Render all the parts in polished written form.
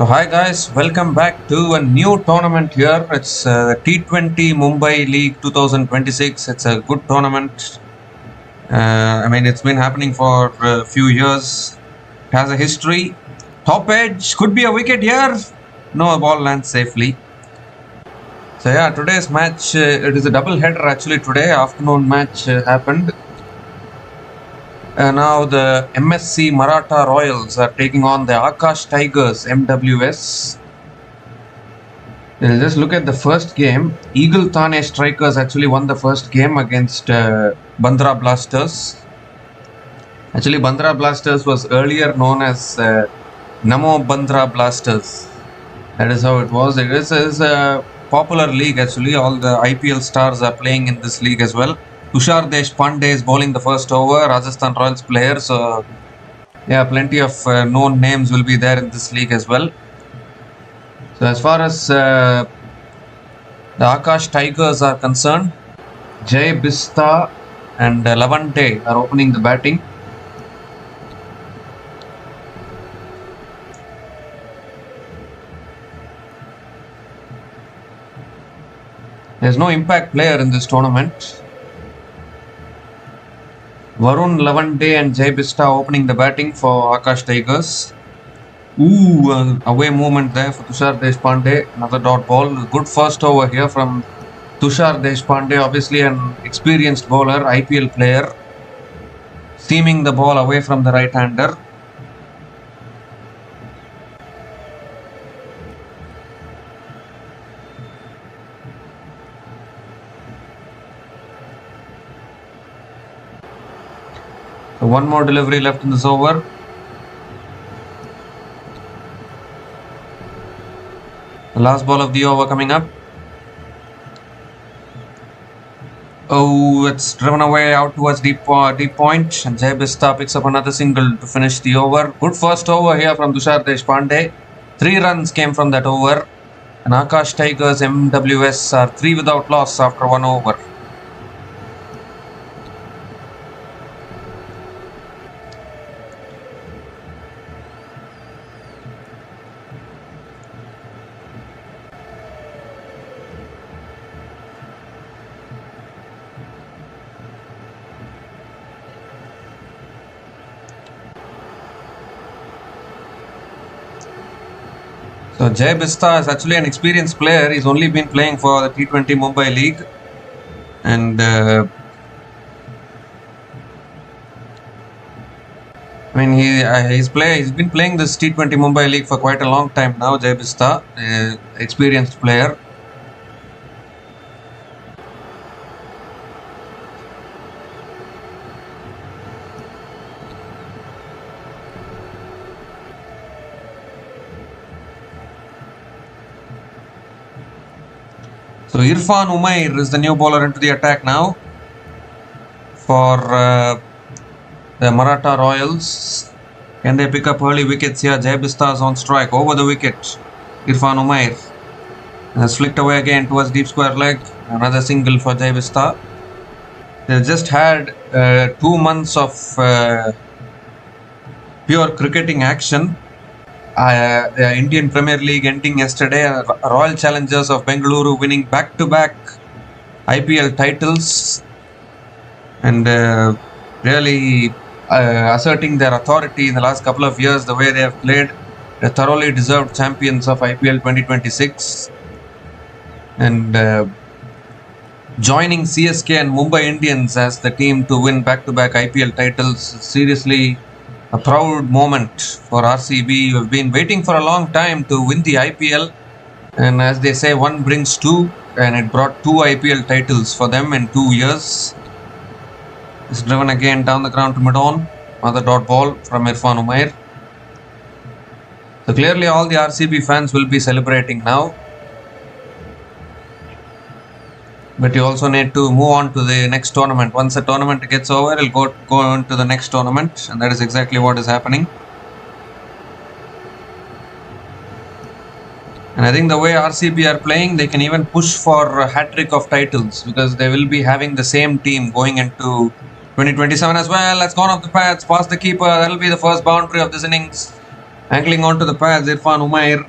So hi guys, welcome back to a new tournament here. It's the T20 Mumbai League 2026. It's a good tournament. It's been happening for a few years. It has a history. Top edge, could be a wicket here. No, a ball lands safely. So yeah, today's match, it is a double header actually today. Afternoon match happened. Now the MSC Maratha Royals are taking on the Akash Tigers, MWS. Just look at the first game. Eagle Thane Strikers actually won the first game against Bandra Blasters. Actually, Bandra Blasters was earlier known as Namo Bandra Blasters. That is how it was. It is a popular league actually. All the IPL stars are playing in this league as well. Tushar Deshpande is bowling the first over, Rajasthan Royals player. So, yeah, plenty of known names will be there in this league as well. So, as far as the Akash Tigers are concerned, Jay Bista and Levante are opening the batting. There is no impact player in this tournament. Varun, Levante and Jay Bista opening the batting for Akash Tigers. Away movement there for Tushar Deshpande. Another dot ball. Good first over here from Tushar Deshpande. Obviously an experienced bowler, IPL player. Seaming the ball away from the right-hander. So one more delivery left in this over. The last ball of the over coming up. Oh, it's driven away out towards deep point, and Jay Bista picks up another single to finish the over. Good first over here from Tushar Deshpande. 3 runs came from that over, and Akash Tigers MWS are 3 without loss after 1 over. So Jay Bista is actually an experienced player. He's only been playing for the T20 Mumbai League, and he's been playing this T20 Mumbai League for quite a long time now. Jay Bista, experienced player. So Irfan Umair is the new bowler into the attack now for the Maratha Royals. Can they pick up early wickets here? Jay Bista is on strike over the wicket. Irfan Umair has flicked away again towards deep square leg. Another single for Jay Bista. They've just had 2 months of pure cricketing action. The Indian Premier League ending yesterday. Royal Challengers of Bengaluru winning back-to-back IPL titles and really asserting their authority in the last couple of years. The way they have played, they're thoroughly deserved champions of IPL 2026, and joining CSK and Mumbai Indians as the team to win back-to-back IPL titles. Seriously, a proud moment for RCB. We've been waiting for a long time to win the IPL, and as they say, one brings two, and it brought 2 IPL titles for them in 2 years. It's driven again down the ground to mid-on. Another dot ball from Irfan Umair. So clearly all the RCB fans will be celebrating now. But you also need to move on to the next tournament. Once the tournament gets over, it'll go on to the next tournament, and that is exactly what is happening. And I think the way RCB are playing, they can even push for a hat-trick of titles, because they will be having the same team going into 2027 as well. That's gone off the pads, past the keeper. That'll be the first boundary of this innings. Angling onto the pads, Irfan Umair.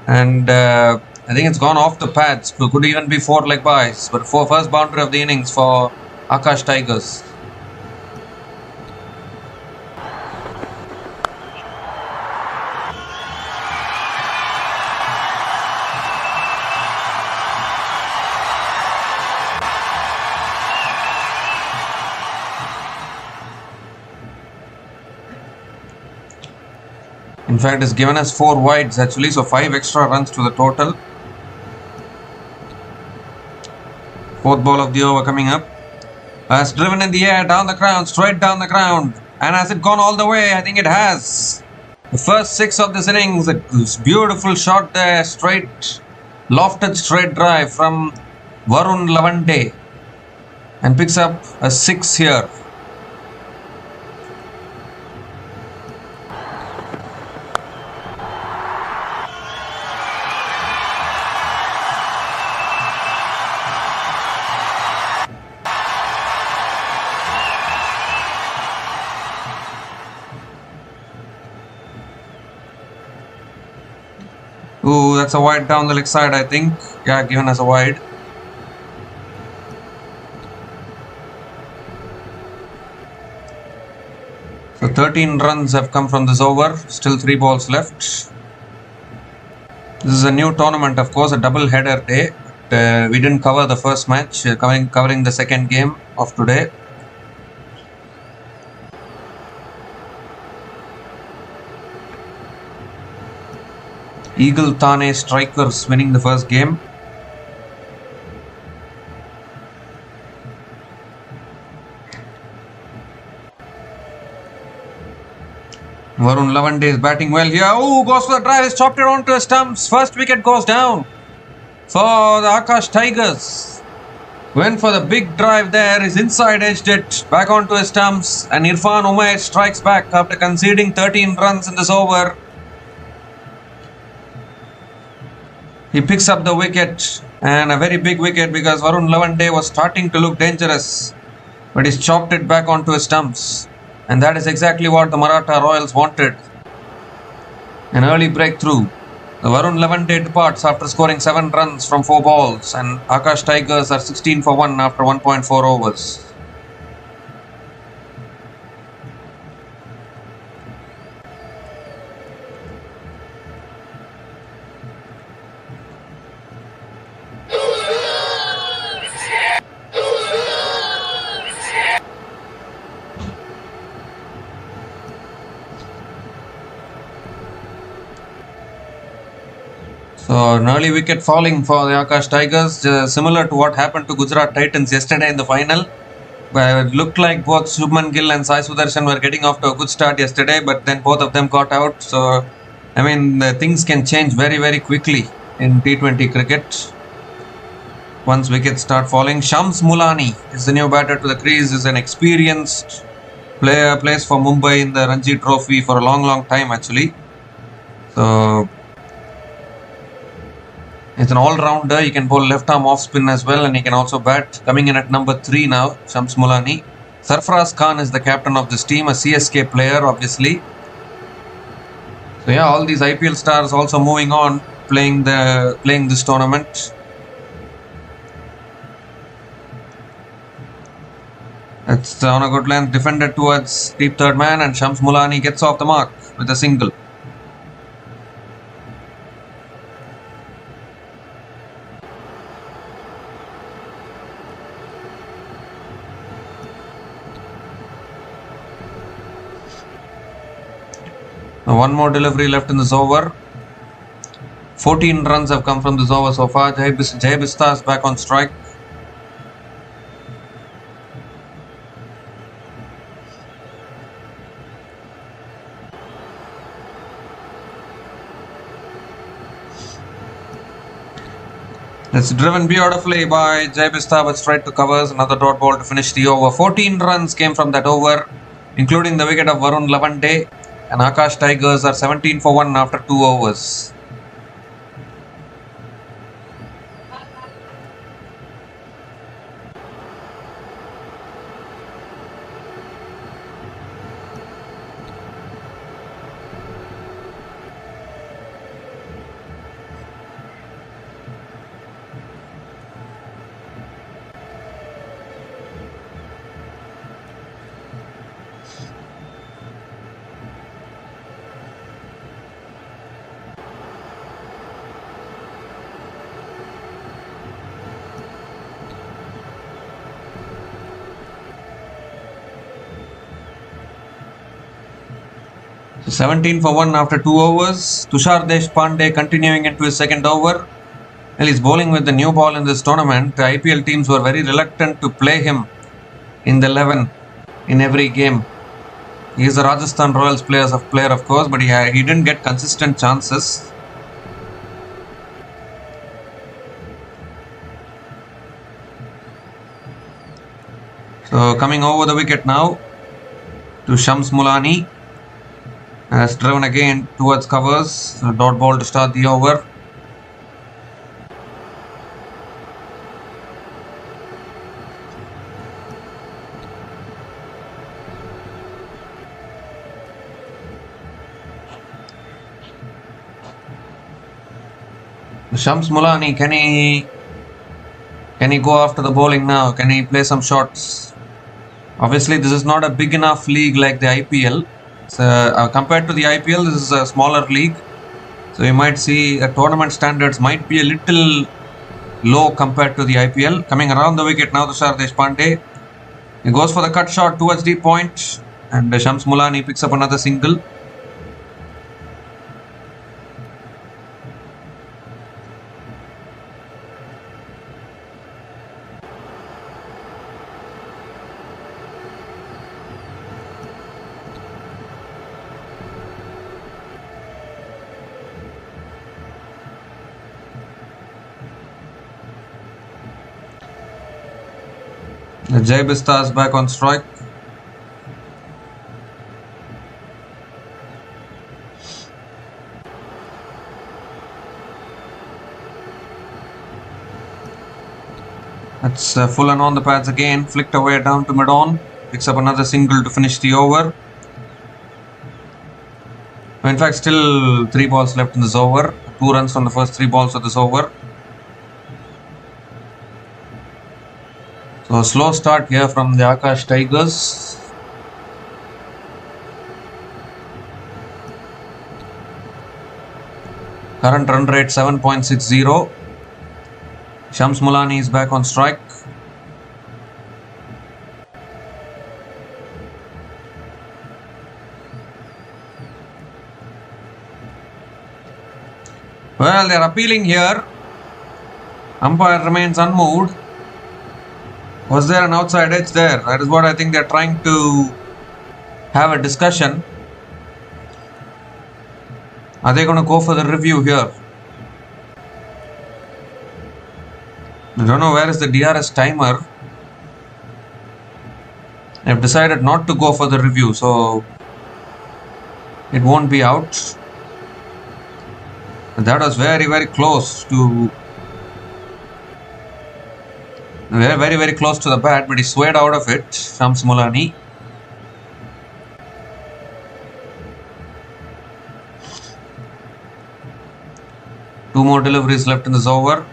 And I think it's gone off the pads. Could even be 4 leg byes. But for first boundary of the innings for Akash Tigers. In fact, it's given us 4 wides actually, so 5 extra runs to the total. Fourth ball of the over coming up. It's driven in the air, down the ground, straight down the ground. And has it gone all the way? I think it has. The first 6 of this innings, a beautiful shot there, straight, lofted straight drive from Varun Lavande. And picks up a 6 here. Ooh, that's a wide down the leg side, I think. Yeah, given as a wide. So 13 runs have come from this over. Still 3 balls left. This is a new tournament, of course, a double header day. We didn't cover the first match, covering the second game of today. Eagle Thane Strikers winning the first game. Varun Lavande is batting well here. Oh, goes for the drive, is chopped it onto the stumps. First wicket goes down for the Akash Tigers. Went for the big drive there, is inside edged it, back onto his stumps, and Irfan Umair strikes back after conceding 13 runs in this over. He picks up the wicket, and a very big wicket because Varun Lavande was starting to look dangerous, but he's chopped it back onto his stumps, and that is exactly what the Maratha Royals wanted. An early breakthrough. The Varun Lavande departs after scoring 7 runs from 4 balls, and Akash Tigers are 16 for 1 after 1.4 overs. So an early wicket falling for the Akash Tigers, similar to what happened to Gujarat Titans yesterday in the final. But it looked like both Shubman Gill and Sai Sudarshan were getting off to a good start yesterday, but then both of them got out. So, I mean, things can change very, very quickly in T20 cricket once wickets start falling. Shams Mulani is the new batter to the crease, is an experienced player, plays for Mumbai in the Ranji Trophy for a long, long time actually. So, it's an all-rounder. He can bowl left-arm off-spin as well, and he can also bat. Coming in at number 3 now, Shams Mulani. Sarfaraz Khan is the captain of this team, a CSK player, obviously. So yeah, all these IPL stars also moving on, playing this tournament. It's on a good length, defended towards deep third man, and Shams Mulani gets off the mark with a single. One more delivery left in this over. 14 runs have come from this over so far. Jai Bistas is back on strike. It's driven beautifully by Jai Bistas, but straight to covers. Another dot ball to finish the over. 14 runs came from that over, including the wicket of Varun Lavande. And Akash Tigers are 17 for 1 after 2 overs. 17 for 1 after 2 overs. Tushar Deshpande continuing into his second over. Well, he's bowling with the new ball in this tournament. The IPL teams were very reluctant to play him in the 11 in every game. He is a Rajasthan Royals player of course, but he didn't get consistent chances. So coming over the wicket now to Shams Mulani. Has driven again towards covers. Dot ball to start the over. Shams Mulani, can he go after the bowling now? Can he play some shots? Obviously, this is not a big enough league like the IPL. Compared to the IPL, this is a smaller league. So you might see tournament standards might be a little low compared to the IPL. Coming around the wicket now, Tushar Deshpande. He goes for the cut shot towards the point, and Shams Mulani picks up another single. Jai Bista is back on strike. That's full and on the pads again. Flicked away down to mid-on. Picks up another single to finish the over. In fact, still 3 balls left in this over. 2 runs from the first 3 balls of this over. So a slow start here from the Akash Tigers. Current run rate 7.60. Shams Mulani is back on strike. Well, they are appealing here. Umpire remains unmoved. Was there an outside edge there? That is what I think they are trying to have a discussion. Are they going to go for the review here? I don't know where is the DRS timer. They have decided not to go for the review, so it won't be out. And that was very, very close to... Very, very close to the bat, but he swayed out of it, Shams Mulani. Two more deliveries left in this over.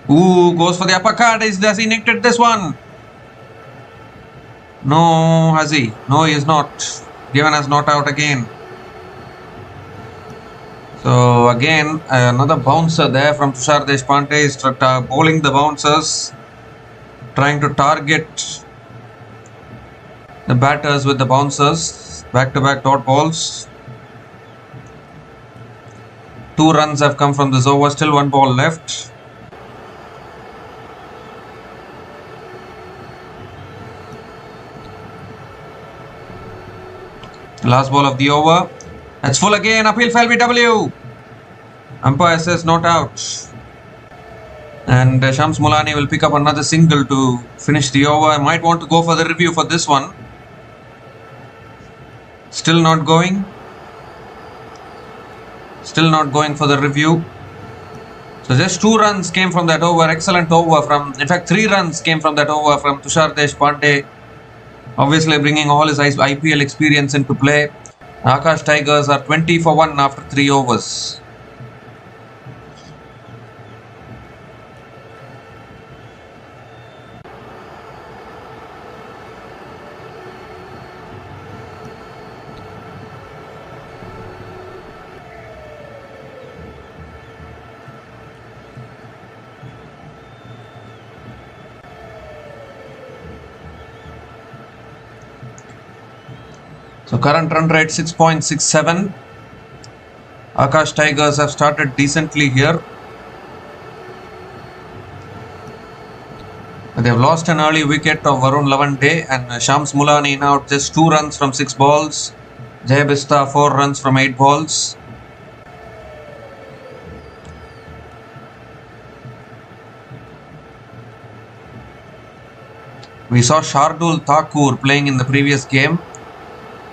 Ooh, goes for the uppercut. Has he nicked this one? No, has he? No, he is not. Given as not out again. So again, another bouncer there from Tushar Deshpande is bowling the bouncers, trying to target the batters with the bouncers. Back-to-back dot balls. 2 runs have come from this over. Still 1 ball left. Last ball of the over. That's full again. Appeal for LBW. Umpire says not out. And Shams Mulani will pick up another single to finish the over. I might want to go for the review for this one. Still not going. Still not going for the review. So just 2 runs came from that over. Excellent over from... In fact, 3 runs came from that over from Tushar Deshpande. Obviously bringing all his IPL experience into play. Akash Tigers are 20 for 1 after 3 overs. So current run rate 6.67. Akash Tigers have started decently here. They have lost an early wicket of Varun Lavande, and Shams Mulani now just 2 runs from 6 balls. Jay Bista 4 runs from 8 balls. We saw Shardul Thakur playing in the previous game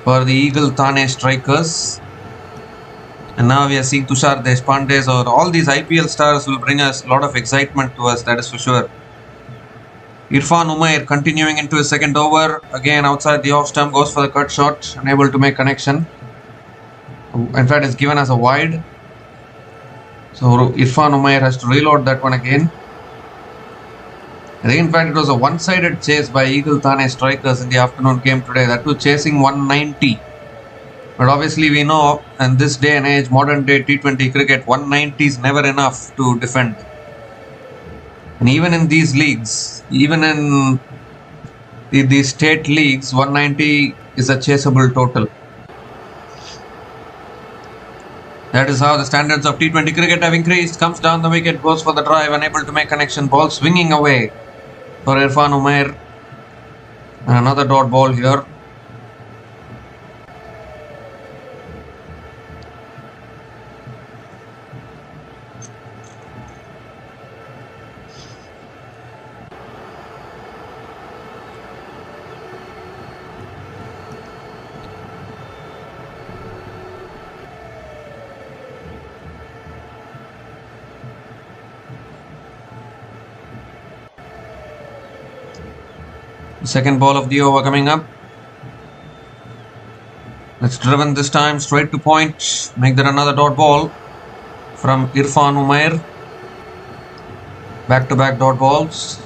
for the Eagle Thane Strikers. And now we are seeing Tushar Deshpande. So all these IPL stars will bring us a lot of excitement to us, that is for sure. Irfan Umair continuing into his second over. Again outside the off stump, goes for the cut shot, unable to make connection. In fact, it's given as a wide. So Irfan Umair has to reload that one again. I think in fact it was a one-sided chase by Eagle Thane Strikers in the afternoon game today. That was chasing 190. But obviously we know in this day and age, modern day T20 cricket, 190 is never enough to defend. And even in these leagues, even in the state leagues, 190 is a chaseable total. That is how the standards of T20 cricket have increased. Comes down the wicket, goes for the drive, unable to make connection. Ball swinging away for Irfan Umair. And another dot ball here. Second ball of the over coming up. It's driven this time straight to point. Make that another dot ball from Irfan Umair. Back-to-back dot balls.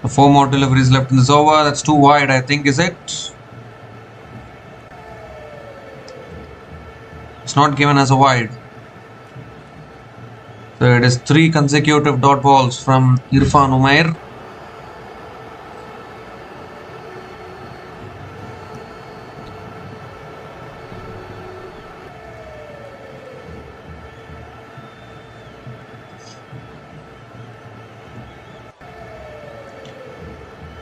Four more deliveries left in this over. That's too wide, I think, is it? It's not given as a wide. So it is 3 consecutive dot balls from Irfan Umair.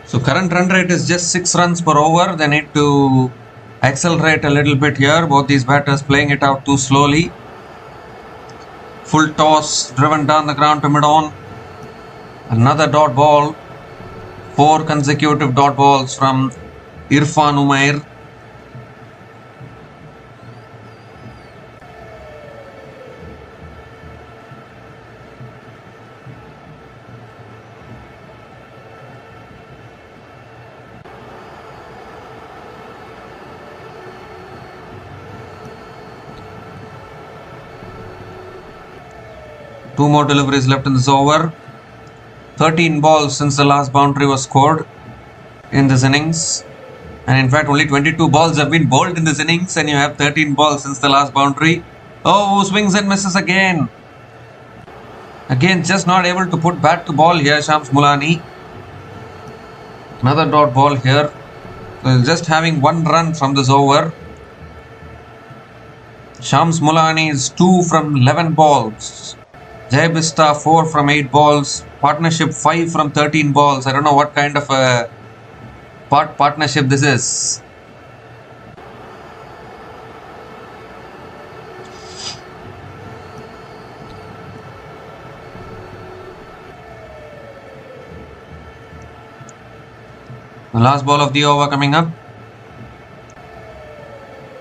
So current run rate is just 6 runs per over. They need to accelerate a little bit here. Both these batters playing it out too slowly. Full toss, driven down the ground to mid-on. Another dot ball. 4 consecutive dot balls from Irfan Umair. Two more deliveries left in this over. 13 balls since the last boundary was scored in this innings. And in fact, only 22 balls have been bowled in this innings, and you have 13 balls since the last boundary. Oh, swings and misses again. Again, just not able to put bat to ball here, Shams Mulani. Another dot ball here. So just having 1 run from this over. Shams Mulani is 2 from 11 balls. Jay Bista 4 from 8 balls. Partnership 5 from 13 balls. I don't know what kind of a partnership this is. The last ball of the over coming up.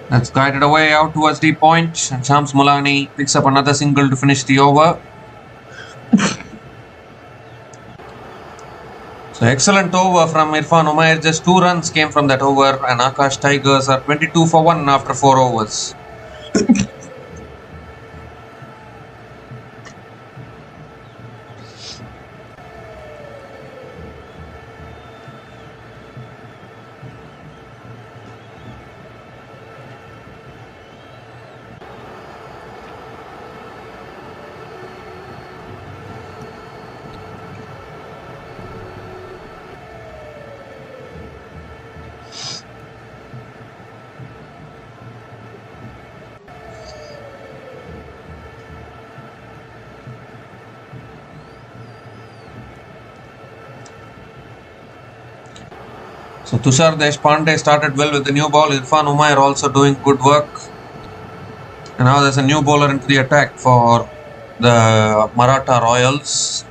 That's guided away out towards the point, and Shams Mulani picks up another single to finish the over. So excellent over from Irfan Umair. Just 2 runs came from that over, and Akash Tigers are 22 for 1 after 4 overs. So Tushar Deshpande started well with the new ball. Irfan Umair also doing good work. And now there's a new bowler into the attack for the Maratha Royals.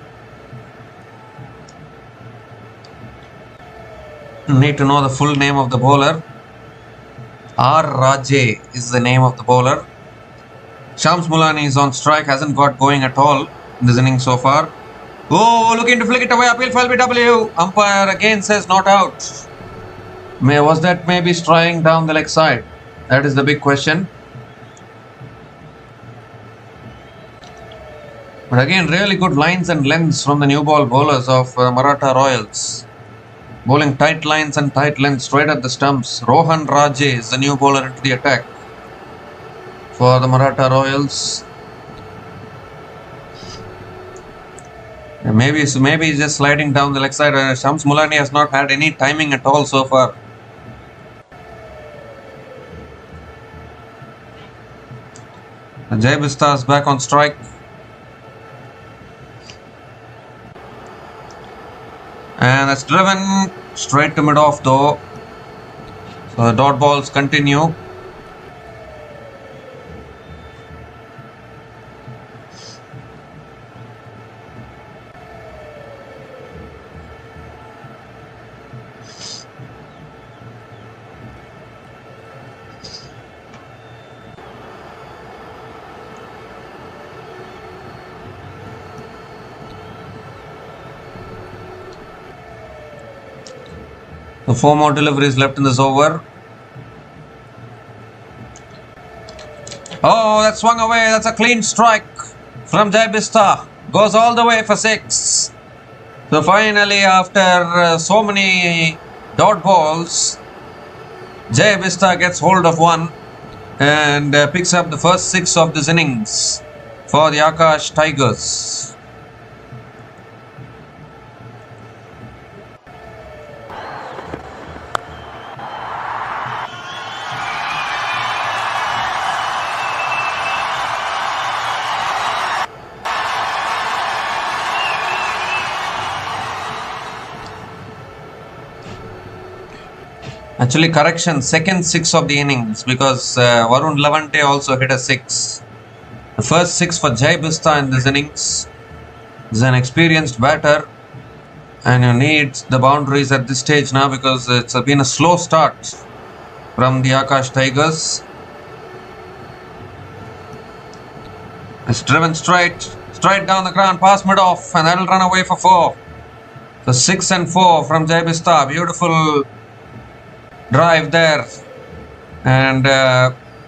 Need to know the full name of the bowler. R. Rajay is the name of the bowler. Shams Mulani is on strike, hasn't got going at all in this inning so far. Oh, looking to flick it away, appeal for LBW. Umpire again says not out. Was that maybe straying down the leg side? That is the big question. But again, really good lines and lengths from the new ball bowlers of Maratha Royals. Bowling tight lines and tight lengths straight at the stumps. Rohan Rajay is the new bowler into the attack for the Maratha Royals. Maybe he's just sliding down the leg side. Shams Mulani has not had any timing at all so far. Jai Bista is back on strike. And that's driven straight to mid-off though. So the dot balls continue. So 4 more deliveries left in this over. Oh, that swung away. That's a clean strike from Jai Bista. Goes all the way for 6. So finally, after so many dot balls, Jai Bista gets hold of one and picks up the first 6 of this innings for the Akash Tigers. Actually, correction, second 6 of the innings because Varun Levante also hit a 6. The first 6 for Jai Bista in this innings. He's an experienced batter and you need the boundaries at this stage now because it's been a slow start from the Akash Tigers. It's driven straight down the ground, past mid-off, and that'll run away for 4. So 6 and 4 from Jai Bista. Beautiful drive there. And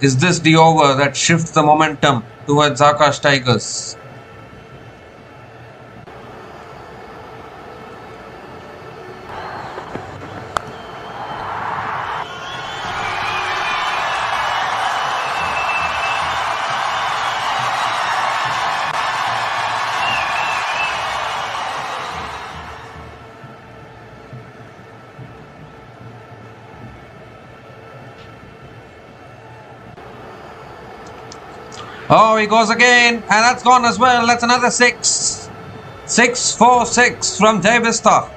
is this the over that shifts the momentum towards Akash Tigers? Oh, he goes again, and that's gone as well. That's another 6. 6, 4, 6 from Jai Bista.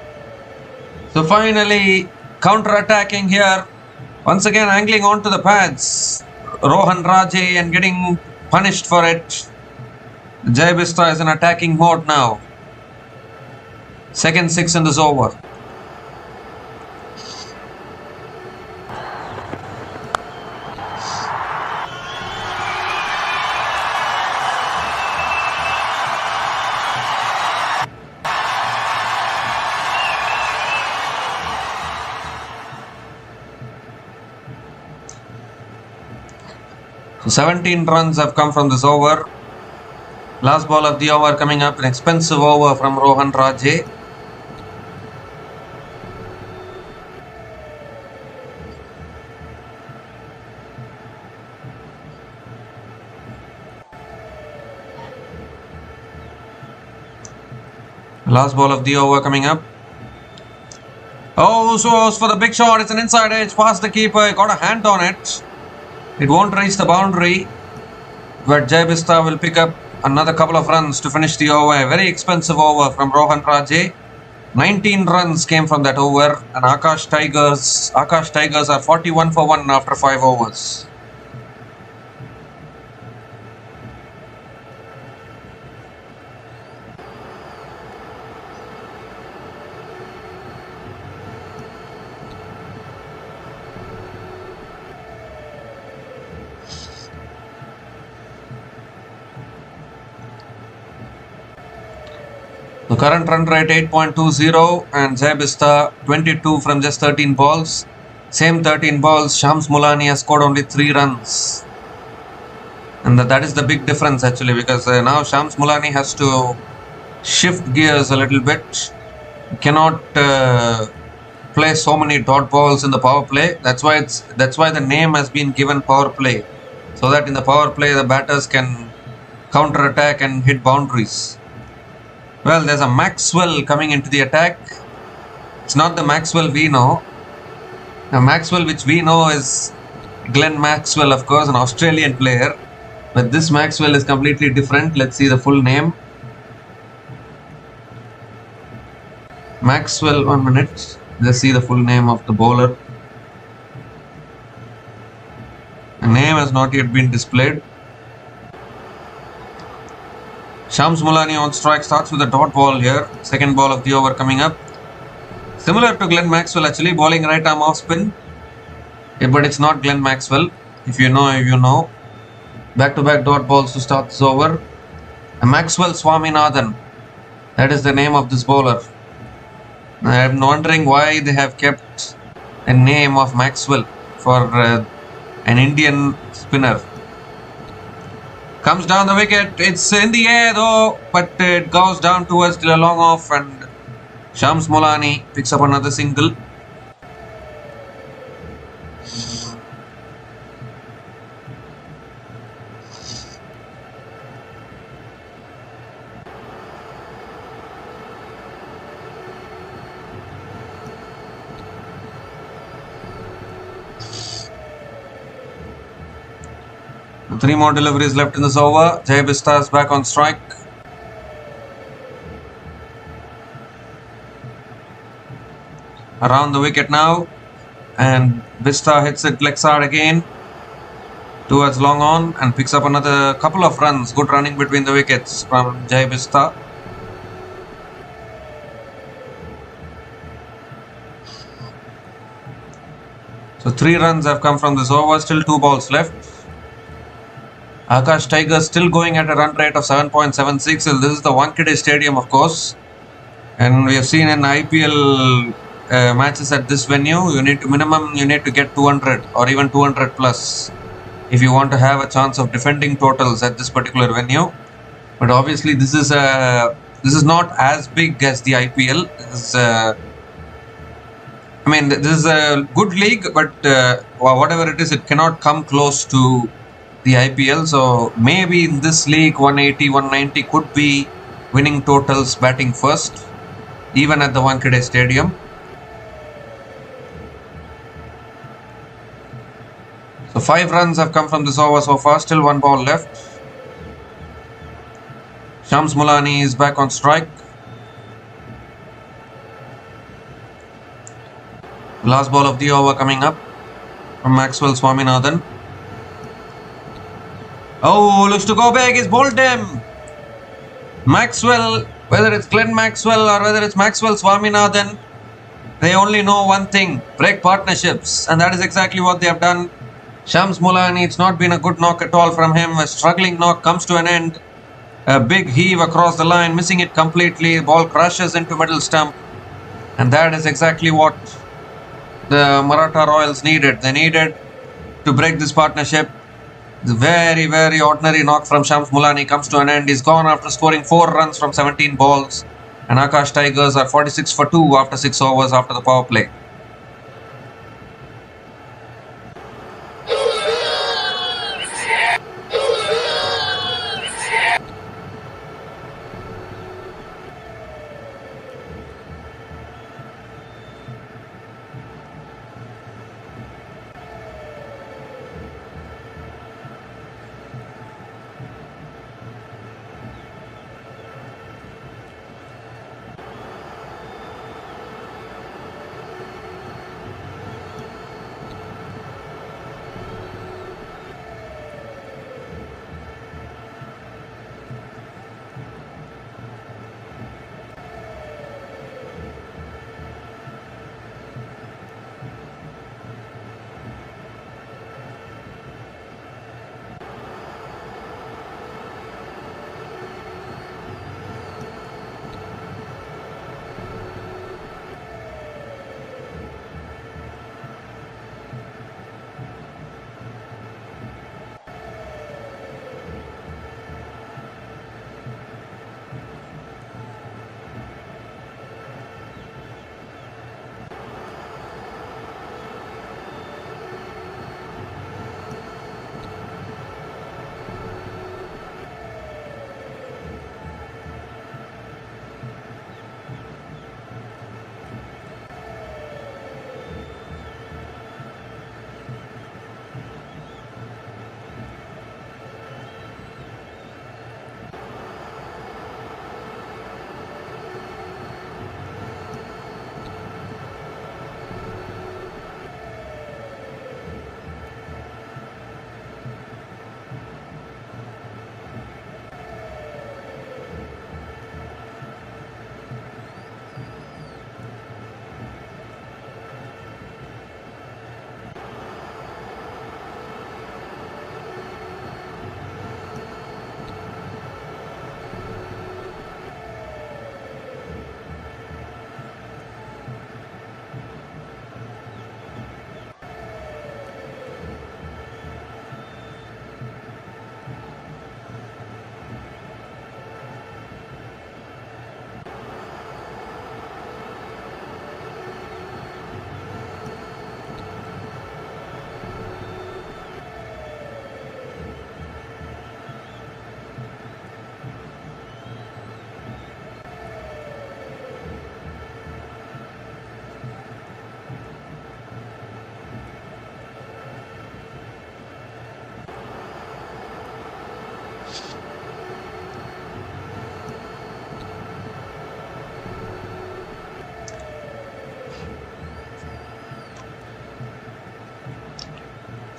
So finally, counter-attacking here. Once again, angling onto the pads. Rohan Rajay and getting punished for it. Jai Bista is in attacking mode now. Second 6 in this over. So 17 runs have come from this over. Last ball of the over coming up. An expensive over from Rohan Rajay. Last ball of the over coming up. Oh, so for the big shot. It's an inside edge past the keeper. He got a hand on it. It won't reach the boundary, but Jai Bista will pick up another couple of runs to finish the over. A very expensive over from Rohan Rajay. 19 runs came from that over, and Akash Tigers are 41 for 1 after 5 overs. The current run rate 8.20 and Zaybista 22 from just 13 balls. Same 13 balls, Shams Mulani has scored only 3 runs. And that is the big difference actually, because now Shams Mulani has to shift gears a little bit. Cannot play so many dot balls in the power play. That's why the name has been given power play, so that in the power play the batters can counter attack and hit boundaries. Well, there's a Maxwell coming into the attack. It's not the Maxwell we know. The Maxwell which we know is Glenn Maxwell, of course, an Australian player. But this Maxwell is completely different. Let's see the full name. Maxwell, 1 minute. Let's see the full name of the bowler. The name has not yet been displayed. Shams Mulani on strike, starts with a dot ball here. Second ball of the over coming up. Similar to Glenn Maxwell actually, bowling right arm off spin. Yeah, but it's not Glenn Maxwell. If you know, you know. Back-to-back dot balls to start this over. Maxwell Swaminathan. That is the name of this bowler. I am wondering why they have kept a name of Maxwell for an Indian spinner. Comes down the wicket. It's in the air though, but it goes down towards the long off, and Shams Mulani picks up another single. Three more deliveries left in this over. Zaybista is back on strike. Around the wicket now, and Vista hits it leg side again towards long on and picks up another couple of runs. Good running between the wickets from Zaybista. So 3 runs have come from this over. Still 2 balls left. Akash Tigers still going at a run rate of 7.76. This is the Wankhede Stadium, of course, and we have seen in IPL matches at this venue, you need to get 200 or even 200 plus if you want to have a chance of defending totals at this particular venue. But obviously, this is not as big as the IPL. This is a good league, but whatever it is, it cannot come close to the IPL. So maybe in this league 180, 190 could be winning totals batting first, even at the Wankhede Stadium. So 5 runs have come from this over so far. Still 1 ball left. Shams Mulani is back on strike. Last ball of the over coming up from Maxwell Swaminathan. Oh, looks to go big. He's bowled him. Maxwell, whether it's Glenn Maxwell or whether it's Maxwell Swaminathan, they only know one thing: break partnerships. And that is exactly what they have done. Shams Mulani, it's not been a good knock at all from him. A struggling knock comes to an end. A big heave across the line, missing it completely. The ball crashes into middle stump. And that is exactly what the Maratha Royals needed. They needed to break this partnership. The very, very ordinary knock from Shams Mulani comes to an end. He's gone after scoring 4 runs from 17 balls. And Akash Tigers are 46 for 2 after 6 overs after the power play.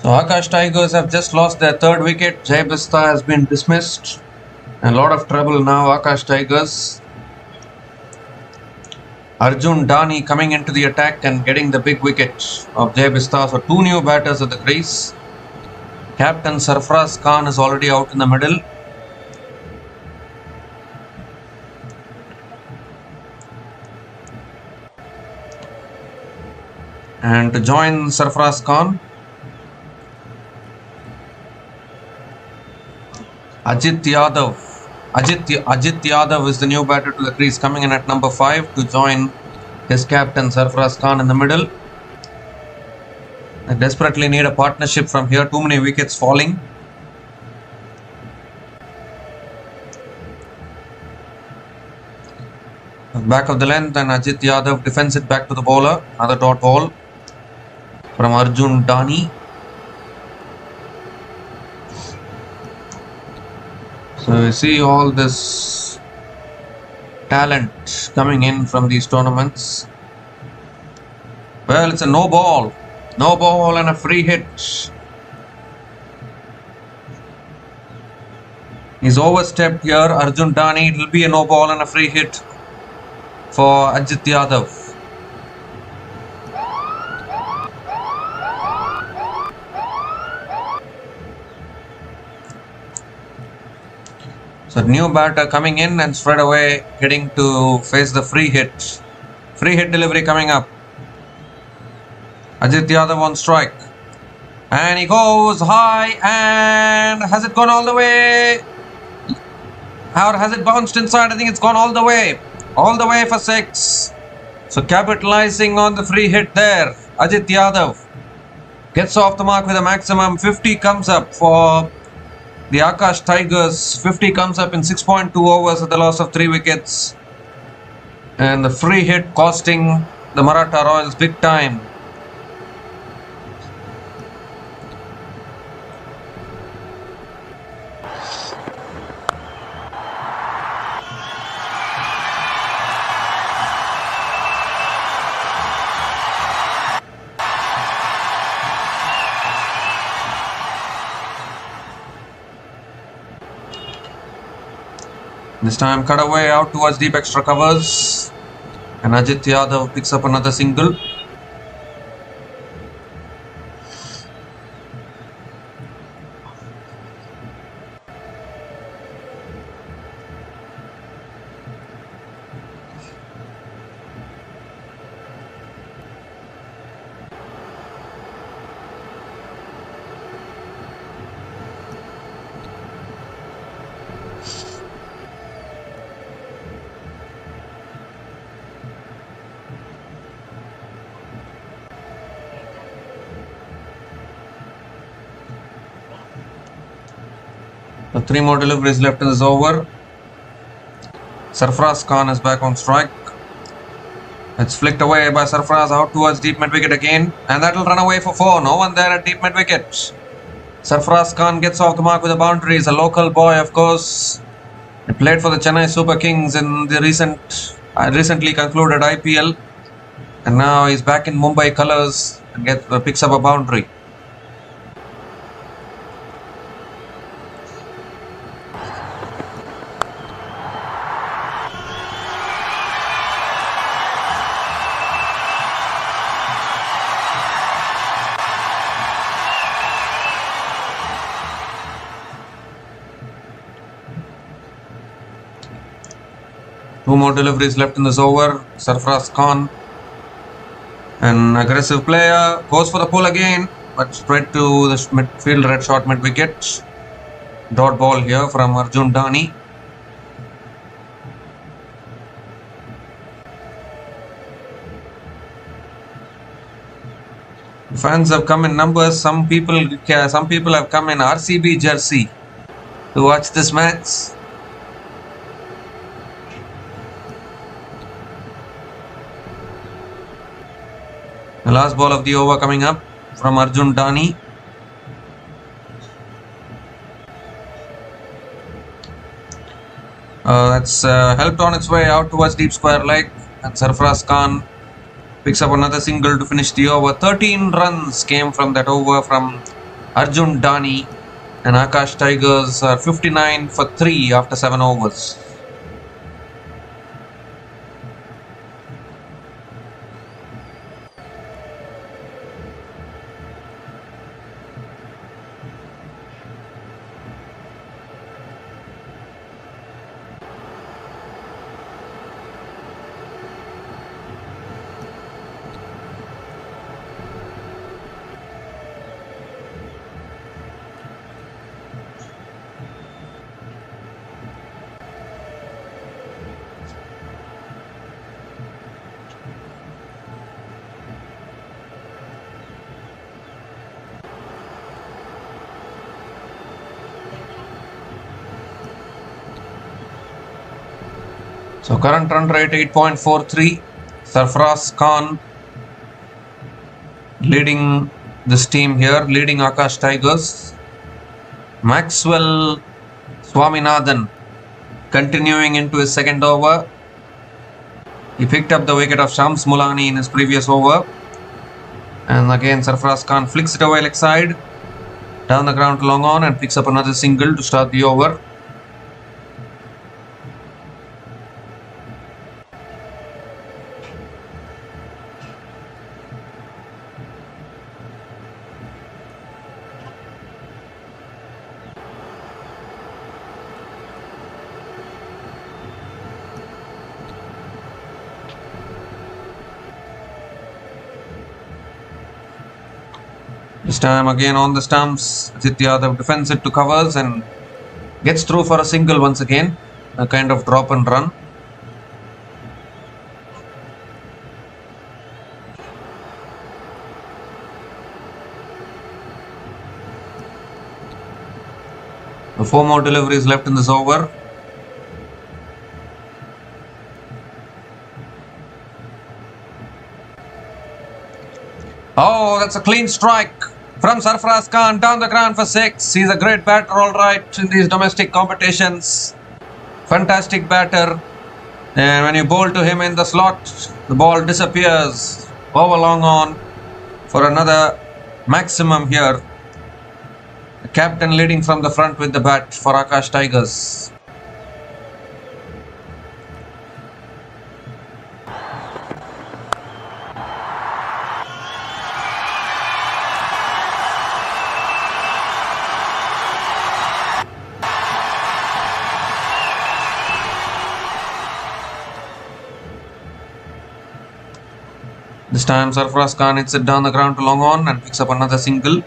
So Akash Tigers have just lost their third wicket. Jai Bista has been dismissed. A lot of trouble now, Akash Tigers. Arjun Dani coming into the attack and getting the big wicket of Jai Bista. So two new batters at the crease. Captain Sarfraz Khan is already out in the middle. And to join Sarfraz Khan, Ajit Yadav. Ajit Yadav is the new batter to the crease, coming in at number 5 to join his captain Sarfraz Khan in the middle. They desperately need a partnership from here. Too many wickets falling. Back of the length, and Ajit Yadav defends it back to the bowler. Another dot ball from Arjun Dani. So you see all this talent coming in from these tournaments. Well, it's a no ball. No ball and a free hit. He's overstepped here, Arjun Dani. It will be a no ball and a free hit for Ajit Yadav. So new batter coming in and straight away getting to face the free hit. Free hit delivery coming up. Ajit Yadav on strike. And he goes high, and has it gone all the way? Or has it bounced inside? I think it's gone all the way. All the way for 6. So capitalizing on the free hit there. Ajit Yadav gets off the mark with a maximum. 50 comes up for the Akash Tigers. 50 comes up in 6.2 overs at the loss of 3 wickets. And the free hit costing the Maratha Royals big time. This time cut away out towards deep extra covers, and Ajit Yadav picks up another single. So 3 more deliveries left in this over. Sarfraz Khan is back on strike. It's flicked away by Sarfraz out towards deep mid wicket again, and that will run away for 4. No one there at deep mid wicket. Sarfraz Khan gets off the mark with a boundary. He's a local boy, of course. He played for the Chennai Super Kings in the recently concluded IPL, and now he's back in Mumbai colours and picks up a boundary. Two more deliveries left in this over. Sarfraz Khan, an aggressive player, goes for the pull again, but straight to the midfield red short mid wicket. Dot ball here from Arjun Dani. Fans have come in numbers. Some people have come in RCB jersey to watch this match. The last ball of the over coming up from Arjun Dani. That's helped on its way out towards deep square leg, and Sarfraz Khan picks up another single to finish the over. 13 runs came from that over from Arjun Dani and Akash Tigers are 59 for 3 after 7 overs. So current run rate 8.43. Sarfaraz Khan leading this team here, leading Akash Tigers. Maxwell Swaminathan continuing into his second over. He picked up the wicket of Shams Mulani in his previous over. And again Sarfaraz Khan flicks it away leg side. Down the ground to long on and picks up another single to start the over. This time again on the stumps, Aditya Yadav defends it to covers and gets through for a single once again. A kind of drop and run. The 4 more deliveries left in this over. Oh, that's a clean strike from Sarfaraz Khan down the ground for 6. He's a great batter, all right, in these domestic competitions. Fantastic batter. And when you bowl to him in the slot, the ball disappears over long on for another maximum here. The captain leading from the front with the bat for Akash Tigers. This time Sarfaraz Khan hits it down the ground to long on and picks up another single.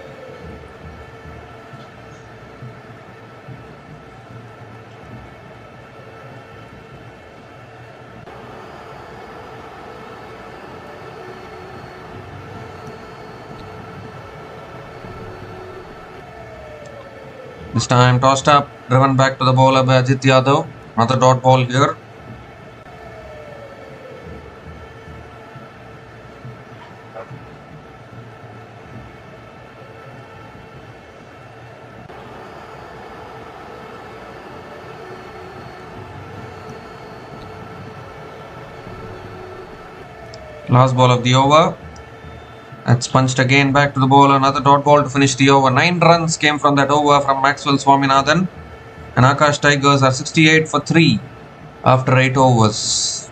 This time tossed up, driven back to the bowler by Ajit Yadav. Another dot ball here. Last ball of the over. That's punched again back to the bowler. Another dot ball to finish the over. 9 runs came from that over from Maxwell Swaminathan. And Akash Tigers are 68 for 3 after 8 overs.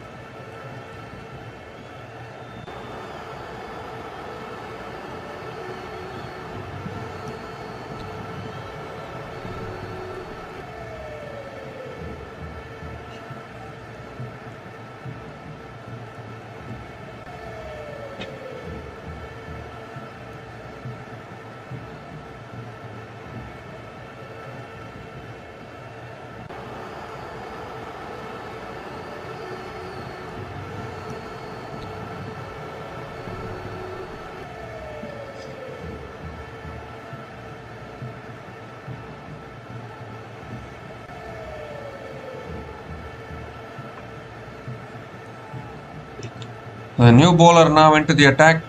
The new bowler now into the attack.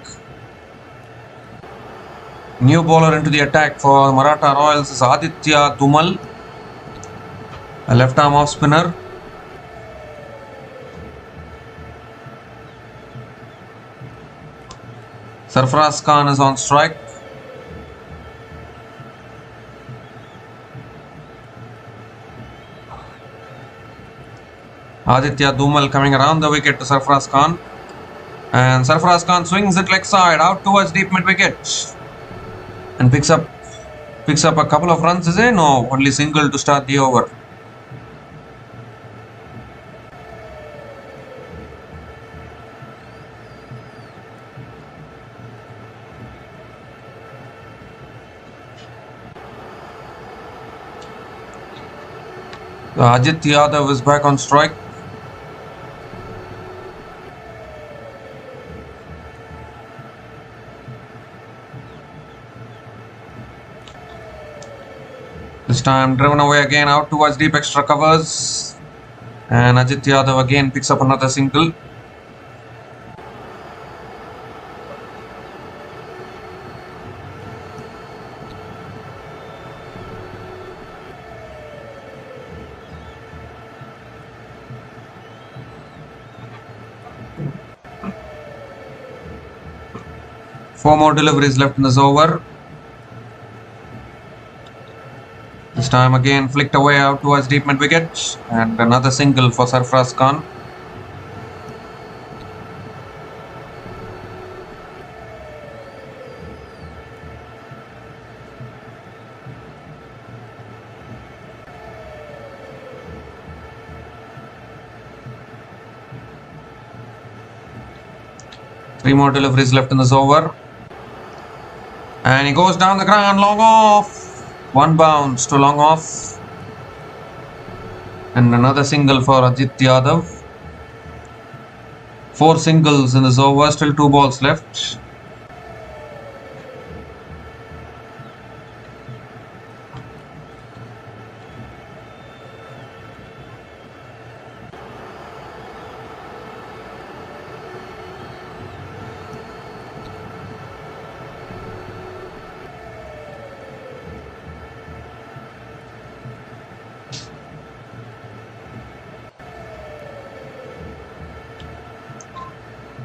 New bowler into the attack for Maratha Royals is Aditya Dumal, a left arm off spinner. Sarfaraz Khan is on strike. Aditya Dhumal coming around the wicket to Sarfaraz Khan. And Sarfaraz Khan swings it leg side out towards deep mid wicket. And picks up a couple of runs, is it? No, only single to start the over. Ajit Yadav is back on strike. This time driven away again out towards deep extra covers. And Ajit Yadav again picks up another single. Four more deliveries left in this over. This time again flicked away out towards deep mid wicket. And another single for Sarfaraz Khan. Three more deliveries left in this over. And he goes down the ground, long off. One bounce to long off. And another single for Ajit Yadav. Four singles in this over, still 2 balls left.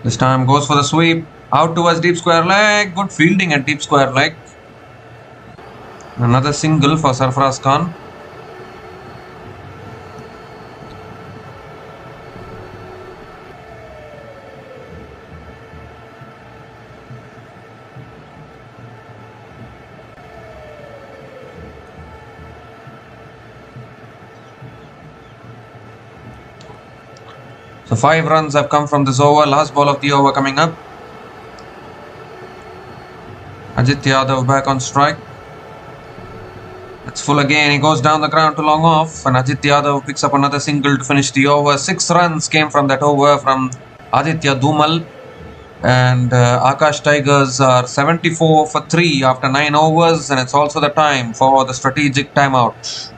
This time goes for the sweep. Out towards deep square leg. Good fielding at deep square leg. Another single for Sarfaraz Khan. So 5 runs have come from this over. Last ball of the over coming up. Ajit Yadav back on strike. It's full again. He goes down the ground to long off. And Ajit Yadav picks up another single to finish the over. 6 runs came from that over from Aditya Dhumal. And Akash Tigers are 74 for 3 after 9 overs. And it's also the time for the strategic timeout.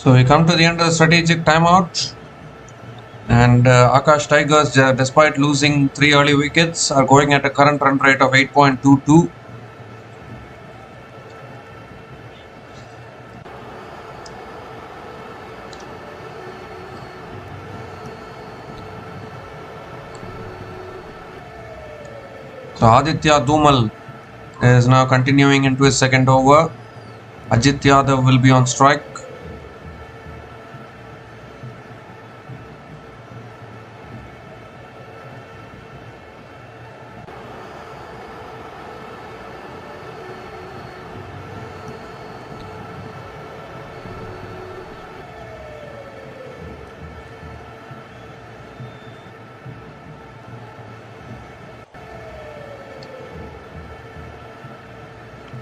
So we come to the end of the strategic timeout. And Akash Tigers, despite losing 3 early wickets, are going at a current run rate of 8.22. So Aditya Dhumal is now continuing into his second over. Ajit Yadav will be on strike.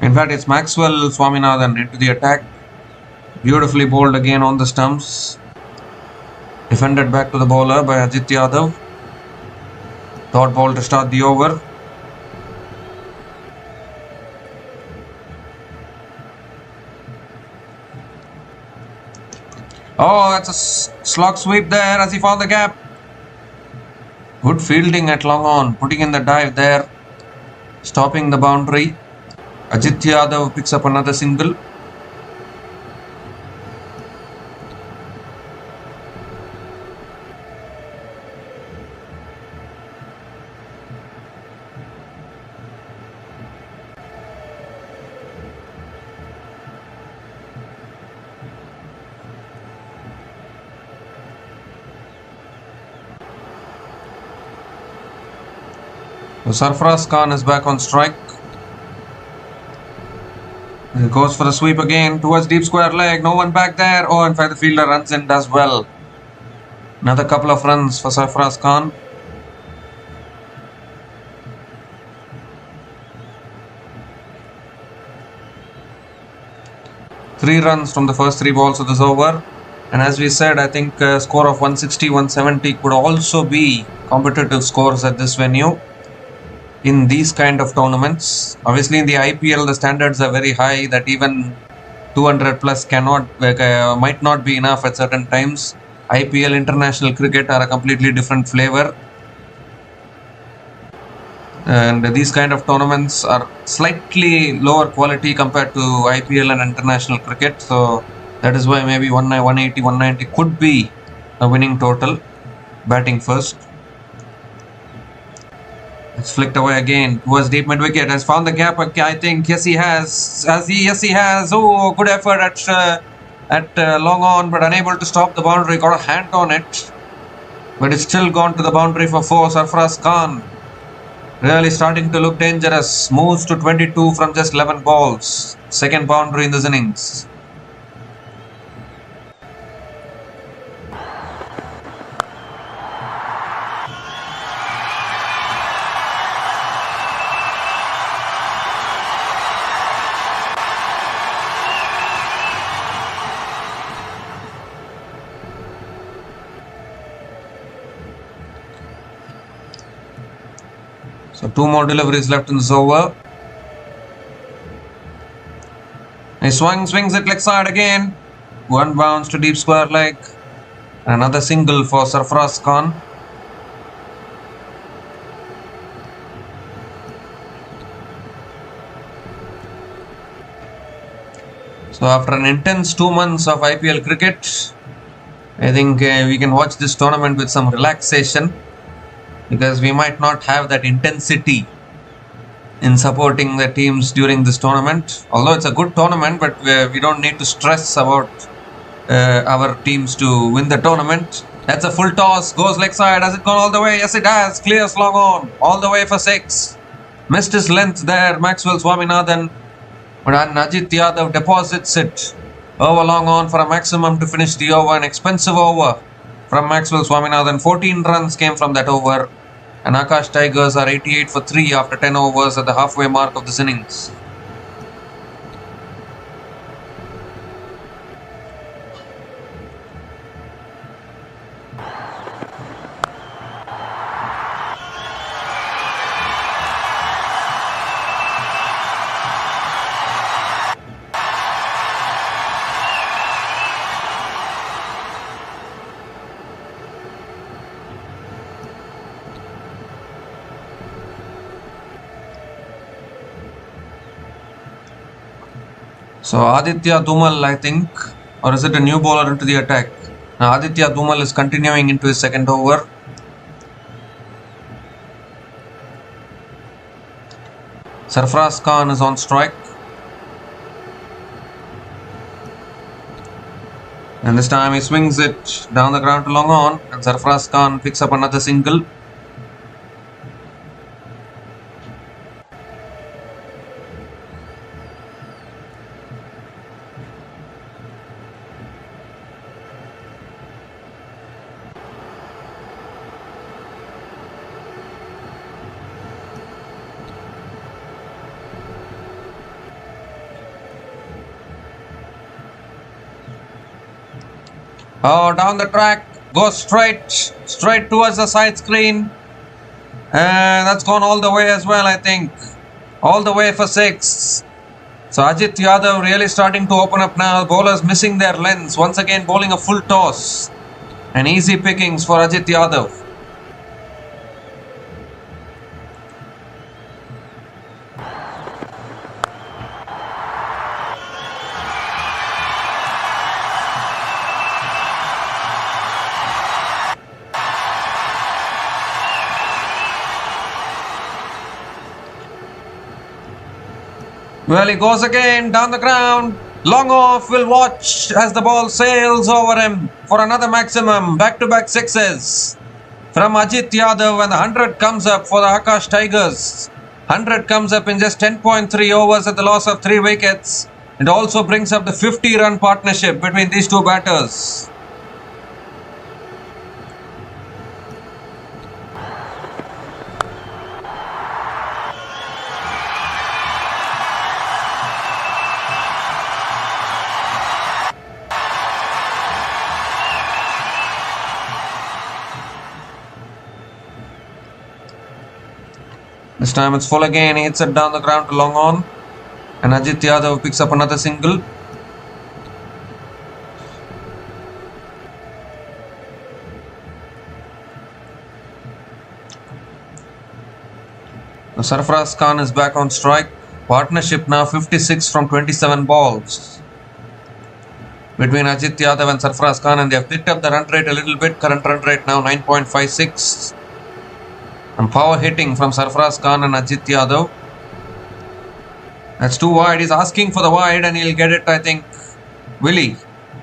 In fact, it's Maxwell Swaminathan into the attack. Beautifully bowled again on the stumps. Defended back to the bowler by Ajit Yadav. Third ball to start the over. Oh, that's a slog sweep there as he found the gap. Good fielding at long on, putting in the dive there, stopping the boundary. Ajit Yadav picks up another single. So Sarfaraz Khan is back on strike. He goes for the sweep again towards deep square leg. No one back there. Oh, in fact, the fielder runs in, does well. Another couple of runs for Sarfaraz Khan. Three runs from the first 3 balls of this over. And as we said, I think a score of 160, 170 could also be competitive scores at this venue in these kind of tournaments. Obviously in the IPL the standards are very high, that even 200 plus might not be enough at certain times. IPL, international cricket, are a completely different flavor, and these kind of tournaments are slightly lower quality compared to IPL and international cricket. So that is why maybe 180, 190 could be a winning total. Batting first. It's flicked away again towards deep mid wicket. Has found the gap. I think yes he has. Yes he has. Oh, good effort at long on, but unable to stop the boundary. Got a hand on it, but it's still gone to the boundary for 4. Sarfaraz Khan really starting to look dangerous. Moves to 22 from just 11 balls. Second boundary in this innings. So 2 more deliveries left in this over. He swings it leg side again. 1 bounce to deep square leg. Another single for Sarfaraz Khan. So after an intense 2 months of IPL cricket, I think we can watch this tournament with some relaxation, because we might not have that intensity in supporting the teams during this tournament. Although it's a good tournament, but we don't need to stress about our teams to win the tournament. That's a full toss, goes leg side. Has it gone all the way? Yes it has. Clears long on, all the way for 6. Missed his length there, Maxwell Swaminathan, but Ajit Yadav deposits it over long on for a maximum to finish the over. An expensive over from Maxwell Swaminathan. 14 runs came from that over. And Akash Tigers are 88 for 3 after 10 overs at the halfway mark of this innings. So Aditya Dhumal, I think, or is it a new bowler into the attack? Now Aditya Dhumal is continuing into his second over. Sarfaraz Khan is on strike. And this time he swings it down the ground to long on, and Sarfaraz Khan picks up another single. Oh, down the track, goes straight towards the side screen. And that's gone all the way as well, I think. All the way for 6. So Ajit Yadav really starting to open up now. Bowlers missing their lengths. Once again bowling a full toss. And easy pickings for Ajit Yadav. Well, he goes again down the ground. Long off, will watch as the ball sails over him for another maximum. Back-to-back sixes from Ajit Yadav, and the 100 comes up for the Akash Tigers. 100 comes up in just 10.3 overs at the loss of 3 wickets. It also brings up the 50-run partnership between these two batters. This time it's full again. He hits it down the ground to long on. And Ajit Yadav picks up another single. Now Sarfaraz Khan is back on strike. Partnership now 56 from 27 balls between Ajit Yadav and Sarfaraz Khan, and they have picked up the run rate a little bit. Current run rate now 9.56. And power hitting from Sarfaraz Khan and Ajit Yadav. That's too wide. He's asking for the wide and he'll get it, I think. Will he?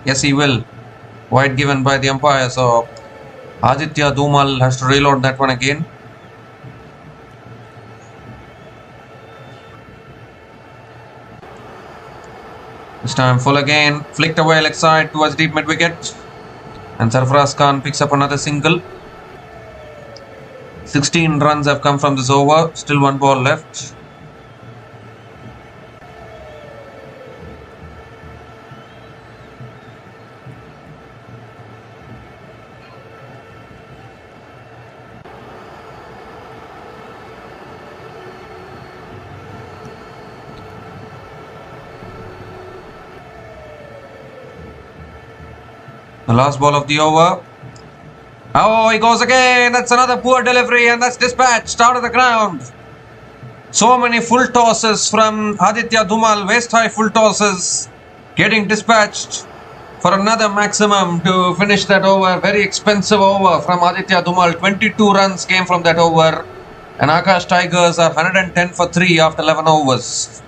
Yes, he will. Wide given by the umpire. So Aditya Dhumal has to reload that one again. This time full again. Flicked away leg side towards deep mid wicket. And Sarfaraz Khan picks up another single. 16 runs have come from this over. Still 1 ball left. The last ball of the over. Oh, he goes again. That's another poor delivery, and that's dispatched out of the ground. So many full tosses from Aditya Dhumal. Waist high full tosses getting dispatched for another maximum to finish that over. Very expensive over from Aditya Dhumal. 22 runs came from that over. And Akash Tigers are 110 for 3 after 11 overs.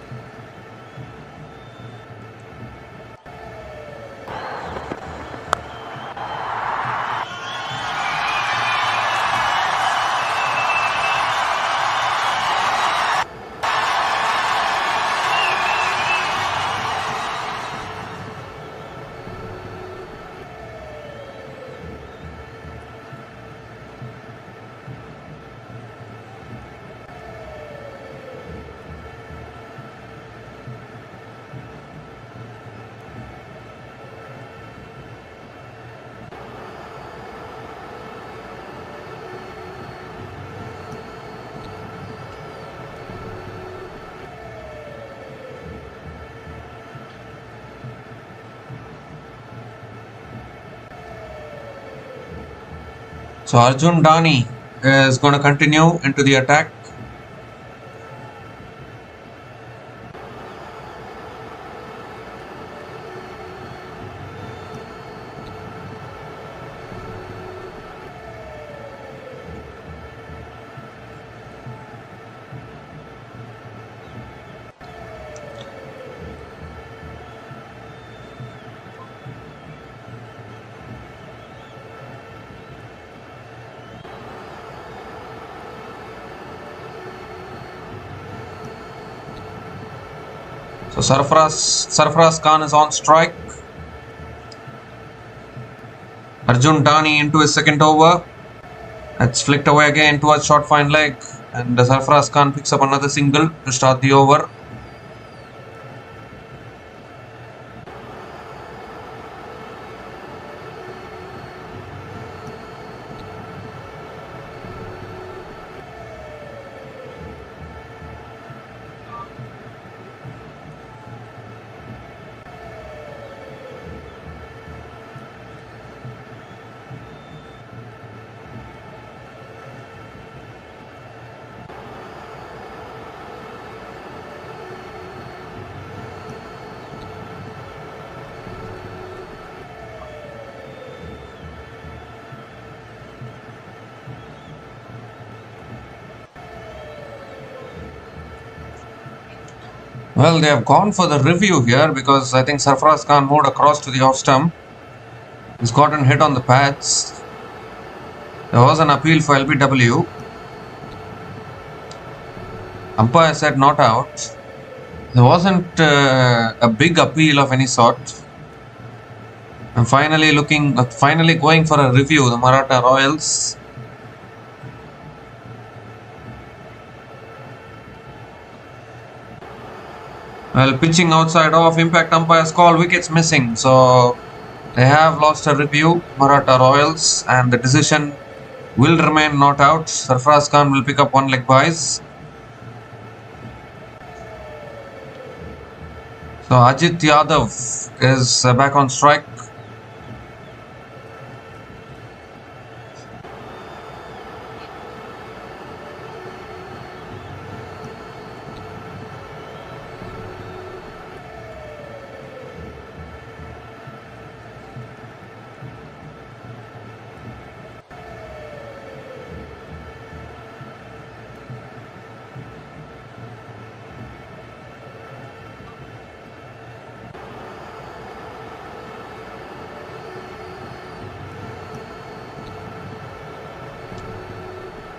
So Arjun Dani is going to continue into the attack. So Sarfaraz Khan is on strike. Arjun Dani into his second over. That's flicked away again towards short fine leg, and Sarfaraz Khan picks up another single to start the over. Well, they have gone for the review here because I think Sarfaraz Khan moved across to the off stump. He's gotten hit on the pads. There was an appeal for LBW. Umpire said not out. There wasn't a big appeal of any sort. And finally going for a review, the Maratha Royals. Well, pitching outside off, impact umpire's call, wickets missing. So they have lost a review, Maratha Royals, and the decision will remain not out. Sarfaraz Khan will pick up one leg byes. So Ajit Yadav is back on strike.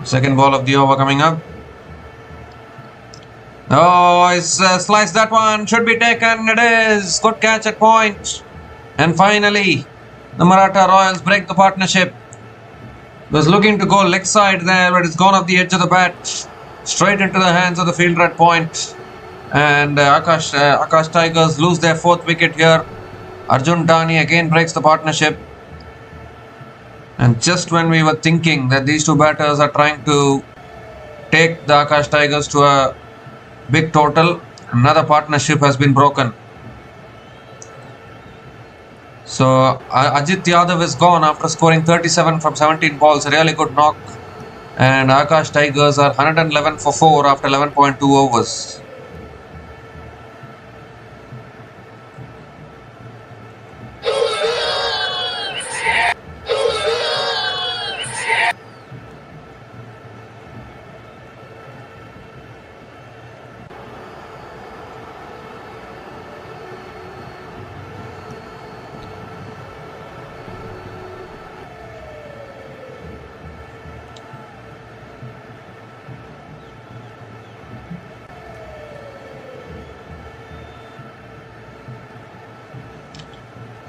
Second ball of the over coming up. Oh, he's sliced that one. Should be taken. It is. Good catch at point. And finally, the Maratha Royals break the partnership. Was looking to go leg side there, but it's gone off the edge of the bat. Straight into the hands of the fielder at point. And Akash Tigers lose their fourth wicket here. Arjun Dani again breaks the partnership. And just when we were thinking that these two batters are trying to take the Akash Tigers to a big total, another partnership has been broken. So Ajit Yadav is gone after scoring 37 from 17 balls, a really good knock. And Akash Tigers are 111 for 4 after 11.2 overs.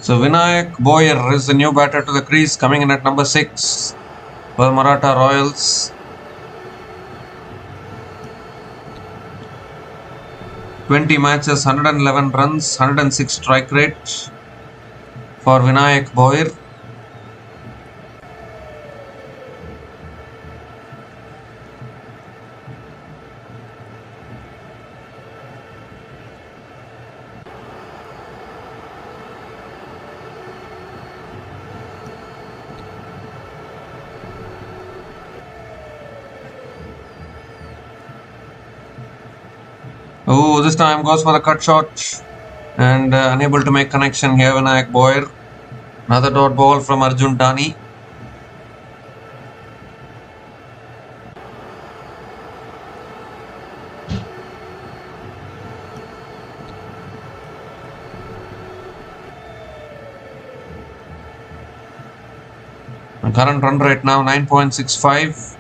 So Vinayak Boyer is the new batter to the crease, coming in at number 6 for the Maratha Royals. 20 matches, 111 runs, 106 strike rate for Vinayak Boyer. Oh, this time goes for the cut shot and unable to make connection here, Vinayak Boyer. Another dot ball from Arjun Dani. The current run rate now 9.65.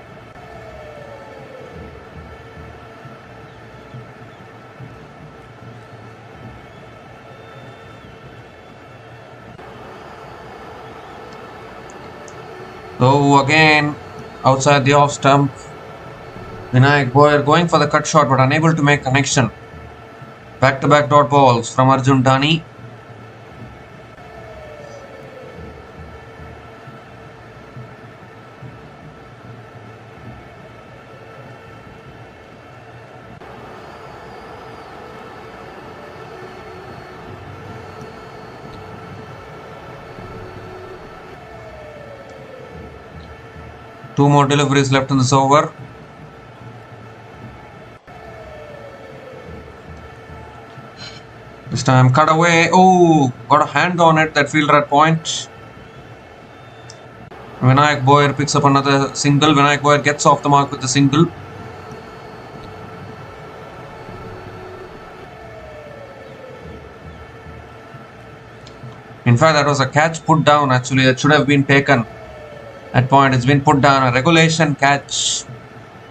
So again, outside the off stump, Vinayak Boyer going for the cut shot but unable to make connection. Back-to-back dot balls from Arjun Dani. Two more deliveries left in this over. This time cut away. Oh, got a hand on it, that fielder at point. Vinayak Boyer picks up another single. Vinayak Boyer gets off the mark with the single. In fact, that was a catch put down actually. That should have been taken at point. It's been put down. A regulation catch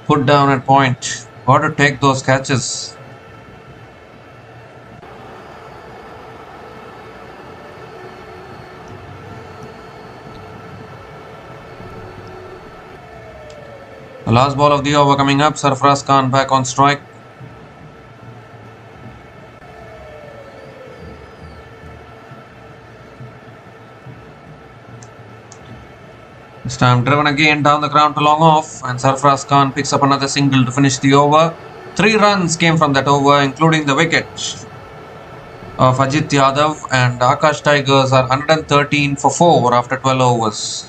put down at point. Got to take those catches. The last ball of the over coming up. Sarfaraz Khan back on strike. This time driven again down the ground to long off, and Sarfaraz Khan picks up another single to finish the over. 3 runs came from that over, including the wicket of Ajit Yadav, and Akash Tigers are 113 for 4 after 12 overs.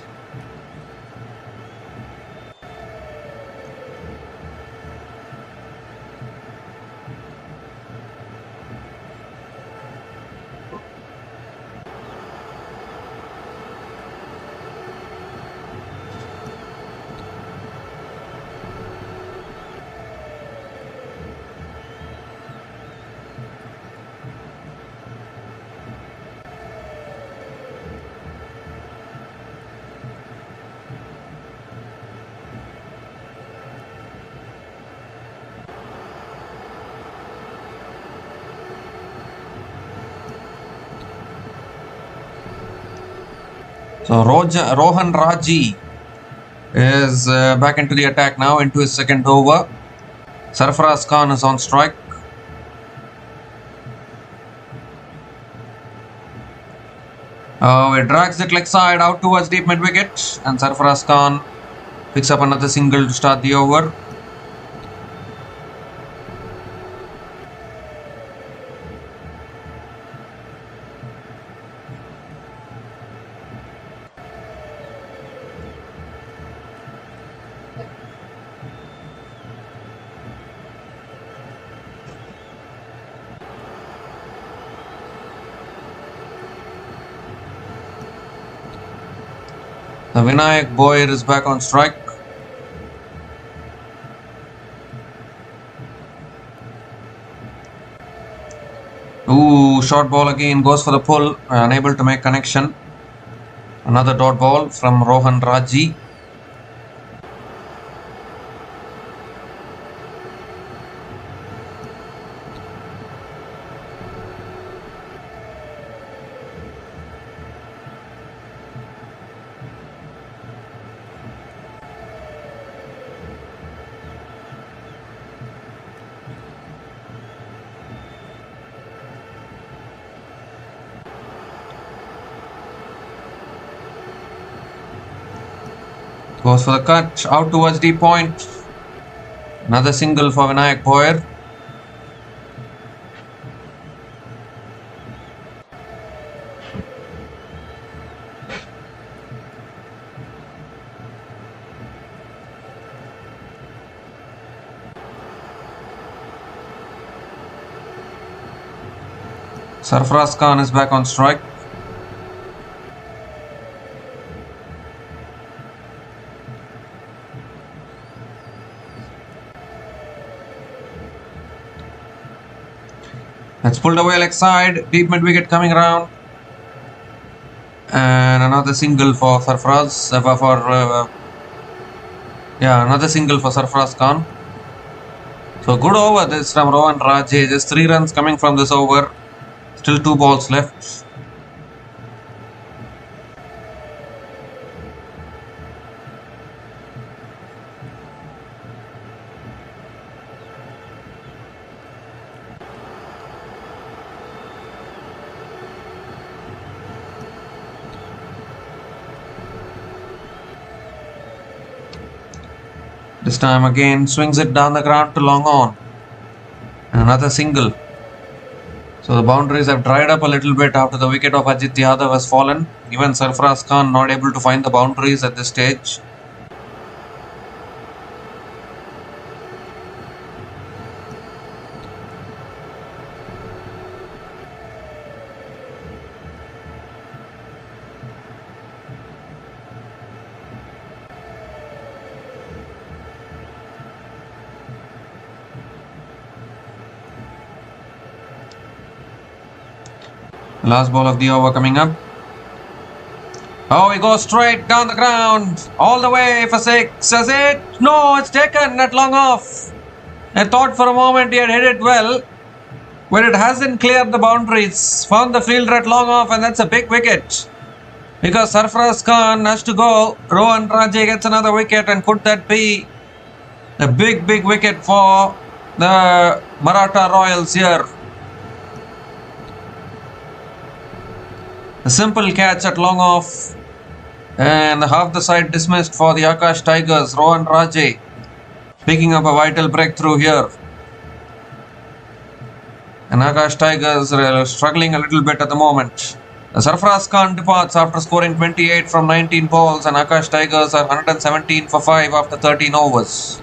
So Rohan Raji is back into the attack now, into his second over. Sarfaraz Khan is on strike. It drags it leg side out towards deep mid wicket, and Sarfaraz Khan picks up another single to start the over. The Vinayak Boyer is back on strike. Ooh, short ball again, goes for the pull, unable to make connection. Another dot ball from Rohan Raji. Goes for the cut, out towards the point. Another single for Vinayak Boyer. Sarfaraz Khan is back on strike. That's pulled away leg side, deep mid wicket coming around, and another single for Sarfaraz. Another single for Sarfaraz Khan. So good over this from Rohan Raji. Just 3 runs coming from this over. Still 2 balls left. This time again swings it down the ground to long on. Another single. So the boundaries have dried up a little bit after the wicket of Ajit Yadav has fallen. Even Sarfaraz Khan not able to find the boundaries at this stage. Last ball of the over coming up. Oh, he goes straight down the ground, all the way for 6. Is it? No, it's taken at long off. I thought for a moment he had hit it well, but it hasn't cleared the boundaries. Found the fielder at long off, and that's a big wicket. Because Sarfaraz Khan has to go. Rohan Raje gets another wicket, and could that be a big wicket for the Maratha Royals here? A simple catch at long off, and half the side dismissed for the Akash Tigers. Rohan Raje picking up a vital breakthrough here. And Akash Tigers are struggling a little bit at the moment. Sarfaraz Khan departs after scoring 28 from 19 balls, and Akash Tigers are 117 for 5 after 13 overs.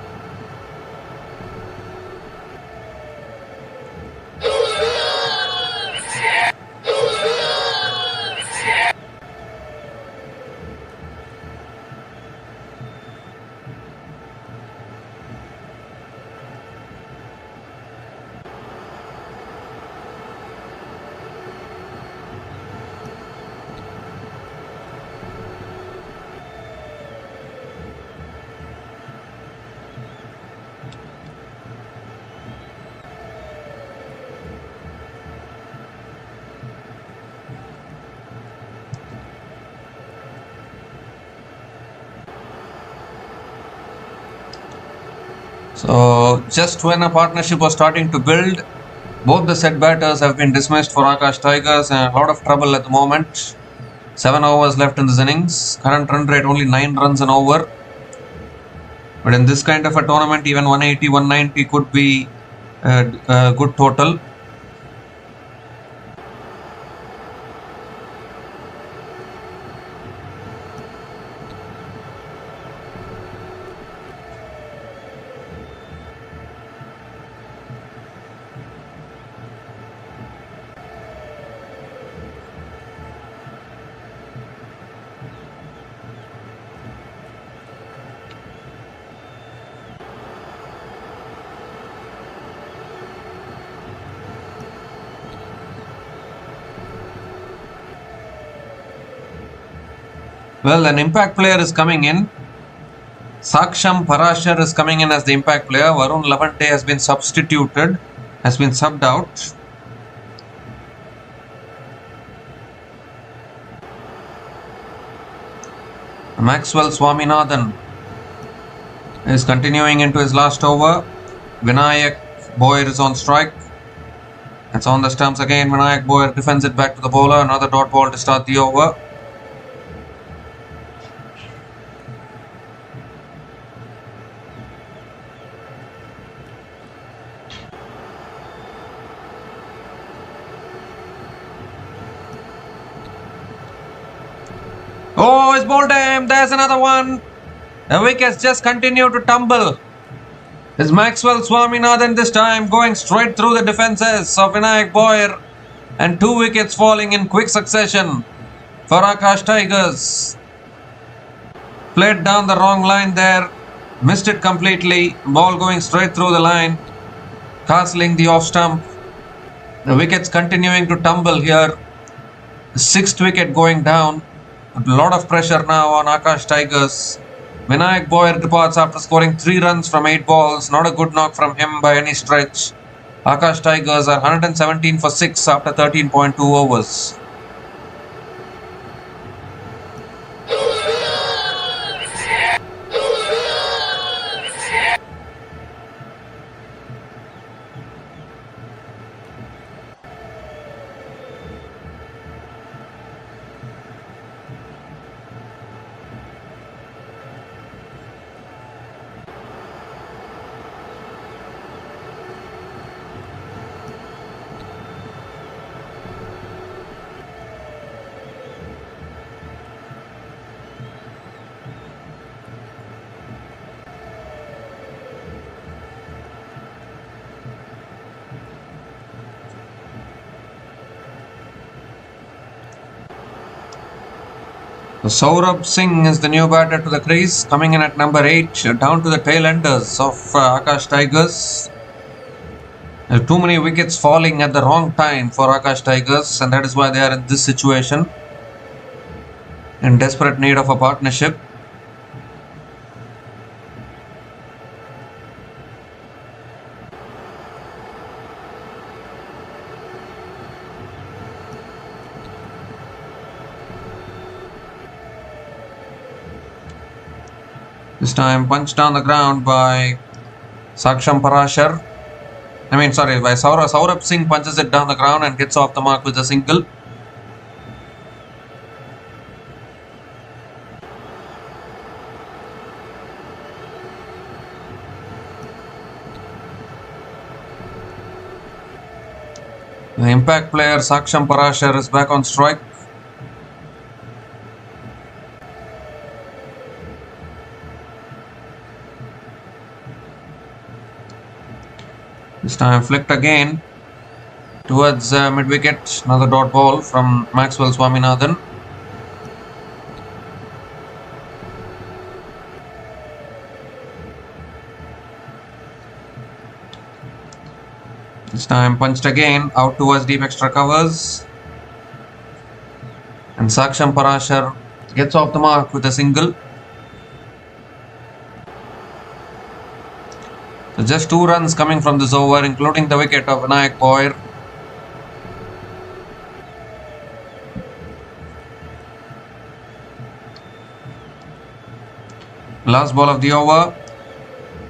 So just when a partnership was starting to build, both the set batters have been dismissed for Akash Tigers, and a lot of trouble at the moment. 7 overs left in this innings. Current run rate only 9 runs an over. But in this kind of a tournament, even 180, 190 could be a good total. Well, an impact player is coming in. Saksham Parashar is coming in as the impact player. Varun Lavante has been substituted, has been subbed out. Maxwell Swaminathan is continuing into his last over. Vinayak Boyer is on strike. It's on the stumps again. Vinayak Boyer defends it back to the bowler. Another dot ball to start the over. Oh, it's bowled him. There's another one. The wickets just continue to tumble. It's Maxwell Swaminathan this time going straight through the defences of Vinayak Boyer, and 2 wickets falling in quick succession for Akash Tigers. Played down the wrong line there. Missed it completely. Ball going straight through the line, castling the off stump. The wickets continuing to tumble here. The 6th wicket going down. A lot of pressure now on Akash Tigers. Vinayak Boyer departs after scoring 3 runs from 8 balls. Not a good knock from him by any stretch. Akash Tigers are 117 for 6 after 13.2 overs. Saurabh Singh is the new batter to the crease, coming in at number 8, down to the tail enders of Akash Tigers. Too many wickets falling at the wrong time for Akash Tigers, and that is why they are in this situation, in desperate need of a partnership. This time punched down the ground by Saksham Parashar. By Saurabh Singh punches it down the ground and gets off the mark with a single. The impact player Saksham Parashar is back on strike. This time flicked again towards mid-wicket. Another dot ball from Maxwell Swaminathan. This time punched again out towards deep extra covers. And Saksham Parashar gets off the mark with a single. So just 2 runs coming from this over, including the wicket of Vinayak Boyer. Last ball of the over.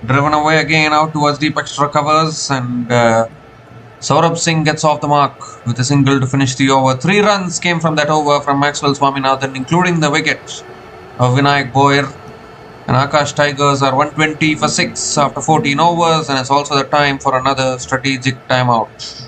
Driven away again out towards deep extra covers, and Saurabh Singh gets off the mark with a single to finish the over. 3 runs came from that over from Maxwell Swaminathan, including the wicket of Vinayak Boyer. And Akash Tigers are 120 for 6 after 14 overs, and it's also the time for another strategic timeout.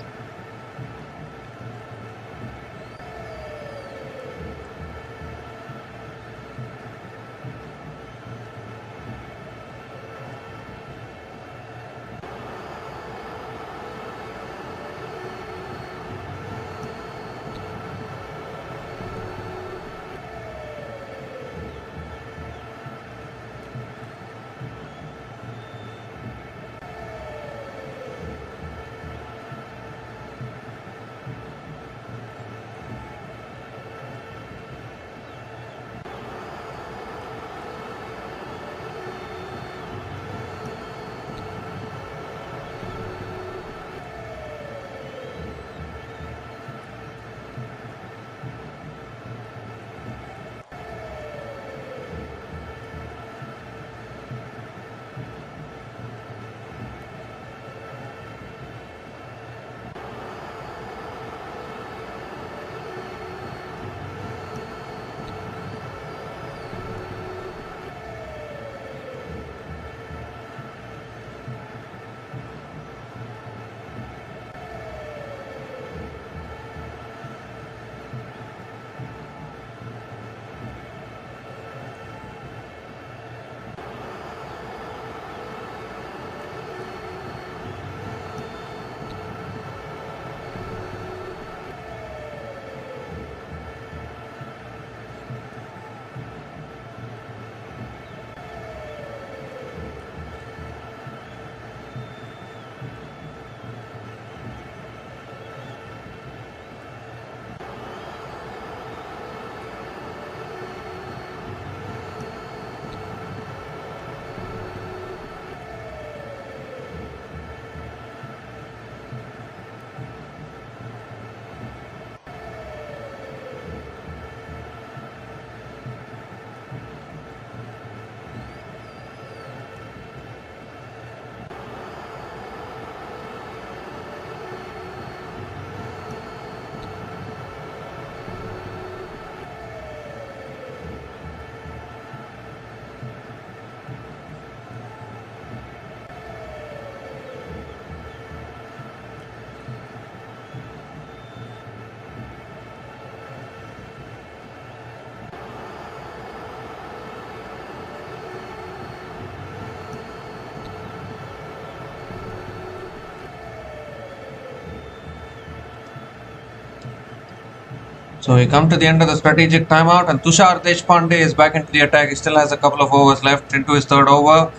So we come to the end of the strategic timeout, and Tushar Deshpande is back into the attack. He still has a couple of overs left into his third over.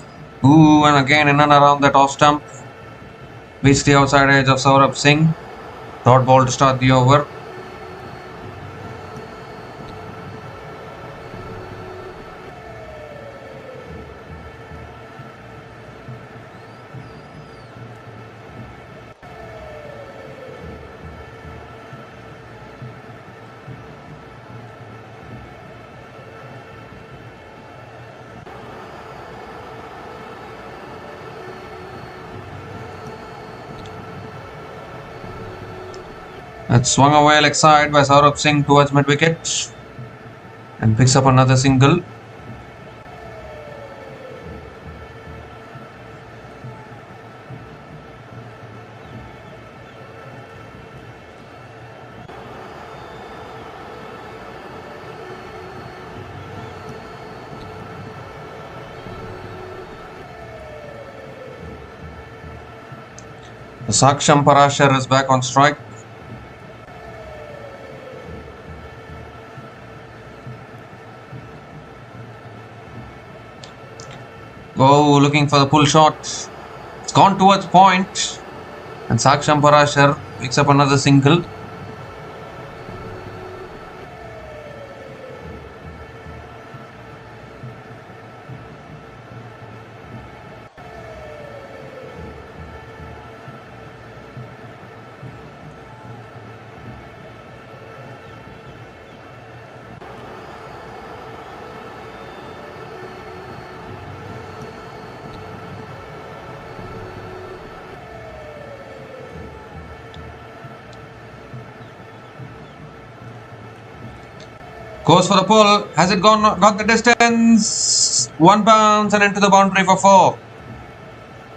Ooh, and again in and around that off stump. Beats the outside edge of Saurabh Singh. Dot ball to start the over. That's swung away leg side by Saurabh Singh towards mid wicket and picks up another single. Saksham Parashar is back on strike. Oh, looking for the pull shot. It's gone towards point. And Saksham Parashar picks up another single. Goes for the pull. Has it got the distance? One bounce and into the boundary for 4.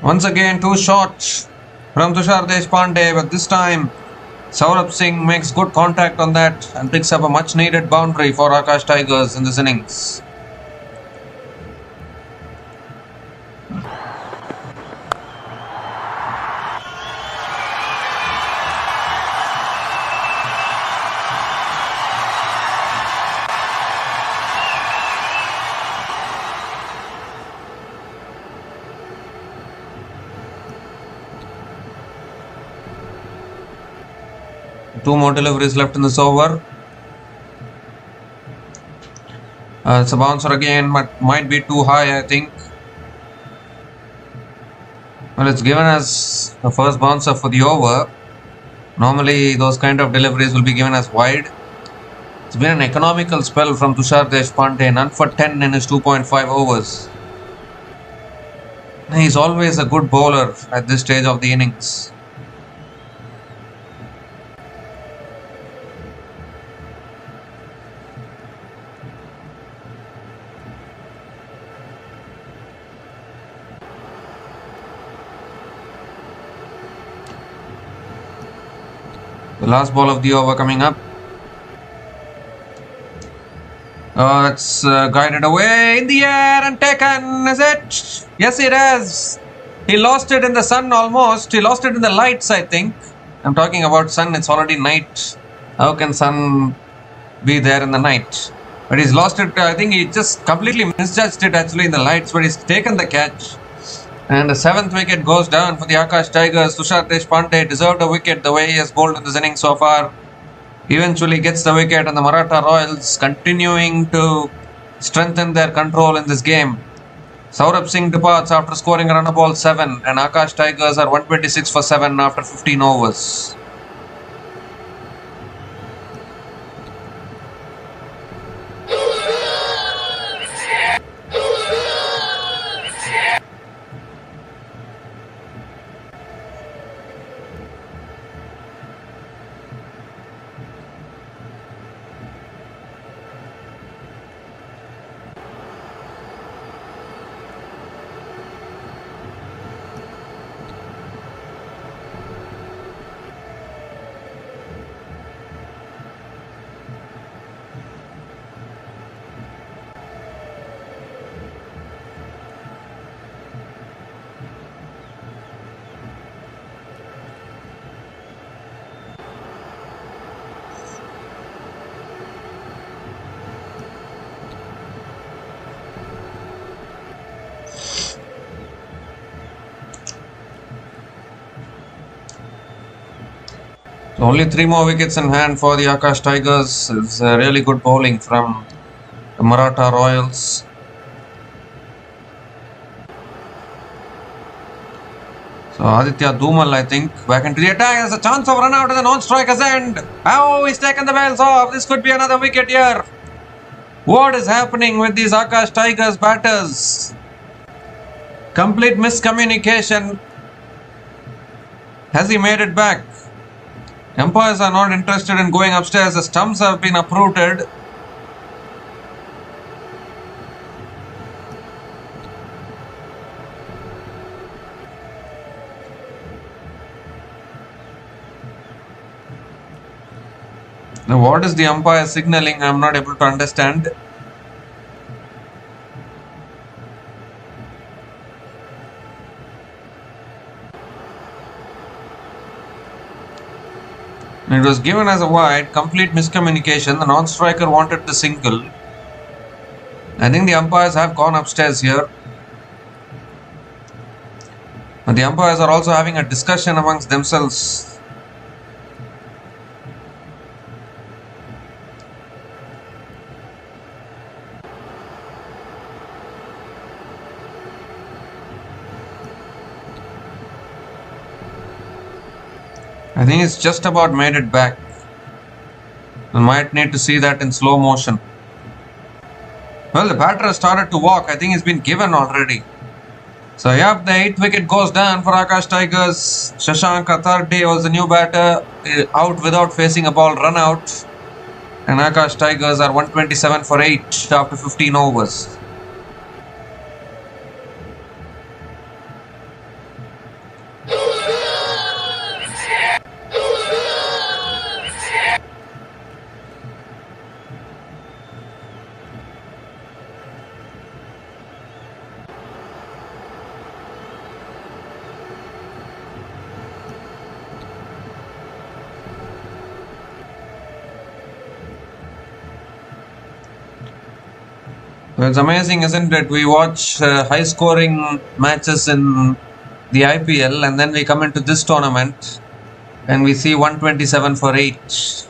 Once again, 2 shots from Tushar Deshpande, but this time Saurabh Singh makes good contact on that and picks up a much needed boundary for Akash Tigers in this innings. Two more deliveries left in this over. It's a bouncer again, but might be too high, I think. Well, it's given as the first bouncer for the over. Normally, those kind of deliveries will be given as wide. It's been an economical spell from Tushar Deshpande, none for 10 in his 2.5 overs. He's always a good bowler at this stage of the innings. The last ball of the over coming up. It's guided away in the air and taken, is it? Yes, it is. He lost it in the sun almost. He lost it in the lights, I think. I'm talking about sun. It's already night. How can sun be there in the night? But he's lost it. I think he just completely misjudged it actually in the lights, but he's taken the catch. And the 7th wicket goes down for the Akash Tigers. Tushar Deshpande deserved a wicket the way he has bowled in this innings so far. Eventually gets the wicket, and the Maratha Royals continuing to strengthen their control in this game. Saurabh Singh departs after scoring a run of ball 7, and Akash Tigers are 126 for 7 after 15 overs. So only 3 more wickets in hand for the Akash Tigers. It's really good bowling from the Maratha Royals. So Aditya Dhumal, I think, back into the attack. There's a chance of run out at the non-striker's end. Oh, he's taken the bells off. This could be another wicket here. What is happening with these Akash Tigers batters? Complete miscommunication. Has he made it back? Umpires are not interested in going upstairs. The stumps have been uprooted. Now, what is the umpire signaling? I am not able to understand. It was given as a wide, complete miscommunication. The non-striker wanted the single. I think the umpires have gone upstairs here. But the umpires are also having a discussion amongst themselves. I think it's just about made it back. We might need to see that in slow motion. Well, the batter has started to walk. I think he's been given already. So, yep, the 8th wicket goes down for Akash Tigers. Shashank Atharde was the new batter, out without facing a ball, run out. And Akash Tigers are 127 for 8 after 15 overs. Well, it's amazing, isn't it? We watch high-scoring matches in the IPL and then we come into this tournament and we see 127 for 8.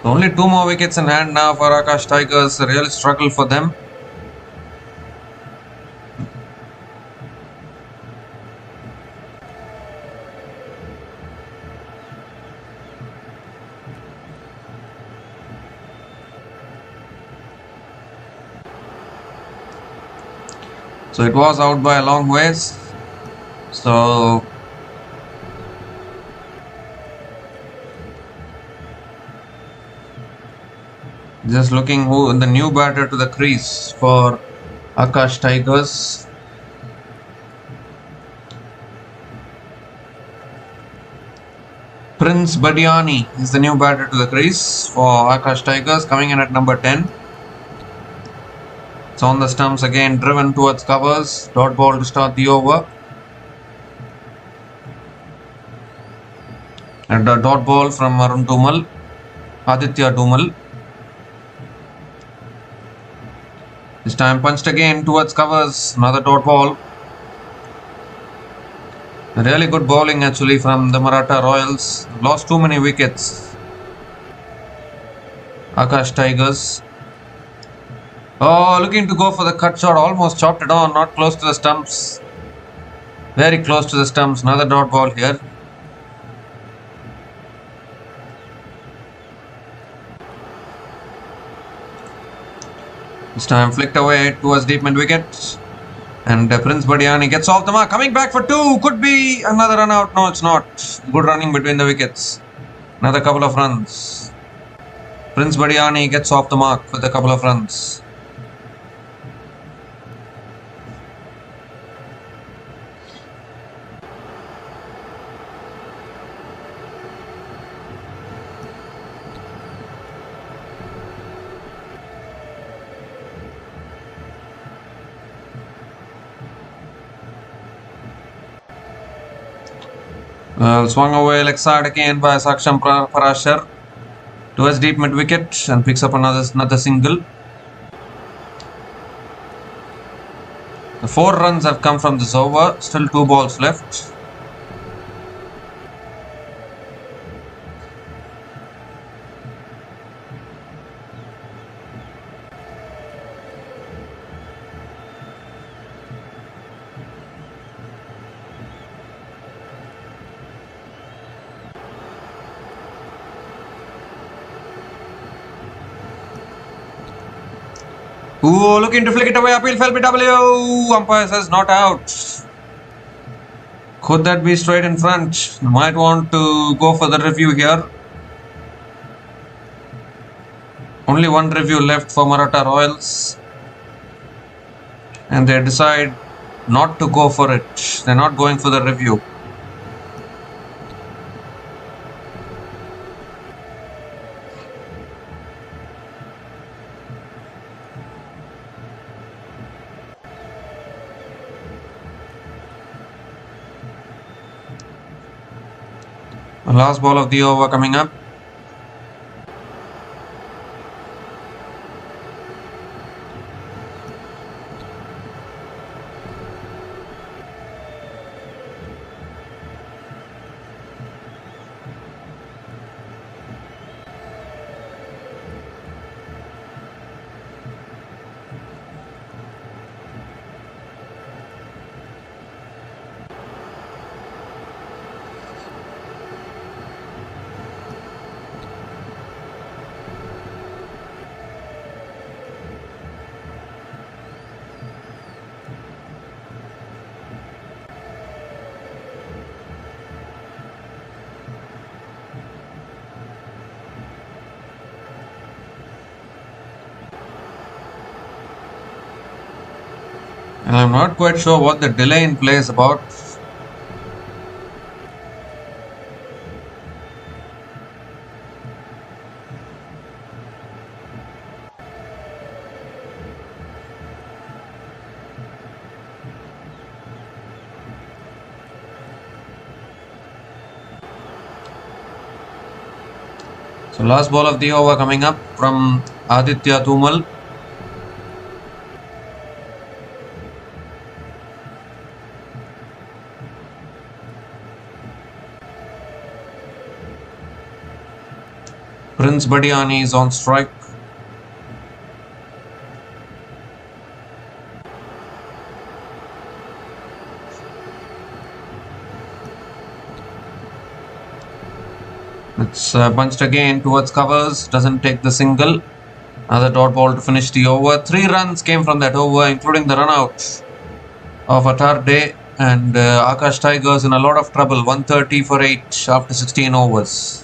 Only 2 more wickets in hand now for Akash Tigers. A real struggle for them. So it was out by a long ways. So just looking who the new batter to the crease for Akash Tigers. Prince Badiani is the new batter to the crease for Akash Tigers, coming in at number 10. It's on the stumps again, driven towards covers. Dot ball to start the over. And a dot ball from Arun Dhumal, Aditya Dhumal. This time punched again towards covers. Another dot ball. Really good bowling actually from the Maratha Royals. Lost too many wickets. Akash Tigers. Oh, looking to go for the cut shot. Almost chopped it on. Not close to the stumps. Very close to the stumps. Another dot ball here. This time flicked away towards deep mid wicket. And Prince Badiani gets off the mark. Coming back for 2. Could be another run out. No, it's not. Good running between the wickets. Another couple of runs. Prince Badiani gets off the mark with a couple of runs. Swung away leg side again by Saksham Parashar towards deep mid wicket and picks up another single. The 4 runs have come from this over. Still 2 balls left. Ooh, looking to flick it away. Appeal fell BW. Umpire says not out. Could that be straight in front? Might want to go for the review here. Only one review left for Maratha Royals. And they decide not to go for it. They're not going for the review. The last ball of the over coming up. And I'm not quite sure what the delay in play is about. So last ball of the over coming up from Aditya Tumal. Prince Badiani is on strike. It's bunched again towards covers. Doesn't take the single. Another dot ball to finish the over. 3 runs came from that over, including the run out of Atar Day. And Akash Tigers in a lot of trouble. 130 for 8 after 16 overs.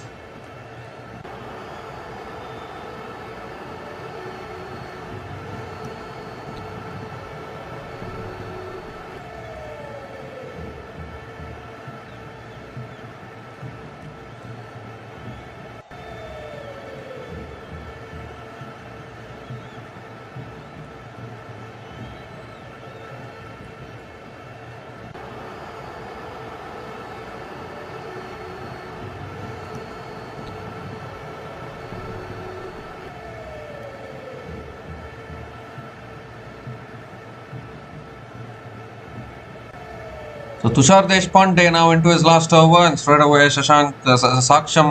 So Tushar Deshpande now into his last over, and straight away Saksham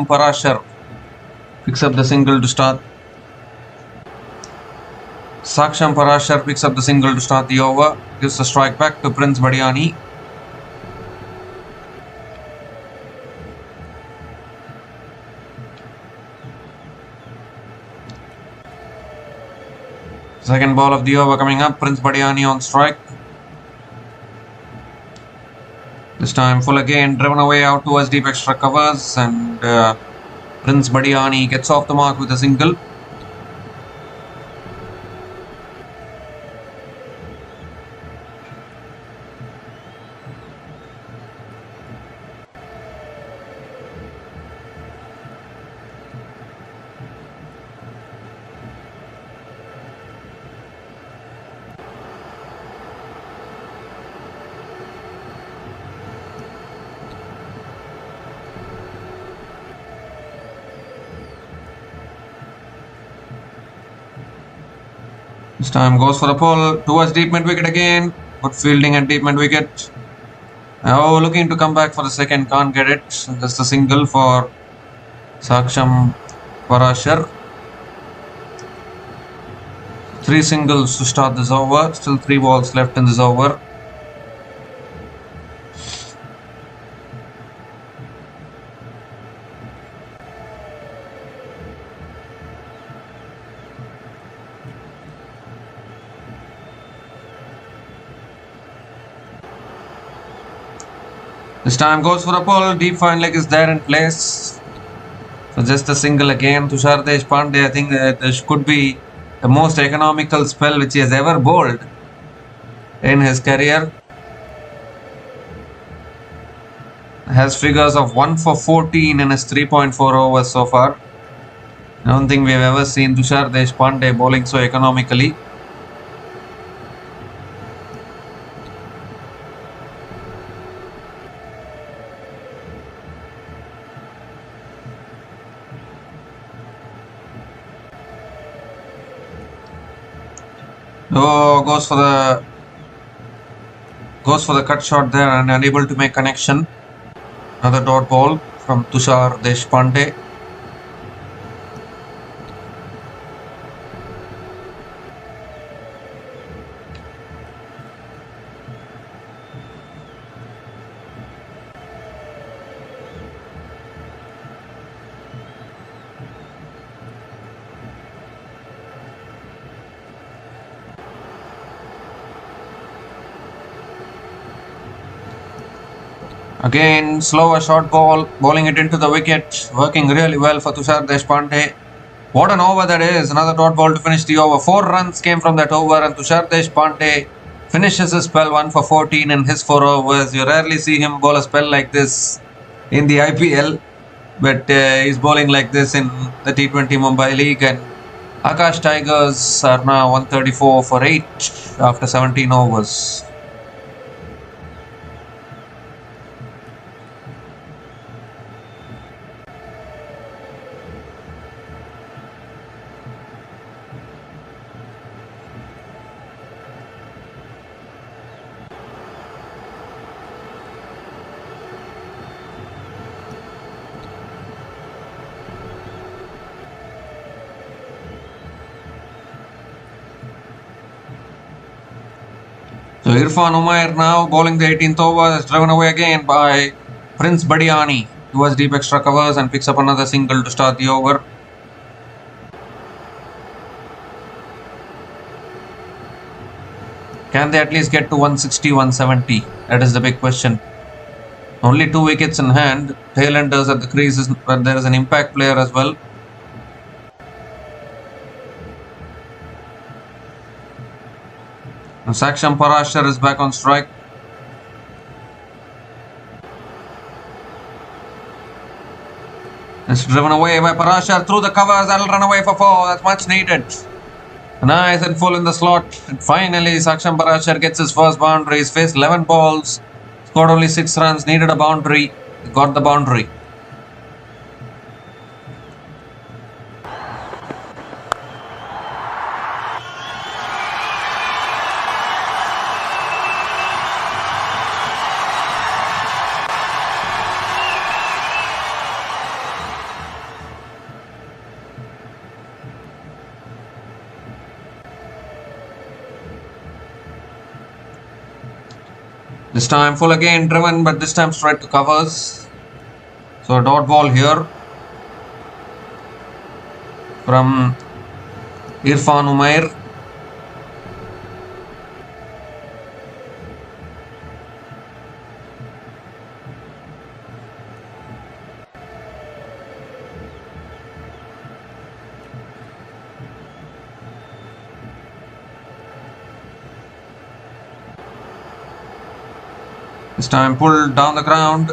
Parashar picks up the single to start. Saksham Parashar picks up the single to start the over, gives the strike back to Prince Badiani. Second ball of the over coming up, Prince Badiani on strike. This time full again, driven away out towards deep extra covers, and Prince Badiani gets off the mark with a single. This time goes for the pull towards deep mid wicket again. Good fielding at deep mid wicket. Oh, looking to come back for the second, can't get it. Just a single for Saksham Parashar. 3 singles to start this over. Still 3 balls left in this over. This time goes for a pull. Deep fine leg is there in place. So just a single again. Tushar Deshpande, I think that this could be the most economical spell which he has ever bowled in his career. Has figures of 1 for 14 in his 3.4 overs so far. I don't think we have ever seen Tushar Deshpande bowling so economically. Oh, goes for the cut shot there and unable to make connection. Another dot ball from Tushar Deshpande. Again, slower short ball, bowling it into the wicket, working really well for Tushar Deshpande. What an over that is, another dot ball to finish the over. 4 runs came from that over and Tushar Deshpande finishes his spell 1 for 14 in his 4 overs. You rarely see him bowl a spell like this in the IPL, but he's bowling like this in the T20 Mumbai League. And Akash Tigers are now 134 for 8 after 17 overs. So Irfan Umair now bowling the 18th over is driven away again by Prince Badiani towards deep extra covers and picks up another single to start the over. Can they at least get to 160, 170? That is the big question. Only 2 wickets in hand. Tailenders at the crease, but there is an impact player as well. Saksham Parashar is back on strike. It's driven away by Parashar through the covers. That'll run away for 4. That's much needed. Nice and full in the slot. And finally, Saksham Parashar gets his first boundary. He's faced 11 balls, scored only 6 runs, needed a boundary, got the boundary. This time full again, driven, but this time straight to covers. So a dot ball here from Irfan Umair. This time pulled down the ground.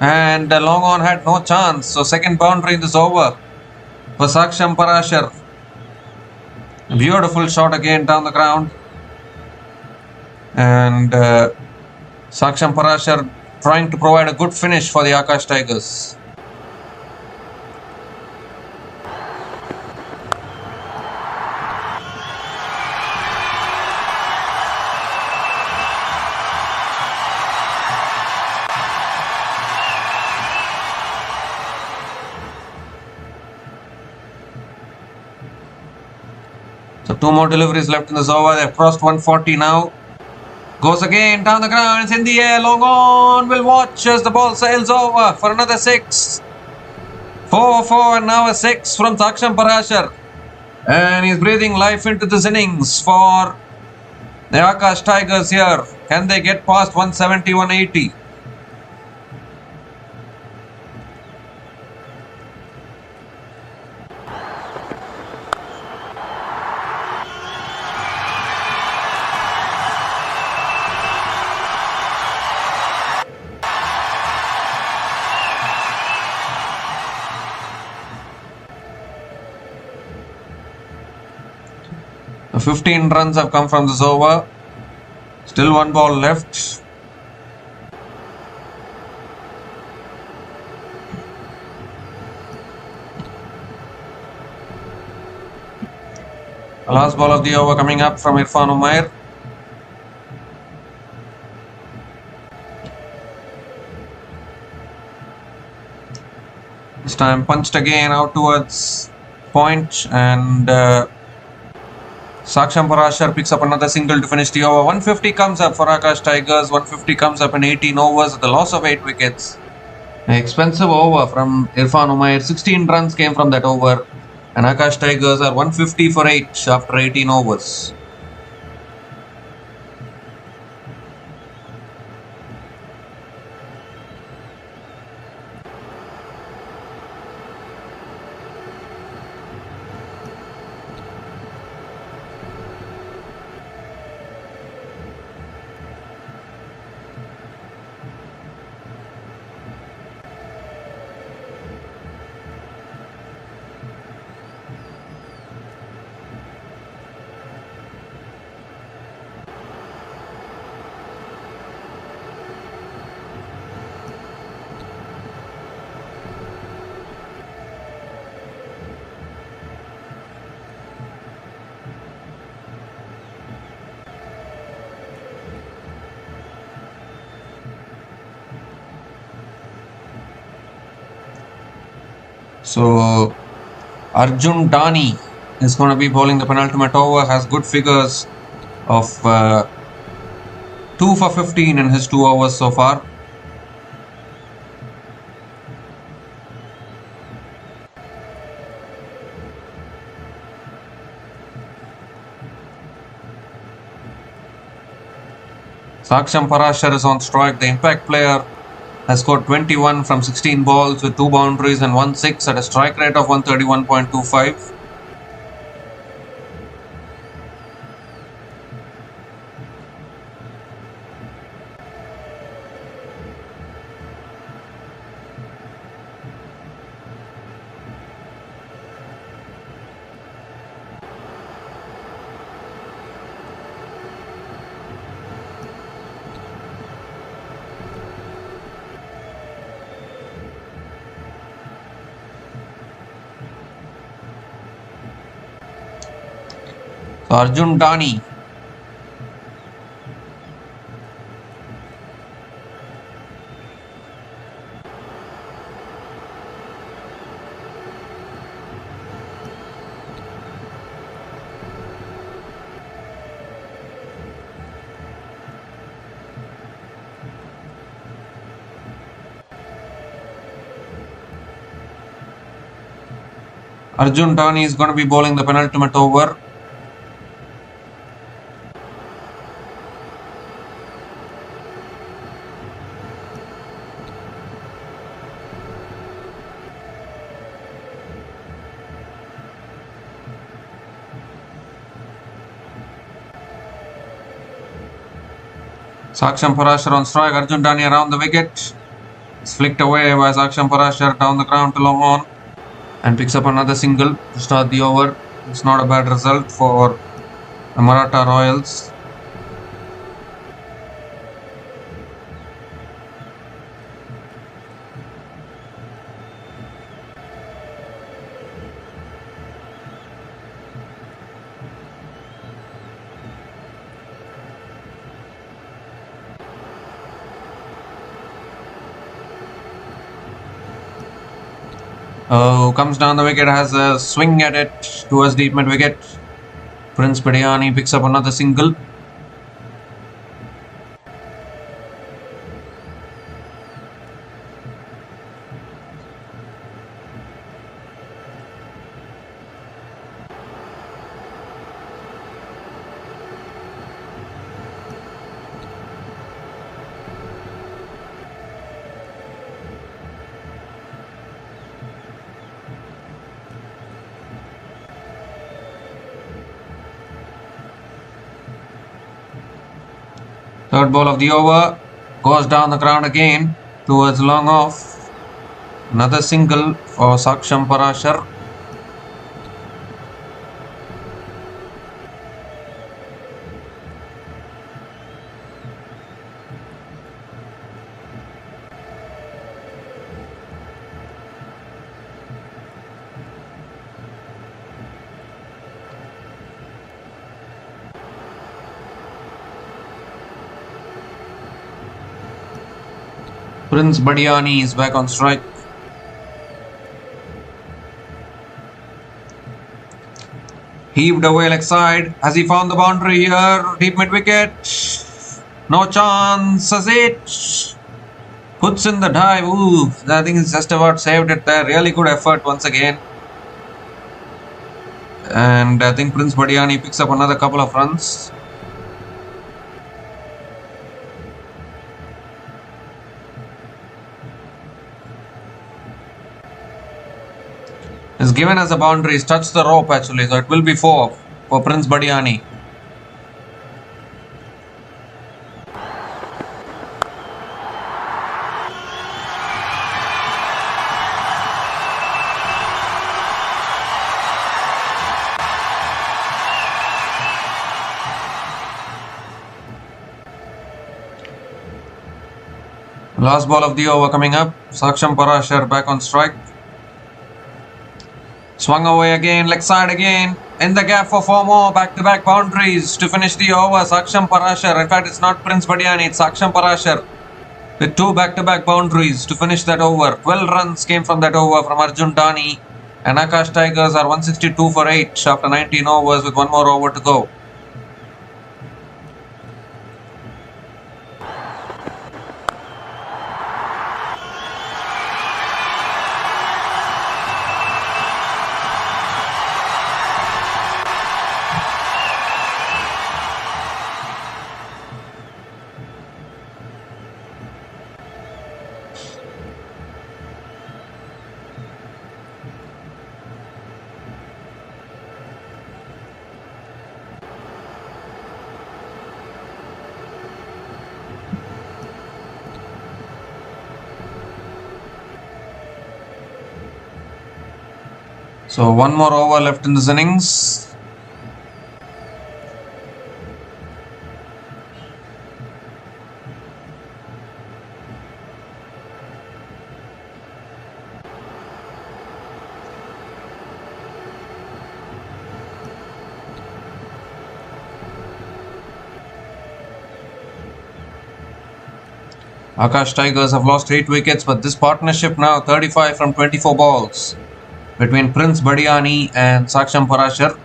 And long on had no chance. So second boundary in this over for Saksham Parashar. Beautiful shot again down the ground. And Saksham Parashar trying to provide a good finish for the Akash Tigers. So 2 more deliveries left in this over. They've crossed 140 now. Goes again down the ground. It's in the air. Long on. Will watch as the ball sails over for another 6. 4 and now a 6 from Saksham Parashar. And he's breathing life into this innings for the Akash Tigers here. Can they get past 170, 180? The 15 runs have come from this over. Still 1 ball left. The last ball of the over coming up from Irfan Umair. This time punched again out towards point, and Saksham Parashar picks up another single to finish the over. 150 comes up for Akash Tigers. 150 comes up in 18 overs at the loss of 8 wickets. An expensive over from Irfan Umair. 16 runs came from that over. And Akash Tigers are 150 for 8 after 18 overs. So Arjun Dani is going to be bowling the penultimate over. Has good figures of 2 for 15 in his 2 overs so far. Saksham Parashar is on strike. The impact player has scored 21 from 16 balls with 2 boundaries and 1 6 at a strike rate of 131.25. So Arjun Dani. Arjun Dani is going to be bowling the penultimate over. Saksham Parashar on strike. Arjun Dani around the wicket. It's flicked away by Saksham Parashar down the ground to long on and picks up another single to start the over. It's not a bad result for the Maratha Royals. Comes down the wicket, has a swing at it towards deep mid wicket. Prince Badiani picks up another single. Third ball of the over goes down the ground again towards long off. Another single for Saksham Parashar. Prince Badiani is back on strike. Heaved away leg side. Has he found the boundary here? Deep mid wicket. No chance. As it puts in the dive. Ooh, I think it's just about saved it there. Really good effort once again. And I think Prince Badiani picks up another couple of runs. Is given as a boundary. He's touched the rope actually, so it will be 4 for Prince Badiani. Last ball of the over coming up. Saksham Parashar back on strike. Swung away again, leg side again. In the gap for 4 more back-to-back boundaries to finish the over. Saksham Parashar. In fact, it's not Prince Badiani, it's Saksham Parashar with 2 back-to-back boundaries to finish that over. 12 runs came from that over from Arjun Dani. And Akash Tigers are 162 for 8 after 19 overs with 1 more over to go. So 1 more over left in this innings. Akash Tigers have lost 8 wickets, but this partnership now 35 from 24 balls between Prince Badiani and Saksham Parashar.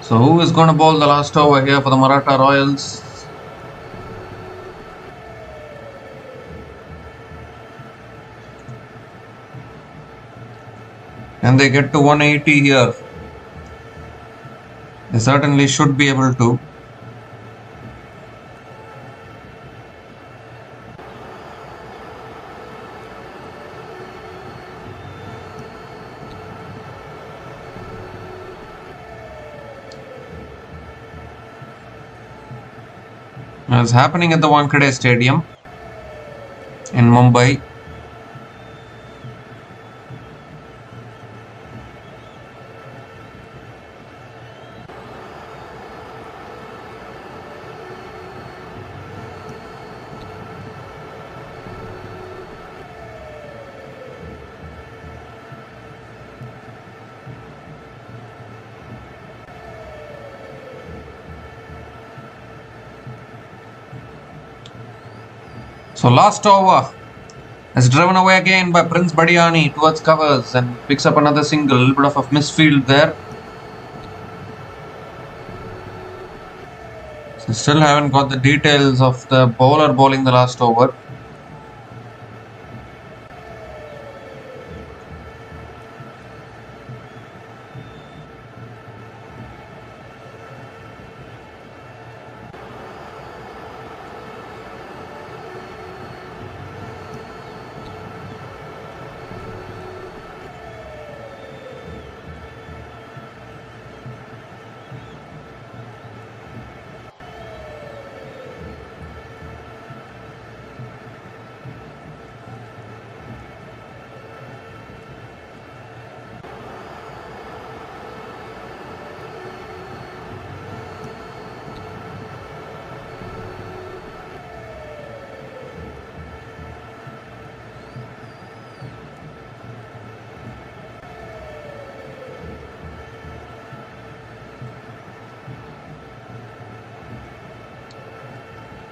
So who is going to bowl the last over here for the Maratha Royals? Can they get to 180 here? They certainly should be able to. It's happening at the Wankhede Stadium in Mumbai. So last over is driven away again by Prince Badiani towards covers and picks up another single. A little bit of a misfield there. So still haven't got the details of the bowler bowling the last over.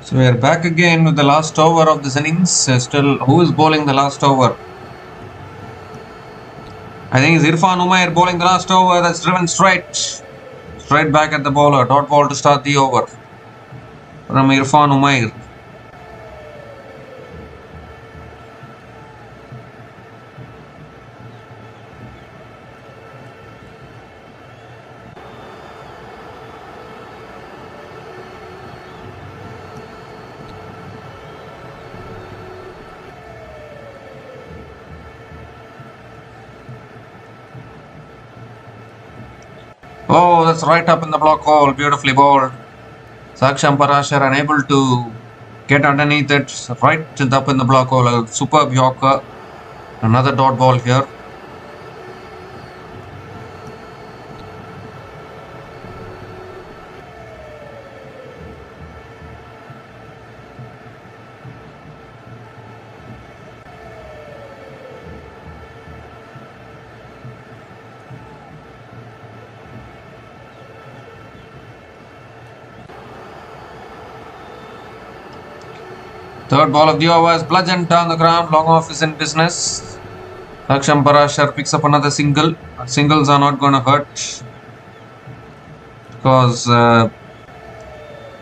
So we are back again with the last over of this innings. Still, who is bowling the last over? I think it's Irfan Umair bowling the last over. That's driven straight back at the bowler. Dot ball to start the over from Irfan Umair. Oh, that's right up in the block hole. Beautifully bowled. Saksham Parashar unable to get underneath it. Right up in the block hole. A superb Yorker. Another dot ball here. Third ball of the over is bludgeoned down the ground. Long off is in business. Saksham Parashar picks up another single. Singles are not going to hurt because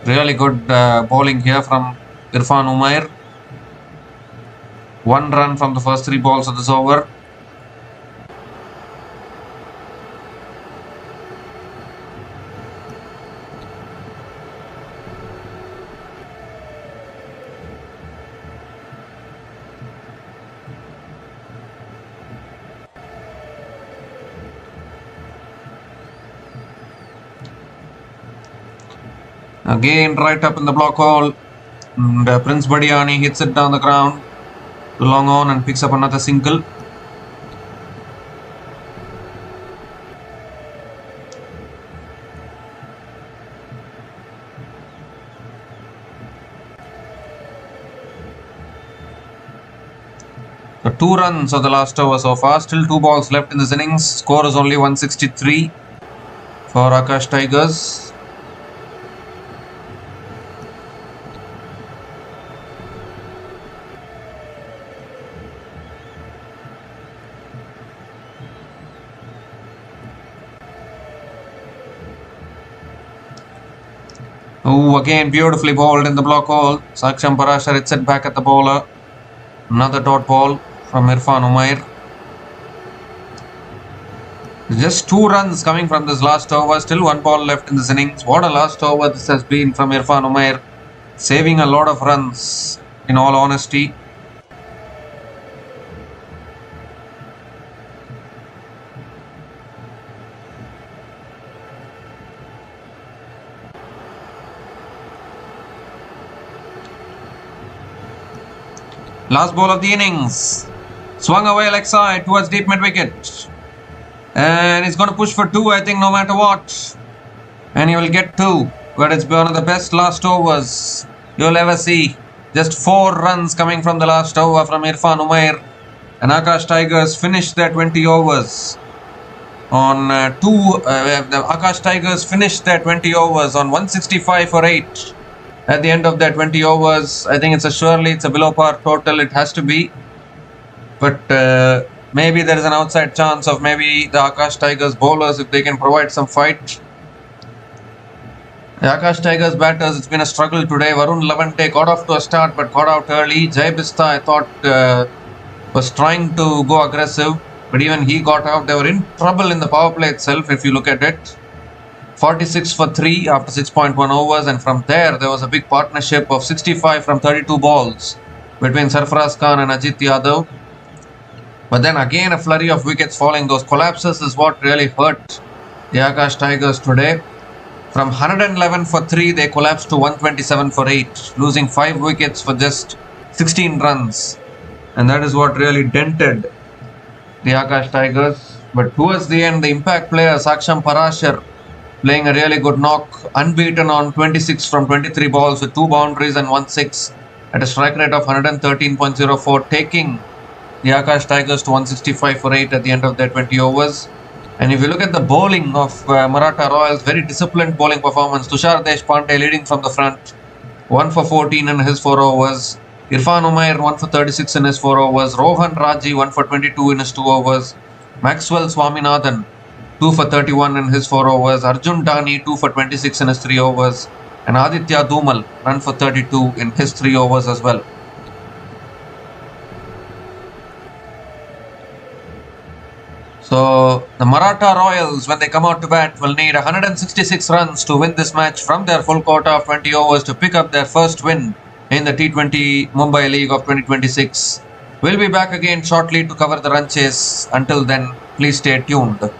really good bowling here from Irfan Umair. 1 run from the first 3 balls of this over. Again, right up in the block hole. And Prince Badiani hits it down the ground. Long on and picks up another single. So 2 runs of the last over so far. Still 2 balls left in this innings. Score is only 163 for Akash Tigers. Oh, again beautifully bowled in the block hole. Saksham Parashar hits it back at the bowler. Another dot ball from Irfan Umair. Just 2 runs coming from this last over. Still 1 ball left in this innings. What a last over this has been from Irfan Umair. Saving a lot of runs, in all honesty. Last ball of the innings. Swung away leg side towards deep mid wicket. And he's going to push for 2, I think, no matter what. And he will get 2. But it's one of the best last overs you'll ever see. Just 4 runs coming from the last over from Irfan Umair. And Akash Tigers finished their 20 overs on the Akash Tigers finished their 20 overs on 165 for 8. at the end of that 20 overs. I think it's a below par total. It has to be. But maybe there is an outside chance of maybe the Akash Tigers bowlers, if they can provide some fight. The Akash Tigers batters, it's been a struggle today. Varun Levante got off to a start but got out early. Jai Bista, I thought, was trying to go aggressive, but even he got out. They were in trouble in the power play itself, if you look at it. 46 for 3 after 6.1 overs, and from there was a big partnership of 65 from 32 balls between Sarfaraz Khan and Ajit Yadav. But then again a flurry of wickets falling. Those collapses is what really hurt the Akash Tigers today. From 111 for 3, they collapsed to 127 for 8, losing 5 wickets for just 16 runs. And that is what really dented the Akash Tigers. But towards the end, the impact player Saksham Parashar playing a really good knock, unbeaten on 26 from 23 balls with 2 boundaries and 1 6 at a strike rate of 113.04, taking the Akash Tigers to 165 for 8 at the end of their 20 overs. And if you look at the bowling of Maratha Royals, very disciplined bowling performance. Tushar Deshpande leading from the front, 1 for 14 in his 4 overs. Irfan Umair 1 for 36 in his 4 overs. Rohan Raji 1 for 22 in his 2 overs. Maxwell Swaminathan 2 for 31 in his 4 overs. Arjun Dani 2 for 26 in his 3 overs. And Aditya Dhumal 1 for 32 in his 3 overs as well. So the Maratha Royals, when they come out to bat, will need 166 runs to win this match from their full quota of 20 overs to pick up their first win in the T20 Mumbai League of 2026. We'll be back again shortly to cover the run chase. Until then, please stay tuned.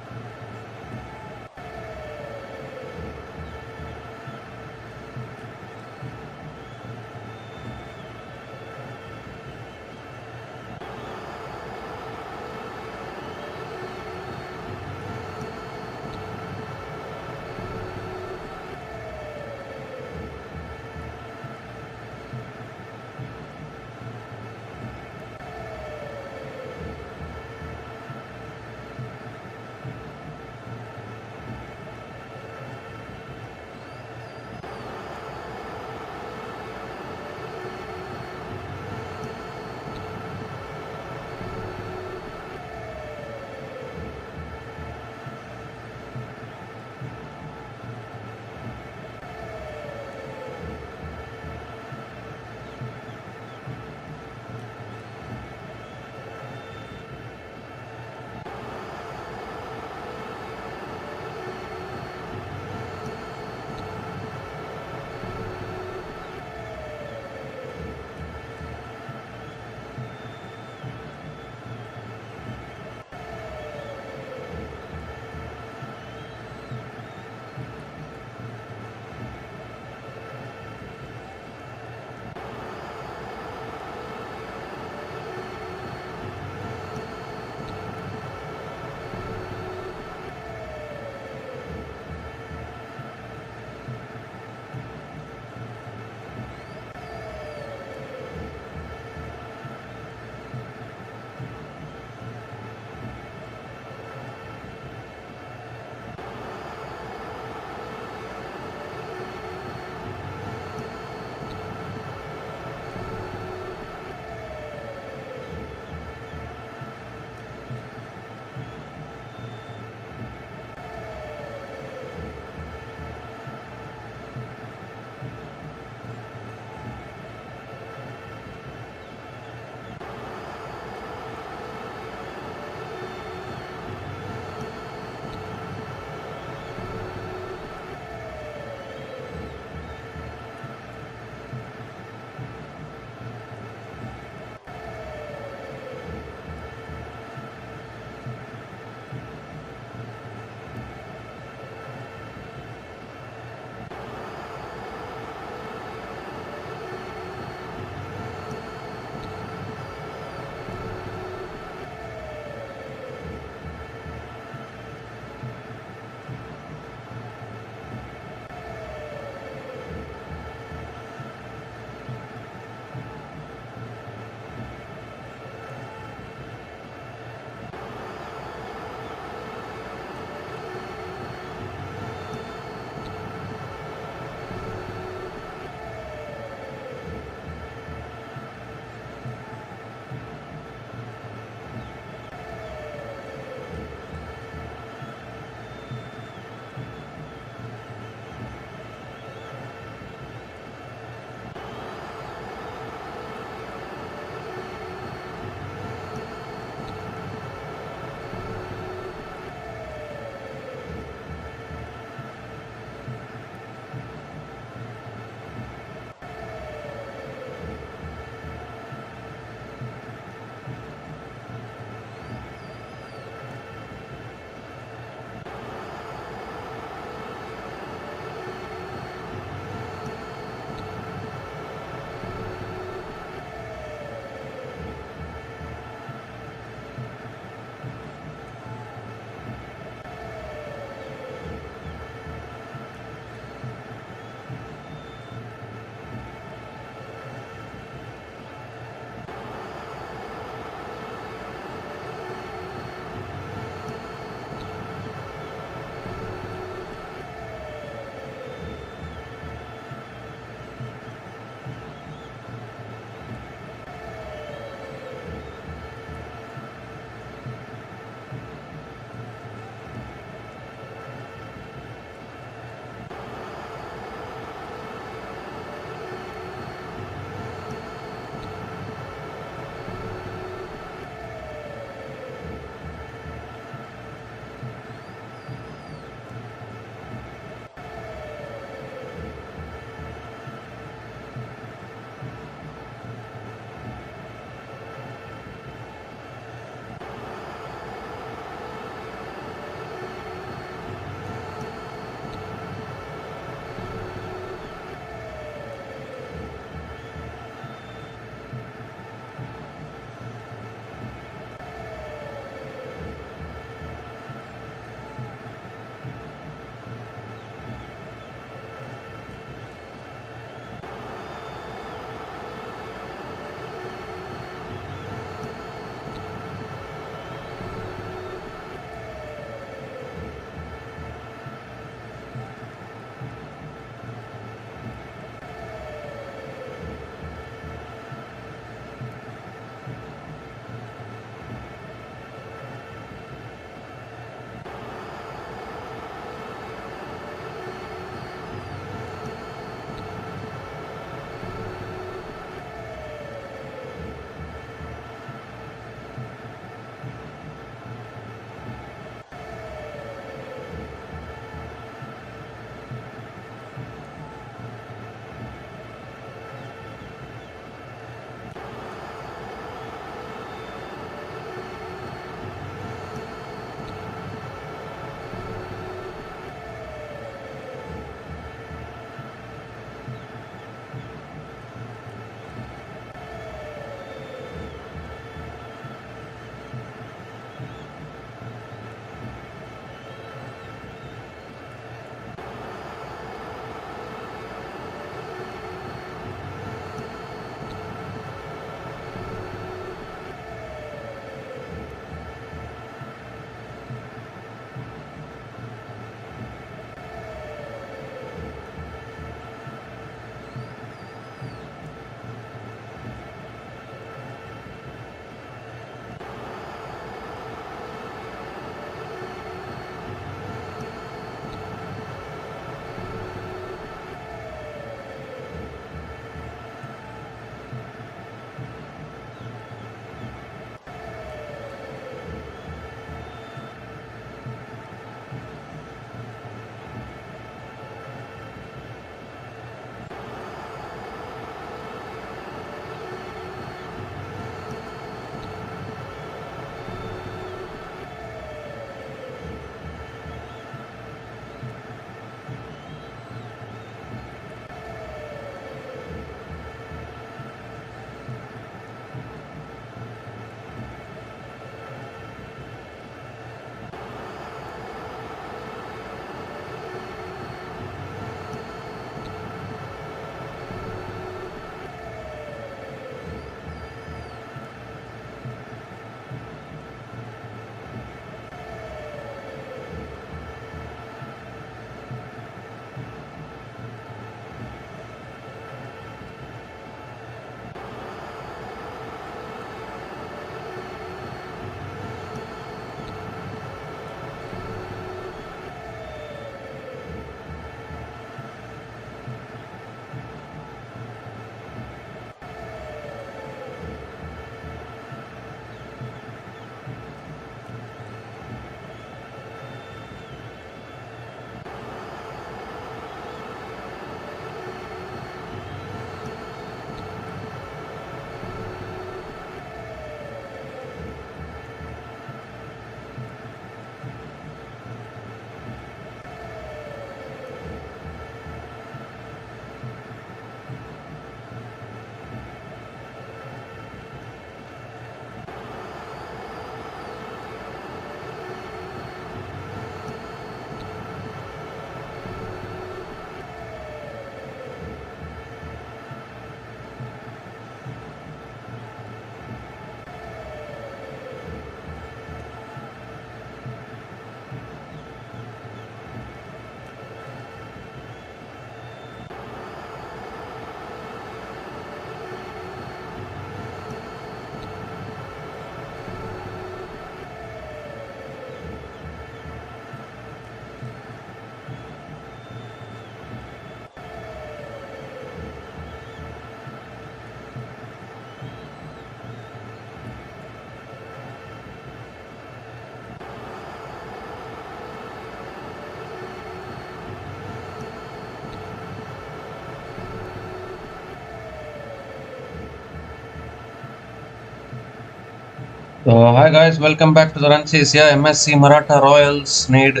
Hi guys, welcome back to the run chase. Yeah, MSC Maratha Royals need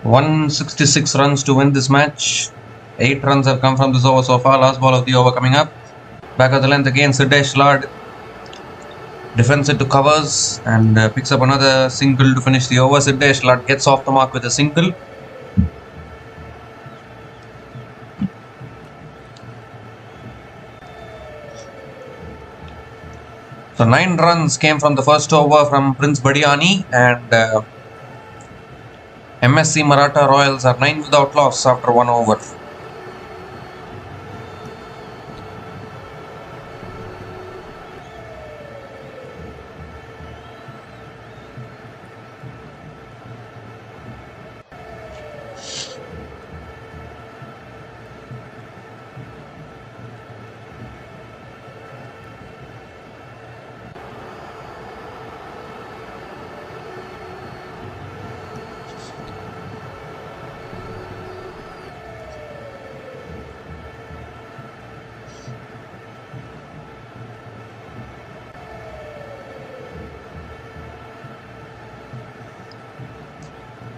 166 runs to win this match. 8 runs have come from this over so far. Last ball of the over coming up. Back of the length again, Siddesh Lad defends it to covers and picks up another single to finish the over. Siddesh Lad gets off the mark with a single. So 9 runs came from the first over from Prince Badiani, and MSC Maratha Royals are 9 without loss after 1 over.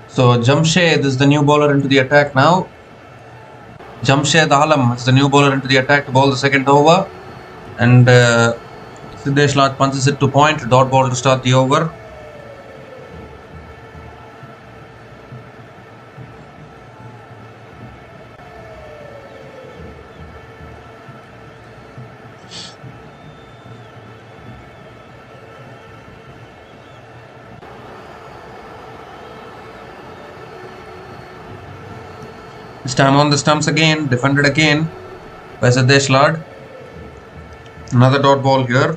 So Jamshed is the new bowler into the attack now. Jamshed Alam is the new bowler into the attack to bowl the second over. And Siddesh Lad punches it to point, dot ball to start the over. This time on the stumps again, defended again by Siddesh Lad. Another dot ball here.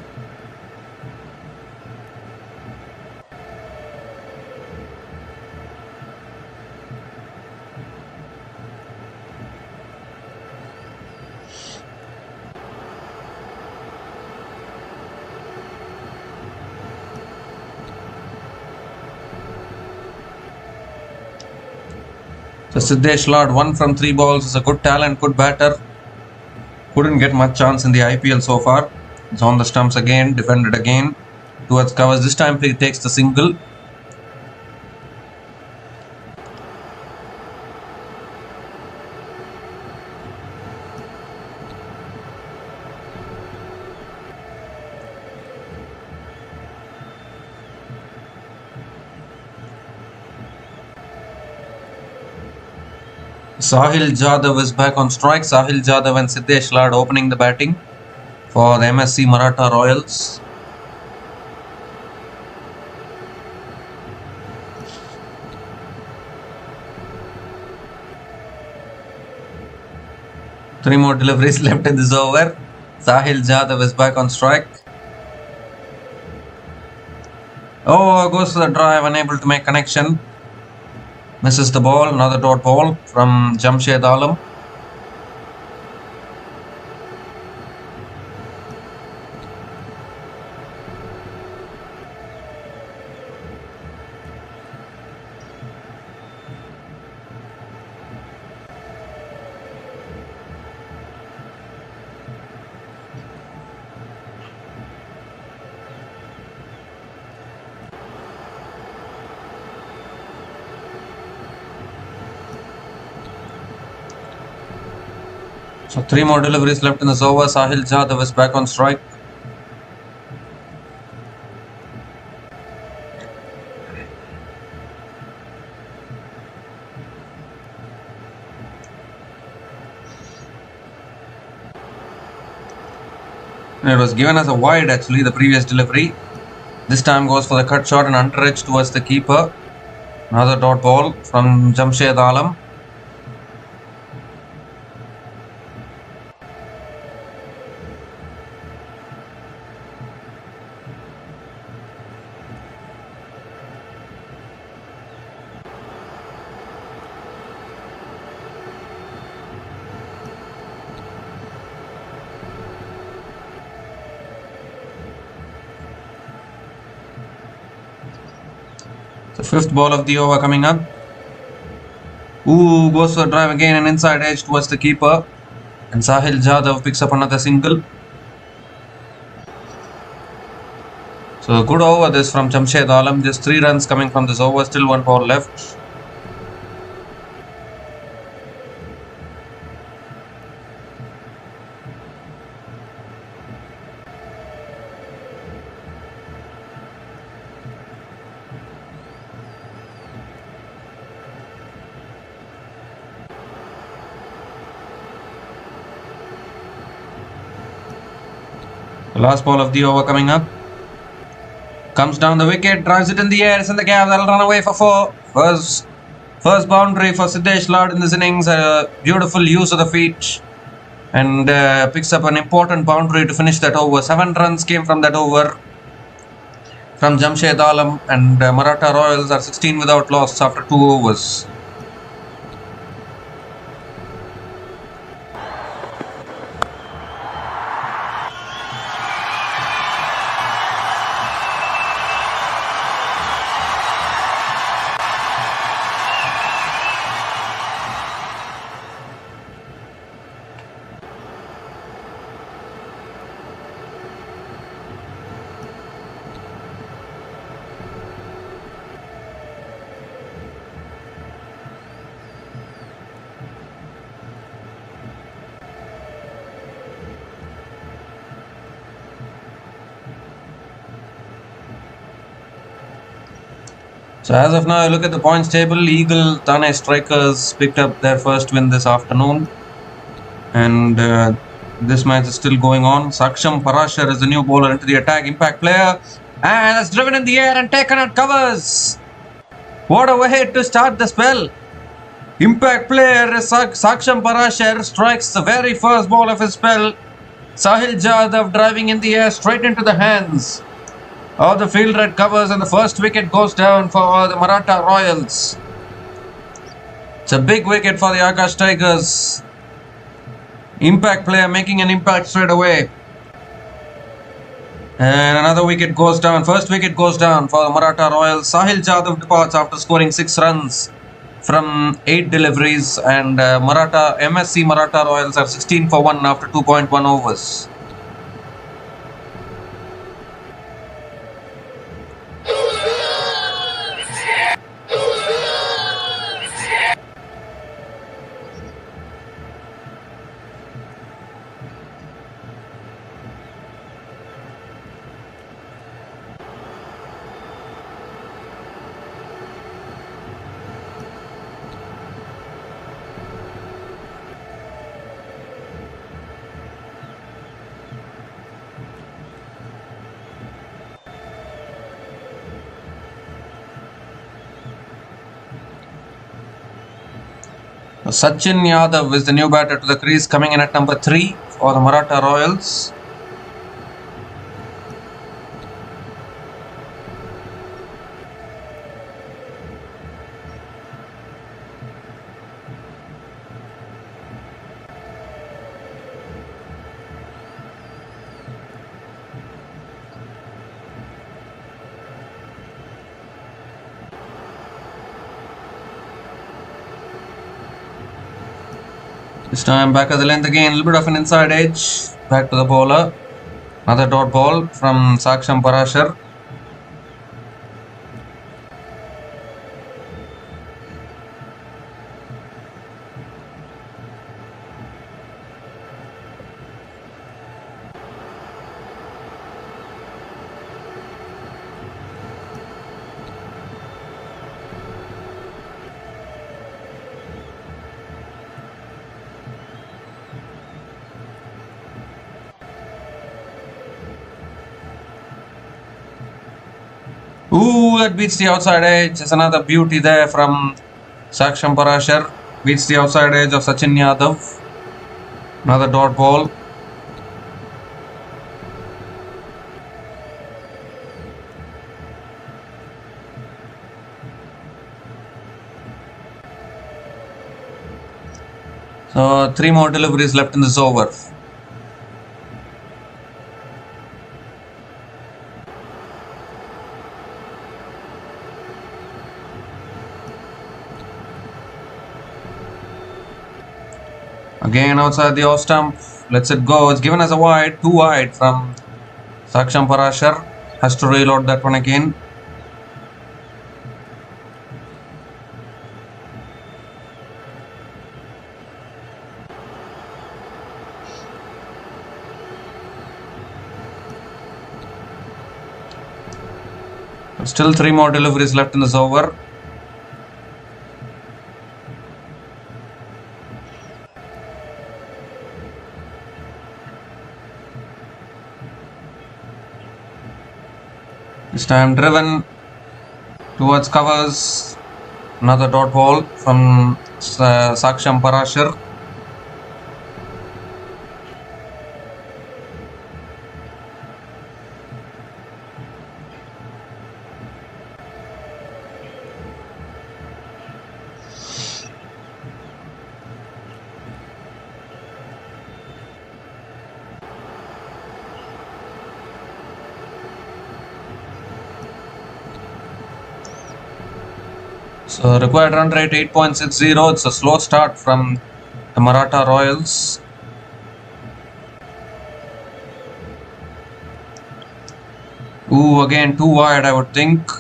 So Siddesh Lad, 1 from 3 balls, is a good talent, good batter. Couldn't get much chance in the IPL so far. It's on the stumps again, defended again. Towards covers, this time he takes the single. Sahil Jadhav is back on strike. Sahil Jadhav and Siddesh Lad opening the batting for the MSC Maratha Royals. Three more deliveries left in this over. Sahil Jadhav is back on strike. Oh, goes to the drive, unable to make connection. Misses the ball, another dot ball from Jamshed Alam. So 3 more deliveries left in this over. Sahil Jadhav is back on strike. And it was given as a wide actually, the previous delivery. This time goes for the cut shot and under edge towards the keeper. Another dot ball from Jamshed Alam. The 5th ball of the over coming up. Ooh, goes for a drive again and inside edge towards the keeper. And Sahil Jadhav picks up another single. So good over this from Jamshed Alam. Just 3 runs coming from this over. Still 1 ball left. The last ball of the over coming up. Comes down the wicket, drives it in the air, it's in the gap, that'll run away for 4. First boundary for Siddesh Lord in this innings, a beautiful use of the feet, and picks up an important boundary to finish that over. 7 runs came from that over from Jamshed Alam, and Maratha Royals are 16 without loss after 2 overs. So as of now, I look at the points table. Eagle Thane Strikers picked up their first win this afternoon, and this match is still going on. Saksham Parashar is the new bowler into the attack. Impact player, and it's driven in the air and taken at covers. What a way to start the spell. Impact player Saksham Parashar strikes the very first ball of his spell. Sahil Jadhav driving in the air straight into the hands of the fielder at covers, and the first wicket goes down for the Maratha Royals. It's a big wicket for the Akash Tigers. Impact player making an impact straight away. And another wicket goes down. First wicket goes down for the Maratha Royals. Sahil Jadhav departs after scoring 6 runs from 8 deliveries, and MSC Maratha Royals are 16 for 1 after 2.1 overs. Sachin Yadav is the new batter to the crease, coming in at number 3 for the Maratha Royals. This time back at the length again, a little bit of an inside edge. Back to the bowler. Another dot ball from Saksham Parashar. Ooh, that beats the outside edge. There's another beauty there from Saksham Parashar. Beats the outside edge of Sachin Yadav. Another dot ball. So 3 more deliveries left in this over. Again outside the off stump, lets it go. It's given as a wide, 2 wide from Saksham Parashar. has to reload that one again. Still 3 more deliveries left in this over. This time driven towards covers. Another dot ball from Saksham Parashar. So required run rate 8.60. It's a slow start from the Maratha Royals. Ooh, again 2 wide, I would think.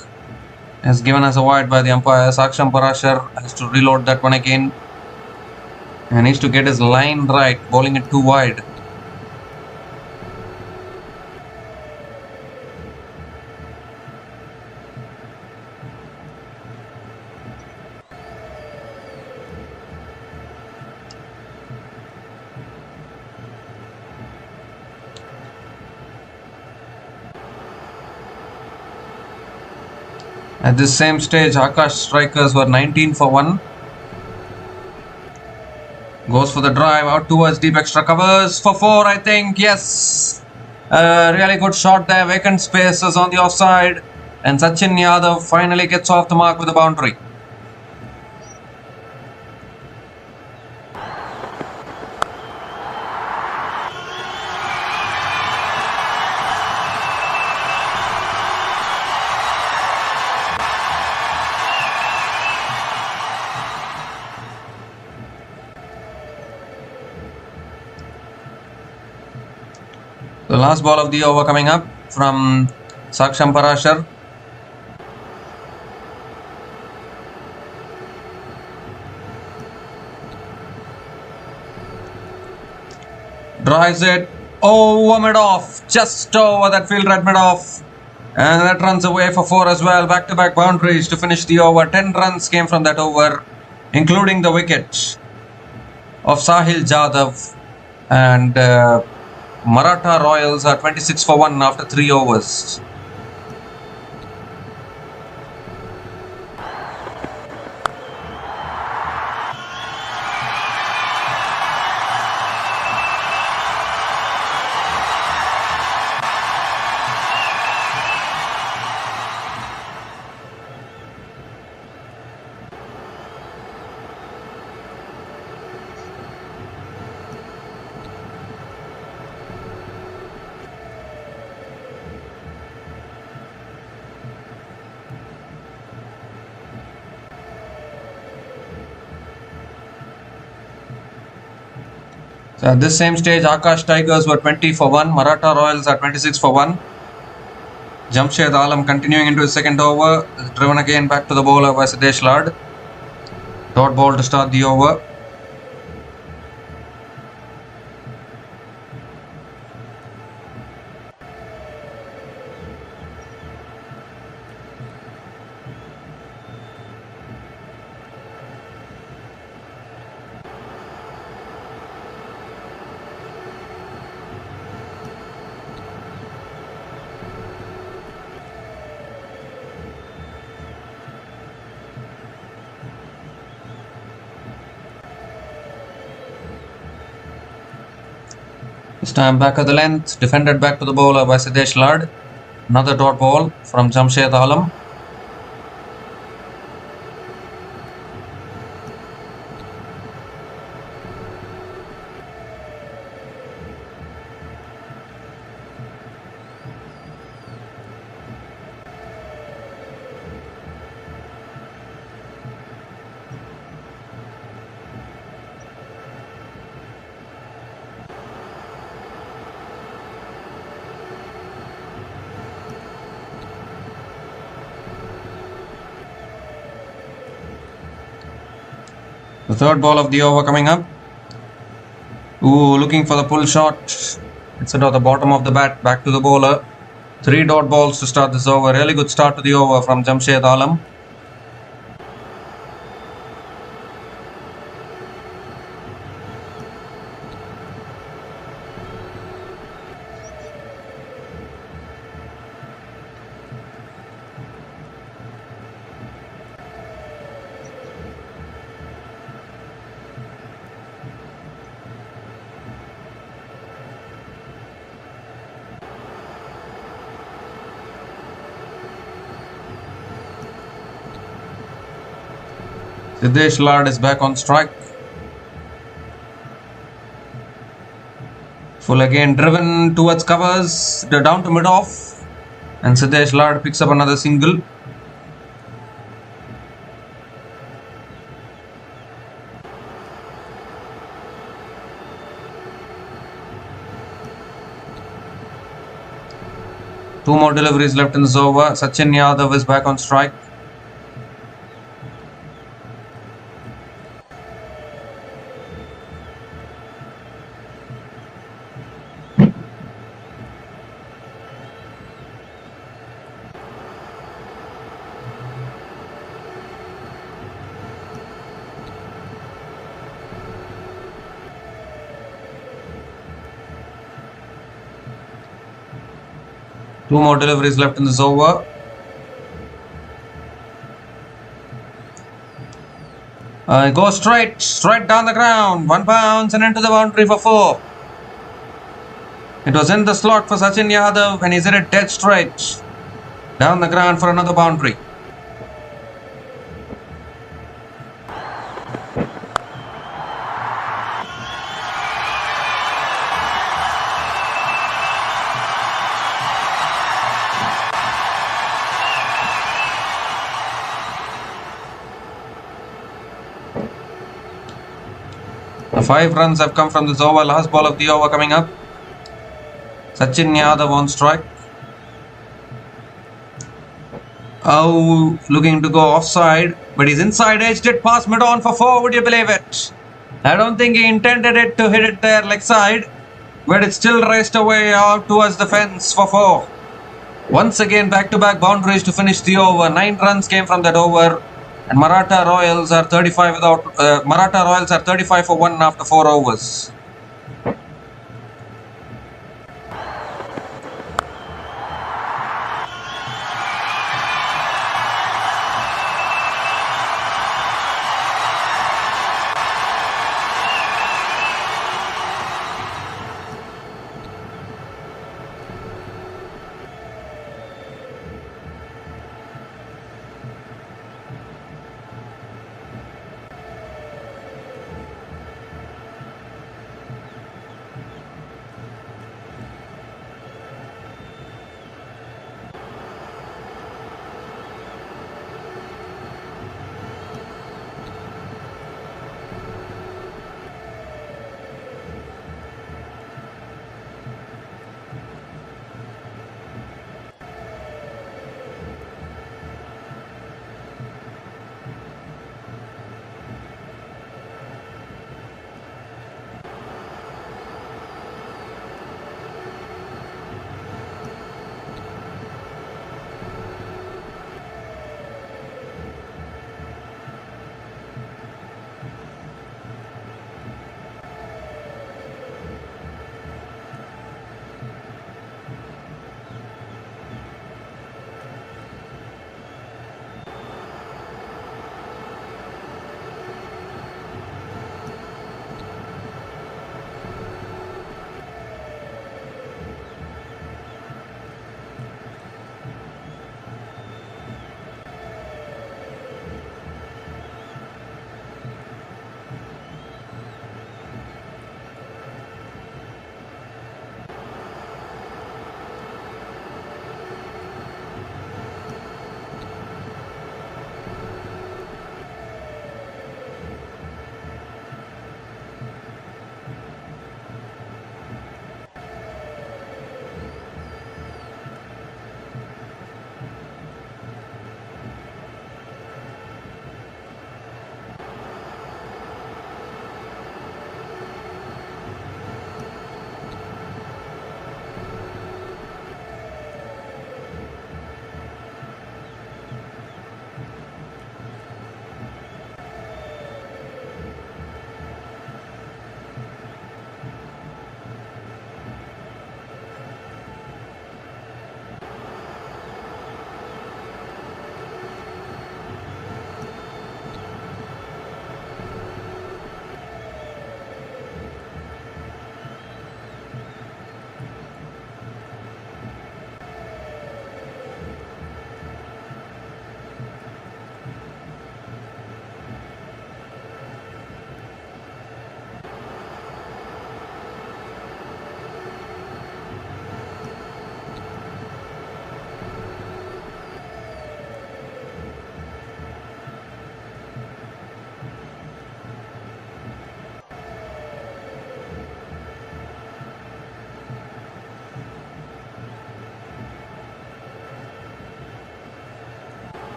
Is given as a wide by the umpire. Saksham Parashar has to reload that one again. And needs to get his line right, bowling it 2 wide. At this same stage, Akash strikers were 19 for 1. Goes for the drive out towards deep extra covers for 4, I think. Yes. Really good shot there. Vacant spaces on the offside. And Sachin Yadav finally gets off the mark with a boundary. The last ball of the over coming up from Saksham Parashar. Drives it over mid-off, just over that field at mid-off. And that runs away for 4 as well. Back-to-back boundaries to finish the over. 10 runs came from that over, including the wicket of Sahil Jadhav. And Maratha Royals are 26 for 1 after 3 overs. So at this same stage, Akash Tigers were 20 for 1. Maratha Royals are 26 for 1. Jamshed Alam continuing into his second over. Driven again back to the bowler by Siddesh Lad. Dot ball to start the over. This time back at the length, defended back to the bowler by Siddesh Lad. Another dot ball from Jamshed Alam. The third ball of the over coming up. Ooh, looking for the pull shot. It's at the bottom of the bat, back to the bowler. 3 dot balls to start this over. Really good start to the over from Jamshed Alam. Siddesh Lad is back on strike. Full again driven towards covers, down to mid-off, and Siddesh Lad picks up another single. Two more deliveries left in this over. Sachin Yadav is back on strike. Two more deliveries left in this over. Go straight down the ground. 1 bounce and into the boundary for 4. It was in the slot for Sachin Yadav and he's hit it dead straight down the ground for another boundary. The 5 runs have come from this over. Last ball of the over coming up. Sachin Yadav on strike. Oh, looking to go offside, but he's inside edge. Did pass mid-on for 4. Would you believe it? I don't think he intended it to hit it there leg side, but it still raced away out towards the fence for 4. Once again, back-to-back boundaries to finish the over. 9 runs came from that over. And Maratha Royals are 35 for 1 after 4 overs.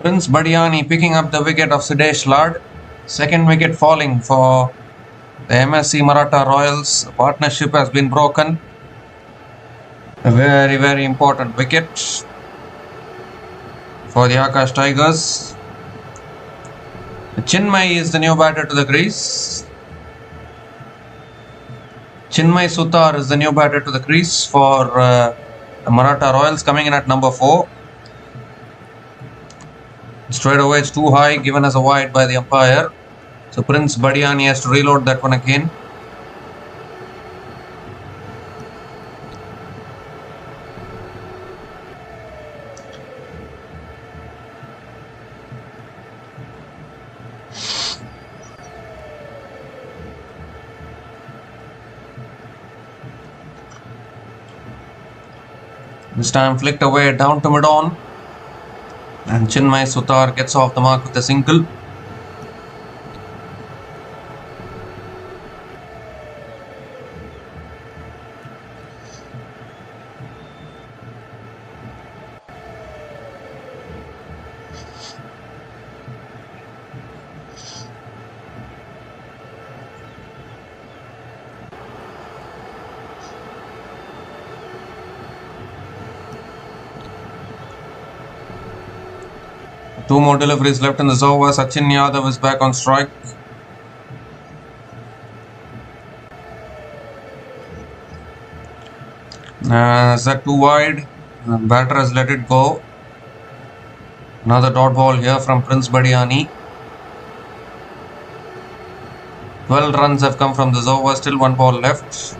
Prince Badiani picking up the wicket of Sidesh Lad. Second wicket falling for the MSC Maratha Royals. The partnership has been broken. A very, very important wicket for the Akash Tigers. Chinmay is the new batter to the crease. Chinmay Sutar is the new batter to the crease for the Maratha Royals, coming in at number 4. Straight away it's too high, given as a wide by the umpire. So Prince Badiani has to reload that one again. This time flicked away down to mid-on. And Chinmay Sutar gets off the mark with a single. Two more deliveries left in this over. Sachin Yadav is back on strike. Is that too wide? The batter has let it go. Another dot ball here from Prince Badiani. 12 runs have come from this over. Still one ball left.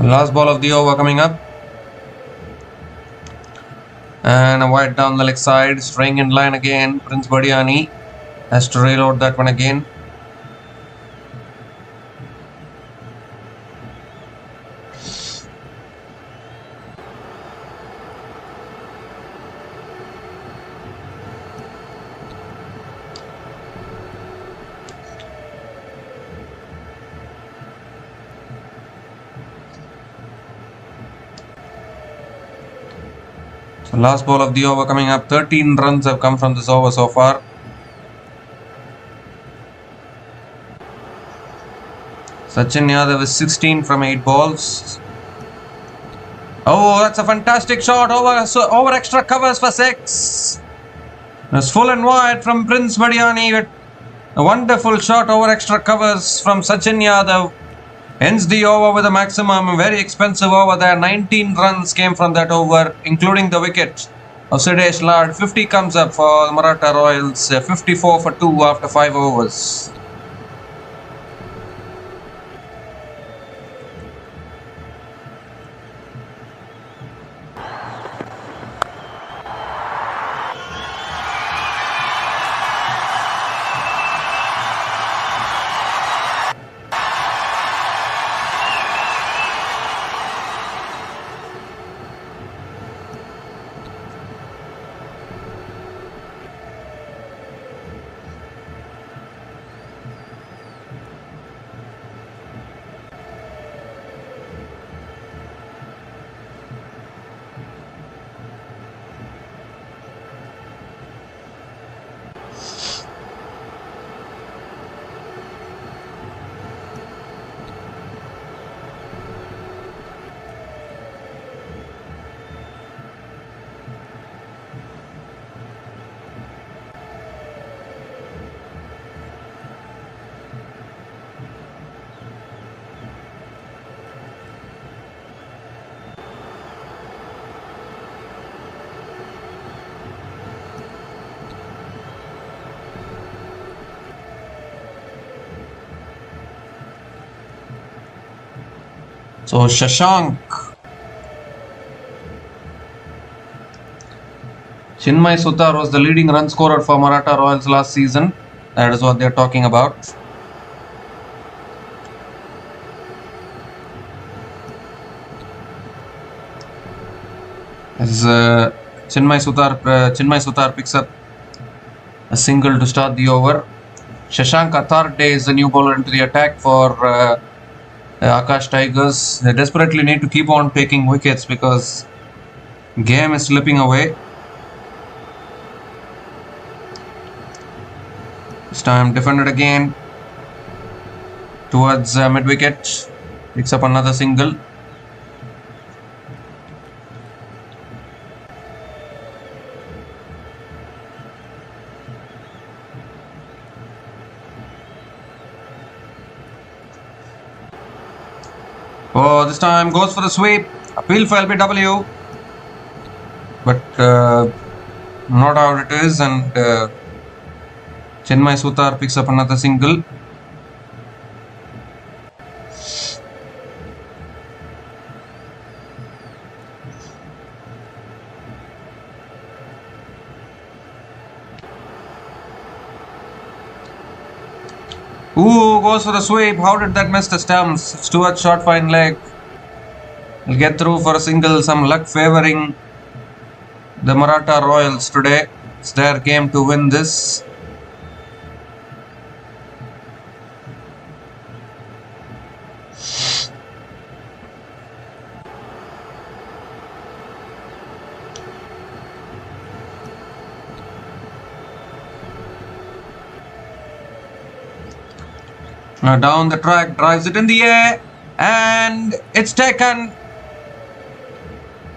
Last ball of the over coming up. And a wide down the leg side. Straying in line again. Prince Badiani has to reload that one again. So last ball of the over coming up. 13 runs have come from this over so far. Sachin Yadav is 16 from 8 balls. Oh, that's a fantastic shot. Over extra covers for 6. It's full and wide from Prince Badiani with a wonderful shot over extra covers from Sachin Yadav. Ends the over with a maximum. Very expensive over there. 19 runs came from that over, including the wicket of Sidesh Lad. 50 comes up for Maratha Royals. 54 for 2 after 5 overs. So Shashank. Chinmay Sutar was the leading run scorer for Maratha Royals last season. That is what they are talking about. As Chinmay Sutar picks up a single to start the over. Shashank Atharde is the new bowler into the attack for Akash Tigers. They desperately need to keep on taking wickets because game is slipping away. This time defended again towards mid-wicket. Picks up another single. Oh, this time goes for the sweep. Appeal for LBW. But not how it is, and Chinmay Sutar picks up another single. Ooh, goes for the sweep. How did that miss the stumps? Stewart's short fine leg. Will get through for a single. Some luck favoring the Maratha Royals today. It's their game to win this. Down the track, drives it in the air, and it's taken.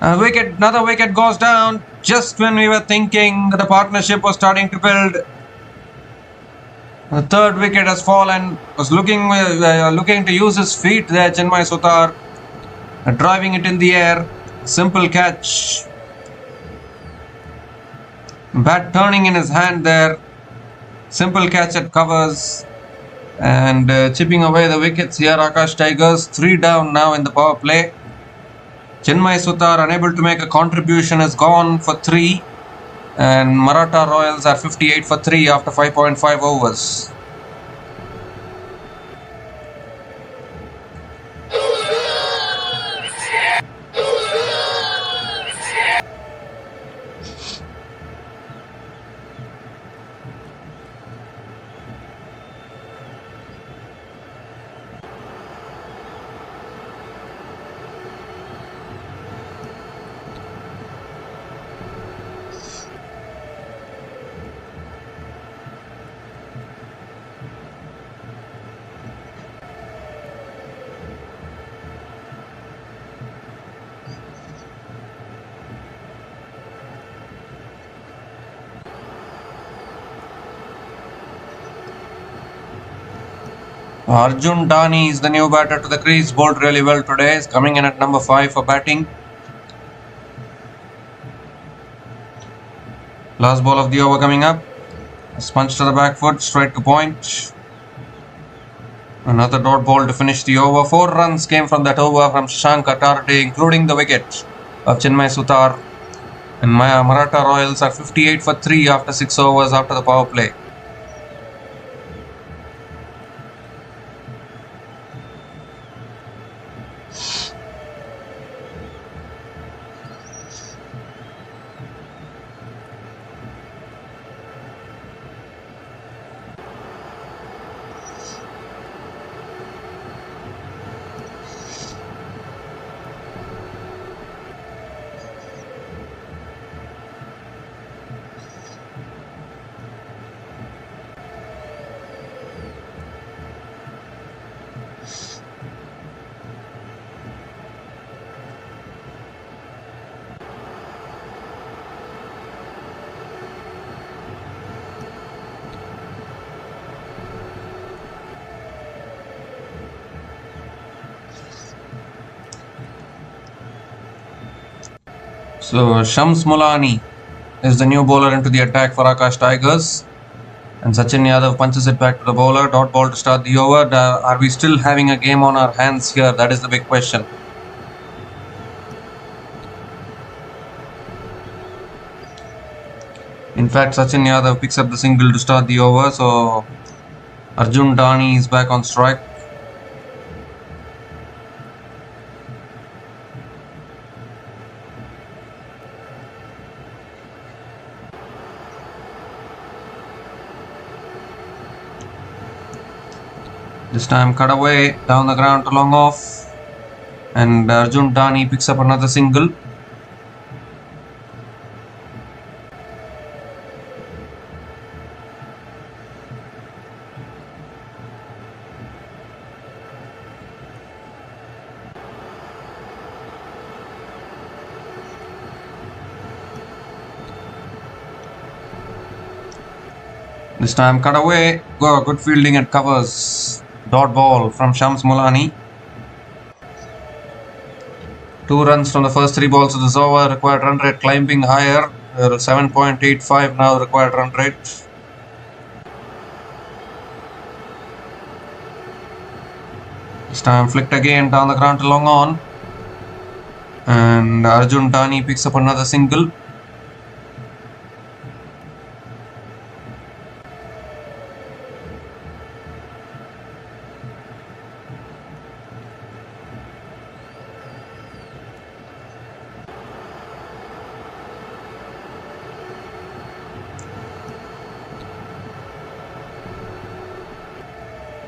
Another wicket goes down just when we were thinking that the partnership was starting to build. The third wicket has fallen. Was looking to use his feet there, Chinmay Sutar, driving it in the air. Simple catch. Bat turning in his hand there. Simple catch at covers. And chipping away the wickets here, Akash Tigers 3 down now in the power play. Chinmay Sutar, unable to make a contribution, has gone for 3, and Maratha Royals are 58 for 3 after 5.5 overs. Arjun Dani is the new batter to the crease. Bowled really well today. Is coming in at number 5 for batting. Last ball of the over coming up. A punch to the back foot, straight to point. Another dot ball to finish the over. 4 runs came from that over from Shashank Atharde, including the wicket of Chinmay Sutar. And Maratha Royals are 58 for 3 after 6 overs after the power play. So Shams Mulani is the new bowler into the attack for Akash Tigers, and Sachin Yadav punches it back to the bowler. Dot ball to start the over. Are we still having a game on our hands here? That is the big question. In fact, Sachin Yadav picks up the single to start the over, so Arjun Dani is back on strike. This time cut away down the ground to long off, and Arjun Dani picks up another single. This time cut away, good fielding and covers. Dot ball from Shams Mulani. 2 runs from the first 3 balls of this over. Required run rate climbing higher. 7.85 now required run rate. This time flicked again down the ground to long on. And Arjun Dani picks up another single.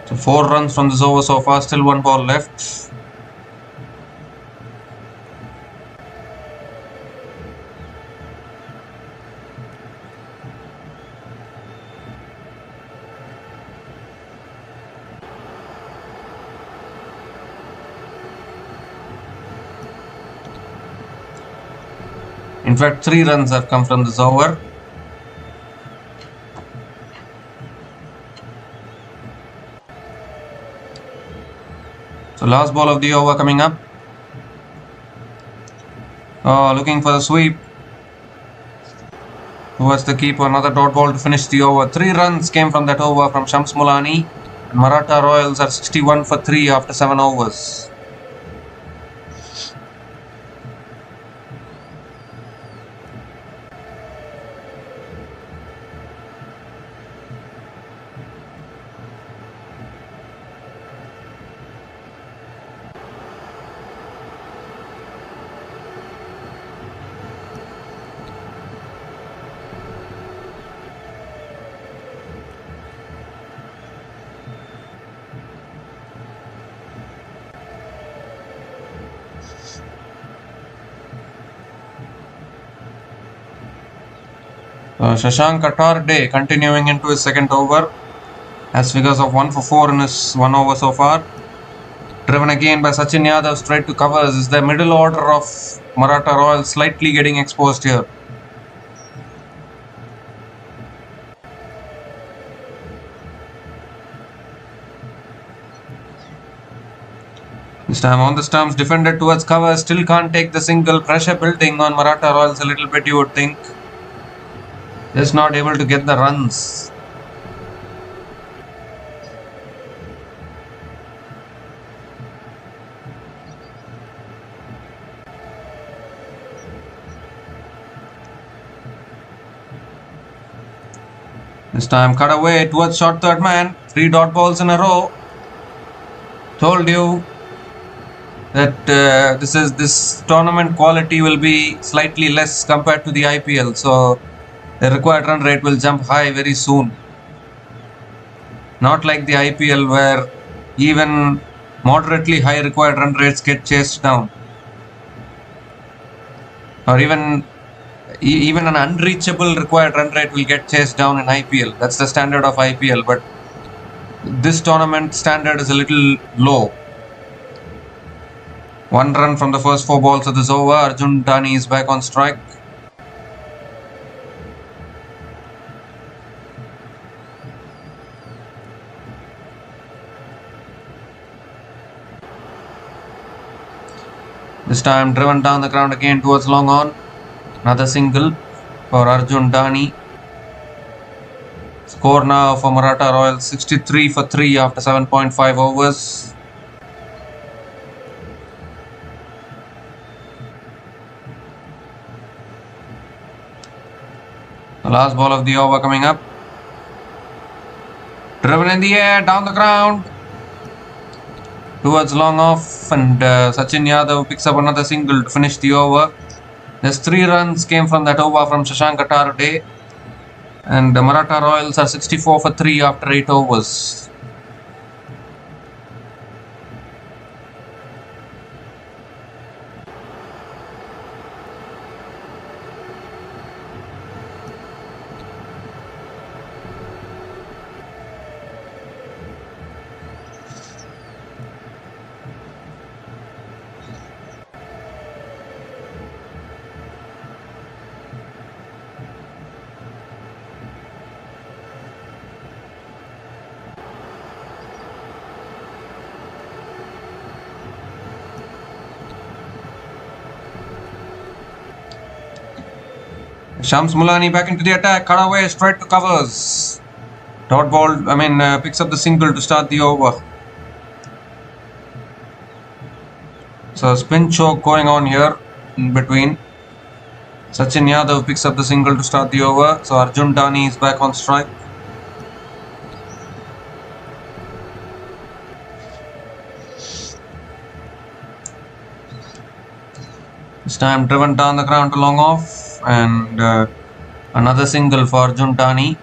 So 4 runs from this over so far, still 1 ball left. In fact, 3 runs have come from this over. So last ball of the over coming up. Looking for the sweep towards the keeper. Another dot ball to finish the over. 3 runs came from that over from Shams Mulani. And Maratha Royals are 61 for 3 after 7 overs. Shashank Attarde continuing into his second over, has figures of 1 for 4 in his 1 over so far. Driven again by Sachin Yadav straight to covers. Is the middle order of Maratha Royals slightly getting exposed here? This time on the stumps, defended towards cover, still can't take the single. Pressure building on Maratha Royals a little bit, you would think. Just not able to get the runs. This time cut away towards short third man. 3 dot balls in a row. Told you that this tournament quality will be slightly less compared to the IPL. So the required run rate will jump high very soon. Not like the IPL where even moderately high required run rates get chased down. Or even an unreachable required run rate will get chased down in IPL. That's the standard of IPL. But this tournament standard is a little low. 1 run from the first 4 balls of this over. Arjun Dani is back on strike. This time driven down the ground again towards long on. Another single for Arjun Dani. Score now for Maratha Royals 63 for 3 after 7.5 overs. The last ball of the over coming up. Driven in the air, down the ground. Towards long off, and Sachin Yadav picks up another single to finish the over. There's 3 runs came from that over from Shashank Attarde, and the Maratha Royals are 64 for 3 after 8 overs. Shams Mulani back into the attack. Cut away straight to covers. Dot ball, picks up the single to start the over. So spin choke going on here in between. Sachin Yadav picks up the single to start the over. So Arjun Dani is back on strike. This time driven down the ground to long off, and another single for Arjun Dani.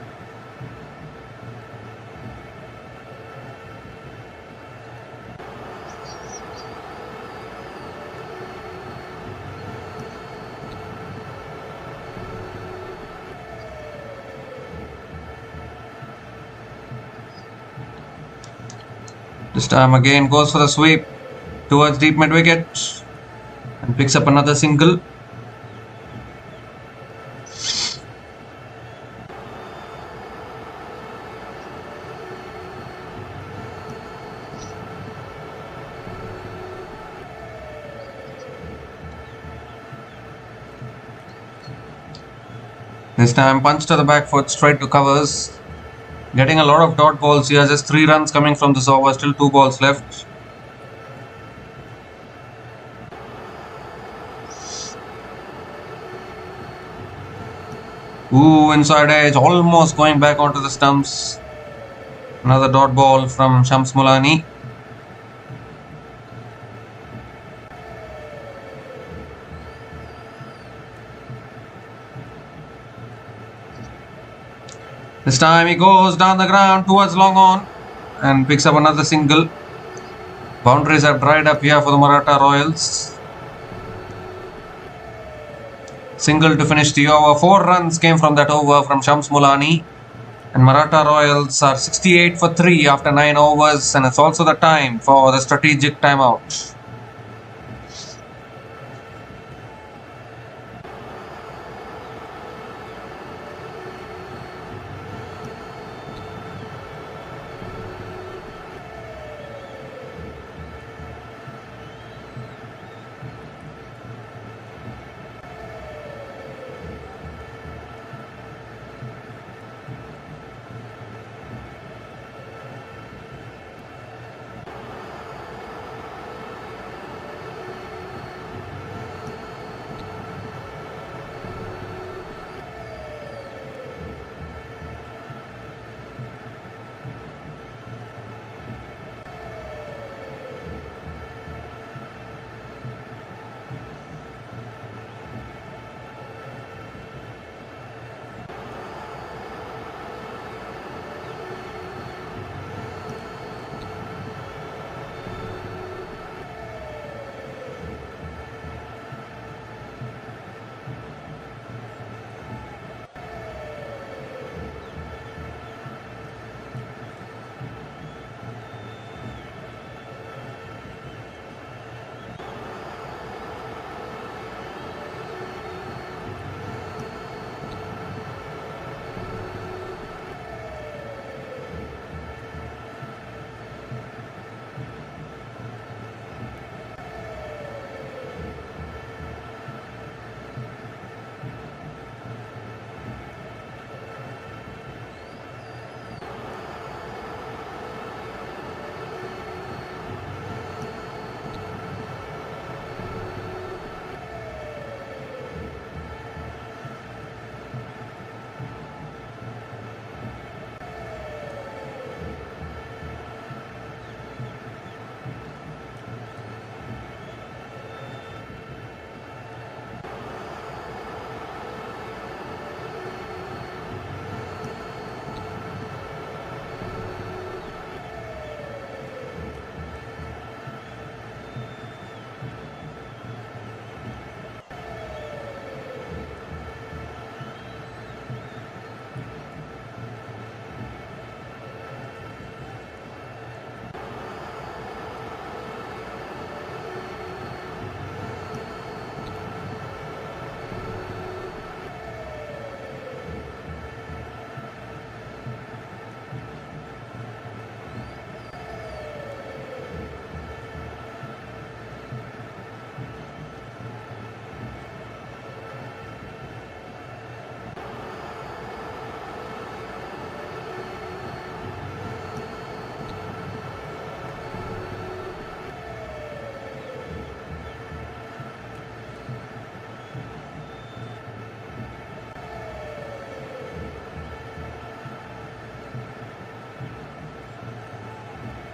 This time again goes for the sweep towards deep mid wicket and picks up another single. This time punch to the back foot straight to covers. Getting a lot of dot balls here, just 3 runs coming from this over, still 2 balls left. Ooh, inside edge, almost going back onto the stumps. Another dot ball from Shams Mulani. This time he goes down the ground towards long on and picks up another single. Boundaries have dried up here for the Maratha Royals. Single to finish the over. 4 runs came from that over from Shams Mulani. And Maratha Royals are 68 for 3 after 9 overs, and it's also the time for the strategic timeout.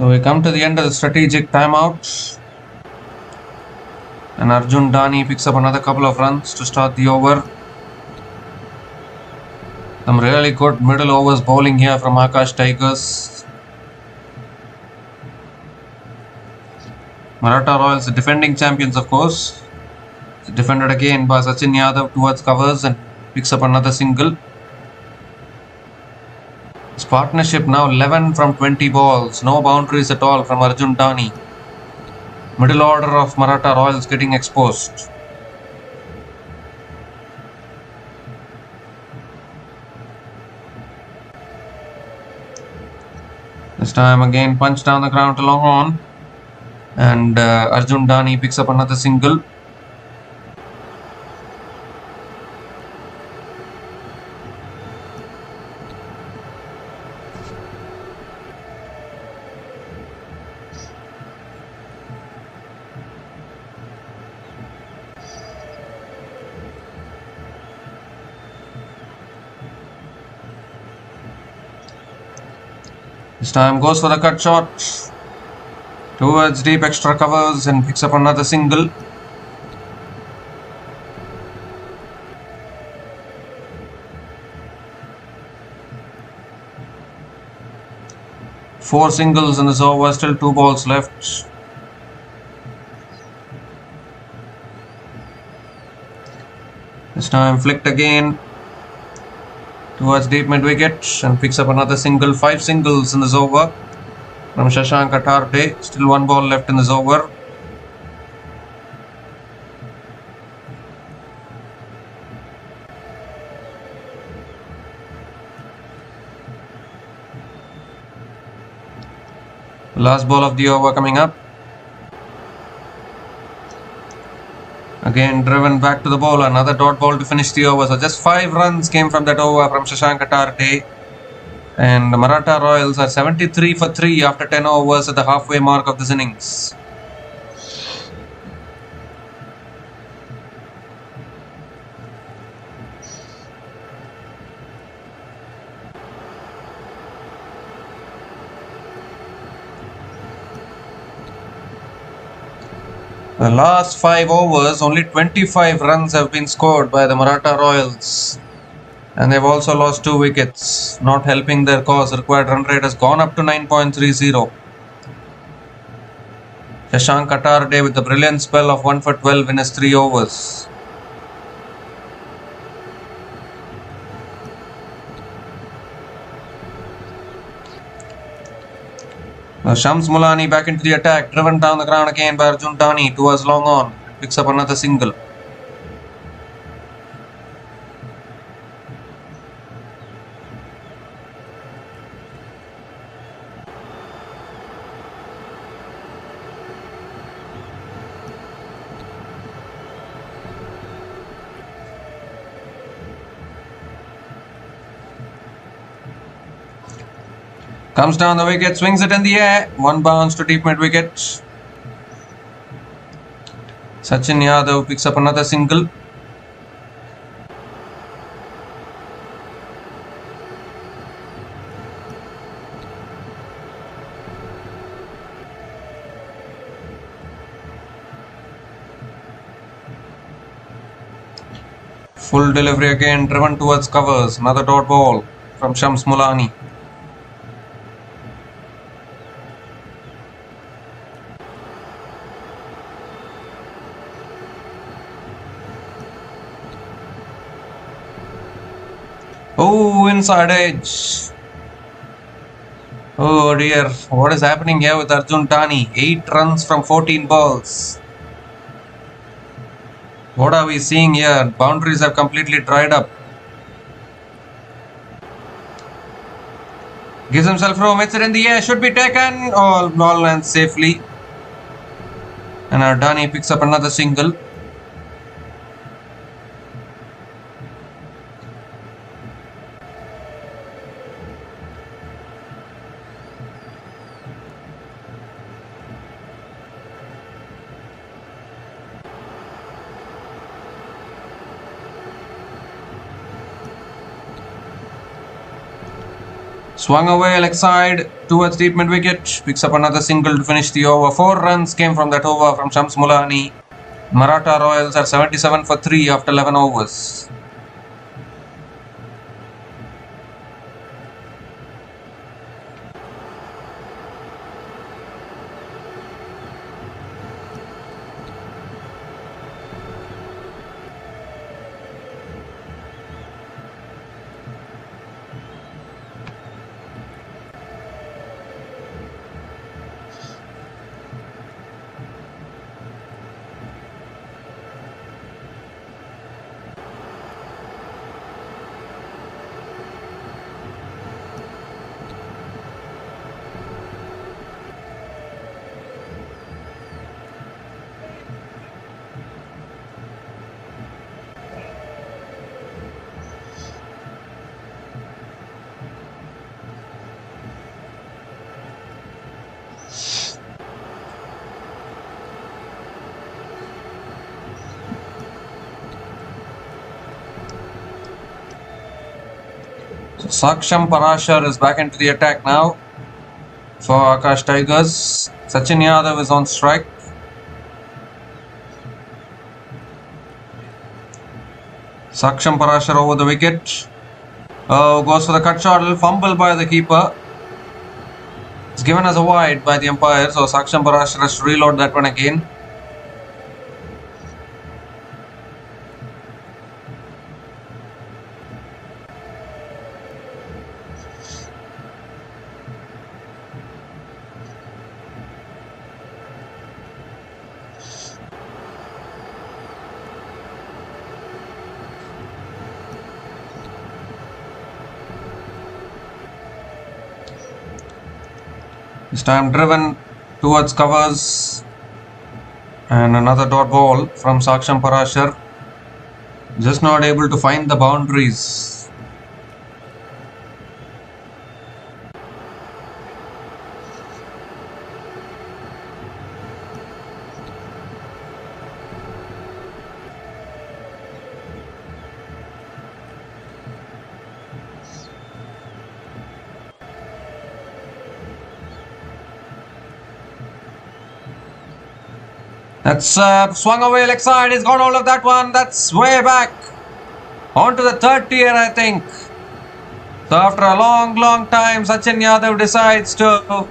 So we come to the end of the strategic timeout. And Arjun Dani picks up another couple of runs to start the over. Some really good middle overs bowling here from Akash Tigers. Maratha Royals, the defending champions, of course. Defended again by Sachin Yadav towards covers and picks up another single. His partnership now 11 from 20 balls. No boundaries at all from Arjun Dani. Middle order of Maratha Royals getting exposed. This time again punch down the ground to long on. And Arjun Dani picks up another single. This time goes for the cut shot towards deep extra covers and picks up another single. Four singles in this over, still 2 balls left. This time flicked again towards deep mid wicket and picks up another single. 5 singles in this over from Shashank Attarde. Still 1 ball left in this over. Last ball of the over coming up. Again driven back to the bowler. Another dot ball to finish the over. So just 5 runs came from that over from Shashank Attarde. And the Maratha Royals are 73 for 3 after 10 overs at the halfway mark of this innings. The last 5 overs, only 25 runs have been scored by the Maratha Royals. And they've also lost 2 wickets, not helping their cause. The required run rate has gone up to 9.30. Shashank Attarde with the brilliant spell of 1 for 12 in his 3 overs. Now Shams Mulani back into the attack, driven down the ground again by Arjun Dani towards long on. Picks up another single. Comes down the wicket, swings it in the air. 1 bounce to deep mid wicket. Sachin Yadav picks up another single. Full delivery again, driven towards covers. Another dot ball from Shams Mulani. Oh, inside edge. Oh dear, what is happening here with Arjun Dani? 8 runs from 14 balls. What are we seeing here? Boundaries have completely dried up. Gives himself room, hits it in the air, should be taken. All lands safely. And Dani picks up another single. Swung away leg side towards deep mid wicket. Picks up another single to finish the over. 4 runs came from that over from Shams Mulani. Maratha Royals are 77 for 3 after 11 overs. Saksham Parashar is back into the attack now for Akash Tigers. Sachin Yadav is on strike. Saksham Parashar over the wicket. Oh, goes for the cut shot. Little fumble by the keeper. It's given as a wide by the umpire. So Saksham Parashar has to reload that one again. This time driven towards covers, and another dot ball from Saksham Parashar. Just not able to find the boundaries. That's swung away leg side. He's got all of that one. That's way back. On to the third tier, I think. So after a long time, Sachin Yadav decides to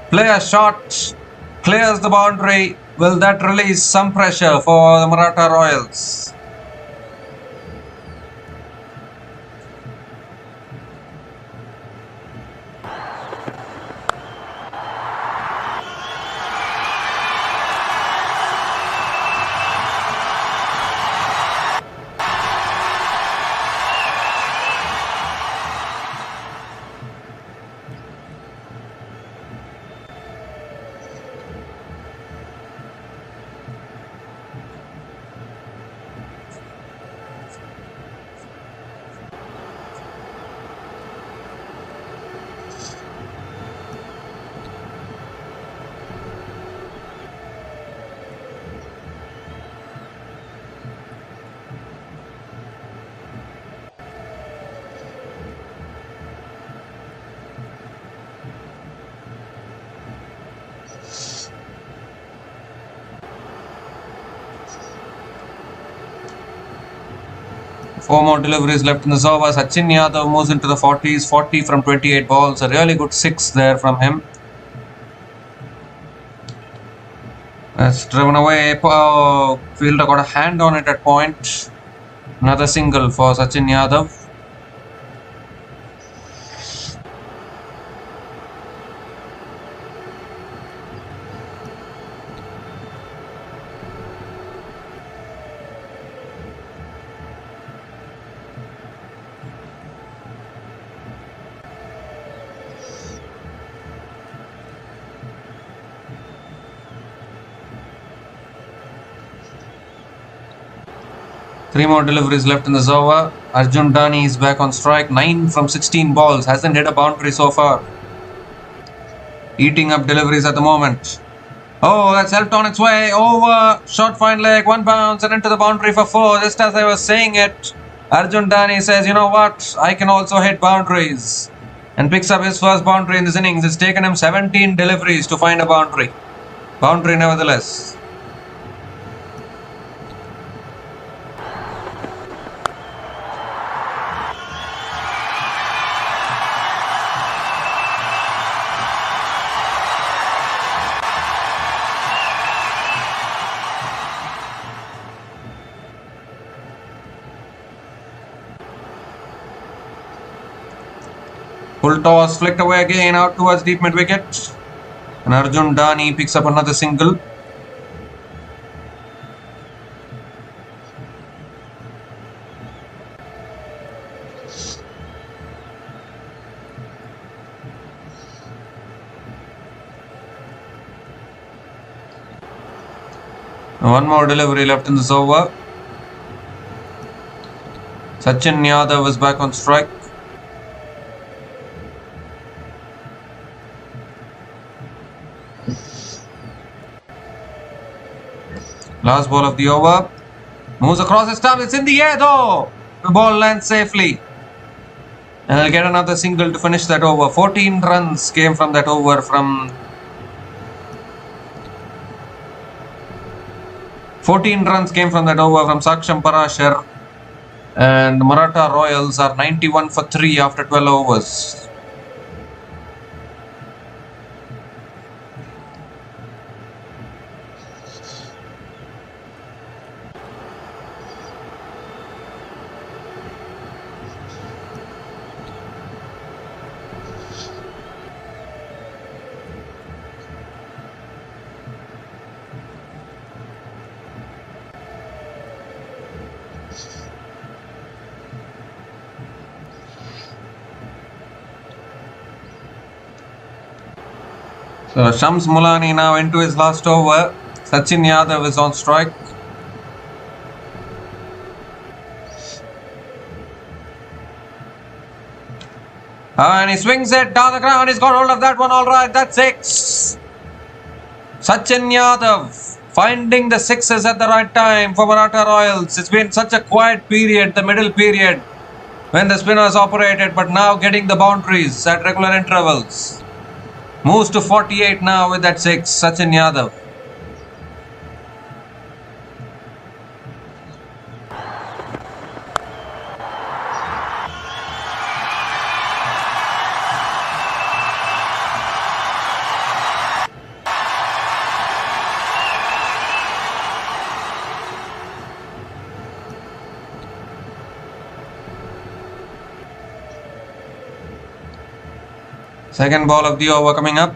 play a shot. Clears the boundary. Will that release some pressure for the Maratha Royals? Four more deliveries left in the over. Sachin Yadav moves into the 40s. 40 from 28 balls. A really good 6 there from him. That's driven away. Fielder got a hand on it at point. Another single for Sachin Yadav. Three more deliveries left in the over. Arjun Dani is back on strike. 9 from 16 balls. Hasn't hit a boundary so far. Eating up deliveries at the moment. Oh, that's helped on its way. Over. Short fine leg. 1 bounce and into the boundary for 4. Just as I was saying it, Arjun Dani says, you know what? I can also hit boundaries. and picks up his first boundary in this innings. It's taken him 17 deliveries to find a boundary. Boundary nevertheless. Full toss, flicked away again out towards deep mid wicket. And Arjun Dani picks up another single. One more delivery left in this over. Sachin Yadav is back on strike. Last ball of the over. Moves across his stump. It's in the air though. The ball lands safely. And he'll get another single to finish that over. 14 runs came from that over from... 14 runs came from that over from Saksham Parashar. And Maratha Royals are 91 for 3 after 12 overs. So Shams Mulani now into his last over. Sachin Yadav is on strike. And he swings it down the ground. He's got hold of that one. All right, that's 6. Sachin Yadav finding the sixes at the right time for Maratha Royals. It's been such a quiet period, the middle period, when the spinners operated, but now getting the boundaries at regular intervals. Moves to 48 now with that 6, Sachin Yadav. Second ball of the over coming up.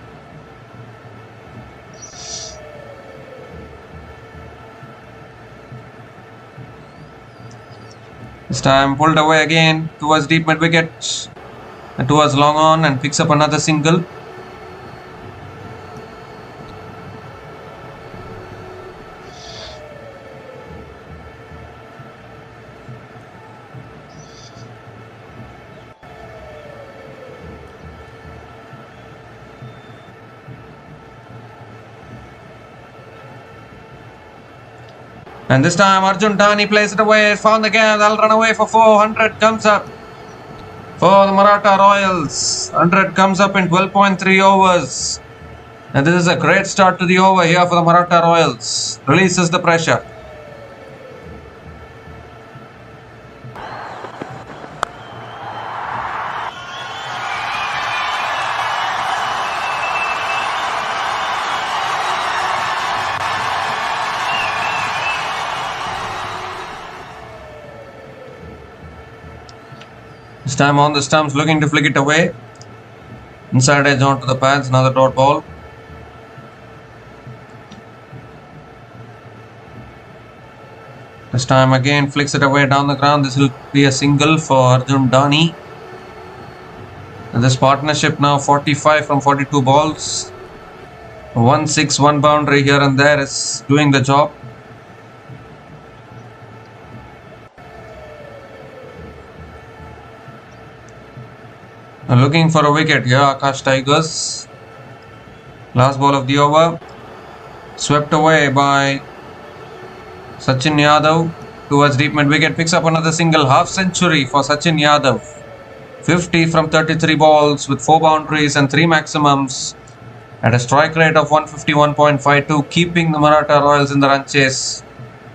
This time pulled away again towards deep mid wicket and towards long on, and picks up another single. And this time Arjun Dani plays it away, found the gap, they'll run away for 400 comes up for the Maratha Royals. 100 comes up in 12.3 overs. And this is a great start to the over here for the Maratha Royals. Releases the pressure. This time on the stumps, looking to flick it away. Inside edge onto the pads, another dot ball. This time again flicks it away down the ground. This will be a single for Arjun Dani. And this partnership now 45 from 42 balls. 1-6, 1 boundary here and there is doing the job. Looking for a wicket here, Akash Tigers. Last ball of the over. Swept away by Sachin Yadav towards deep mid wicket. Picks up another single. Half century for Sachin Yadav. 50 from 33 balls with 4 boundaries and 3 maximums at a strike rate of 151.52, keeping the Maratha Royals in the run chase.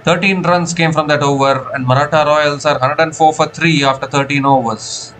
13 runs came from that over, and Maratha Royals are 104 for 3 after 13 overs.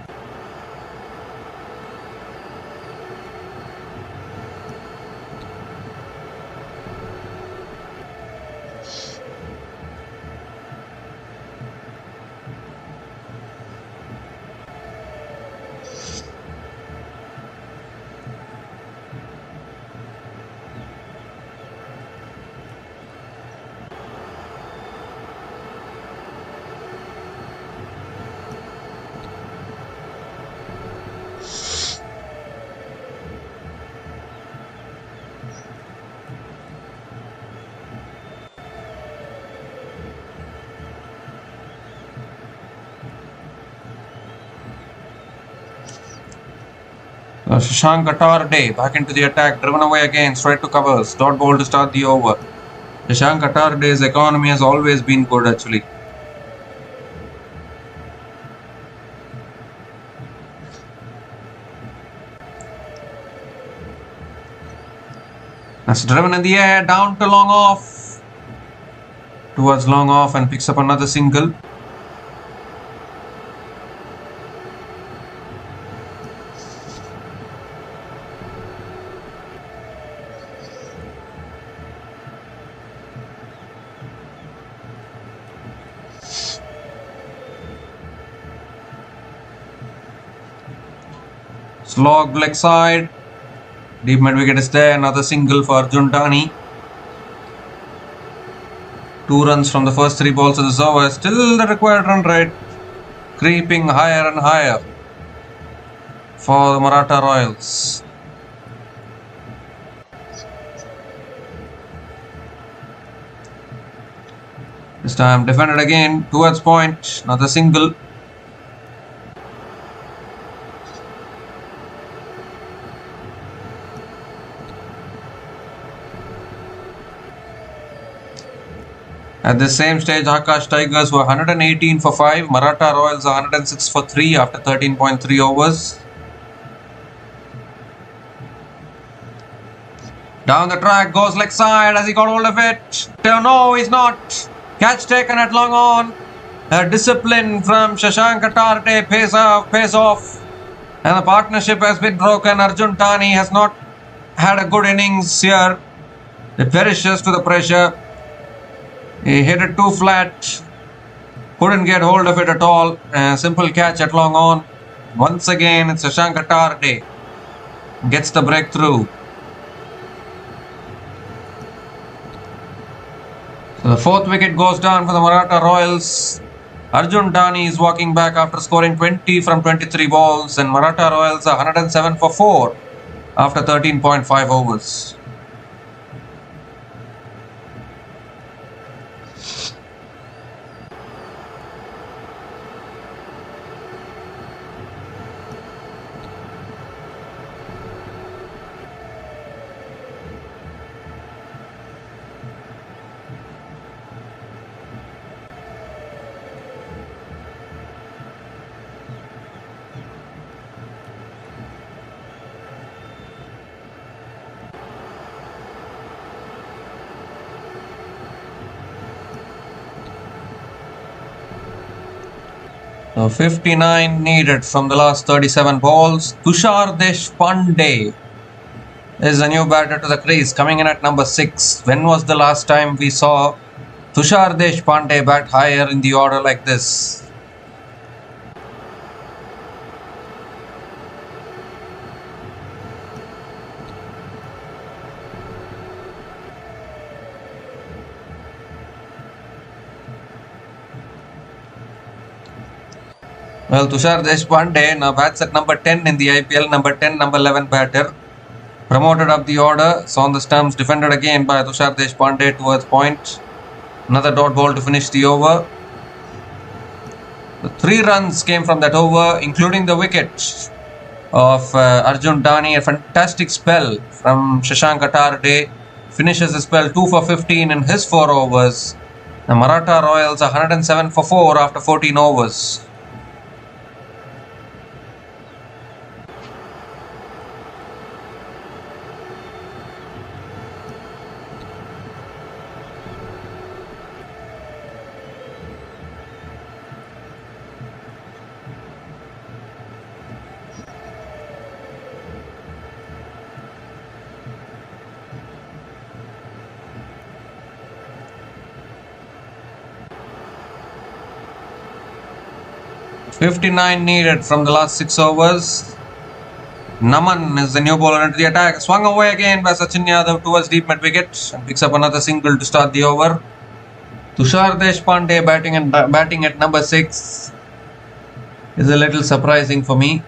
Shashank Attarde back into the attack, driven away again, straight to covers, dot ball to start the over. Shashank Attarde's economy has always been good actually. That's driven in the air, down to long off. Towards long off and picks up another single. Slog leg side. Deep mid wicket is there. Another single for Arjun Dani. 2 runs from the first 3 balls of this over. Still the required run rate creeping higher and higher for the Maratha Royals. This time defended again towards point. Another single. At the same stage, Akash Tigers were 118 for 5. Maratha Royals are 106 for 3 after 13.3 overs. Down the track goes leg side. Has he got hold of it? No, he's not. Catch taken at long on. A discipline from Shashank Attarde pays off. And the partnership has been broken. Arjun Dani has not had a good innings here. It perishes to the pressure. He hit it too flat. Couldn't get hold of it at all. Simple catch at long on. Once again, it's Shashank Attarde. Gets the breakthrough. So the 4th wicket goes down for the Maratha Royals. Arjun Dani is walking back after scoring 20 from 23 balls, and Maratha Royals are 107 for 4 after 13.5 overs. So 59 needed from the last 37 balls. Tushar Deshpande is a new batter to the crease, coming in at number 6. When was the last time we saw Tushar Deshpande bat higher in the order like this? Well, Tushar Deshpande now bats at number 10 in the IPL, number 10, number 11 batter. Promoted up the order, so on the stumps, defended again by Tushar Deshpande towards point. Another dot ball to finish the over. The 3 runs came from that over, including the wicket of Arjun Dani. A fantastic spell from Shashank Attarde. Finishes the spell 2 for 15 in his 4 overs. The Maratha Royals are 107 for 4 after 14 overs. 59 needed from the last 6 overs. Naman is the new bowler into the attack. Swung away again by Sachin Yadav towards deep mid wicket and picks up another single to start the over. Tushar Deshpande batting at number 6 is a little surprising for me.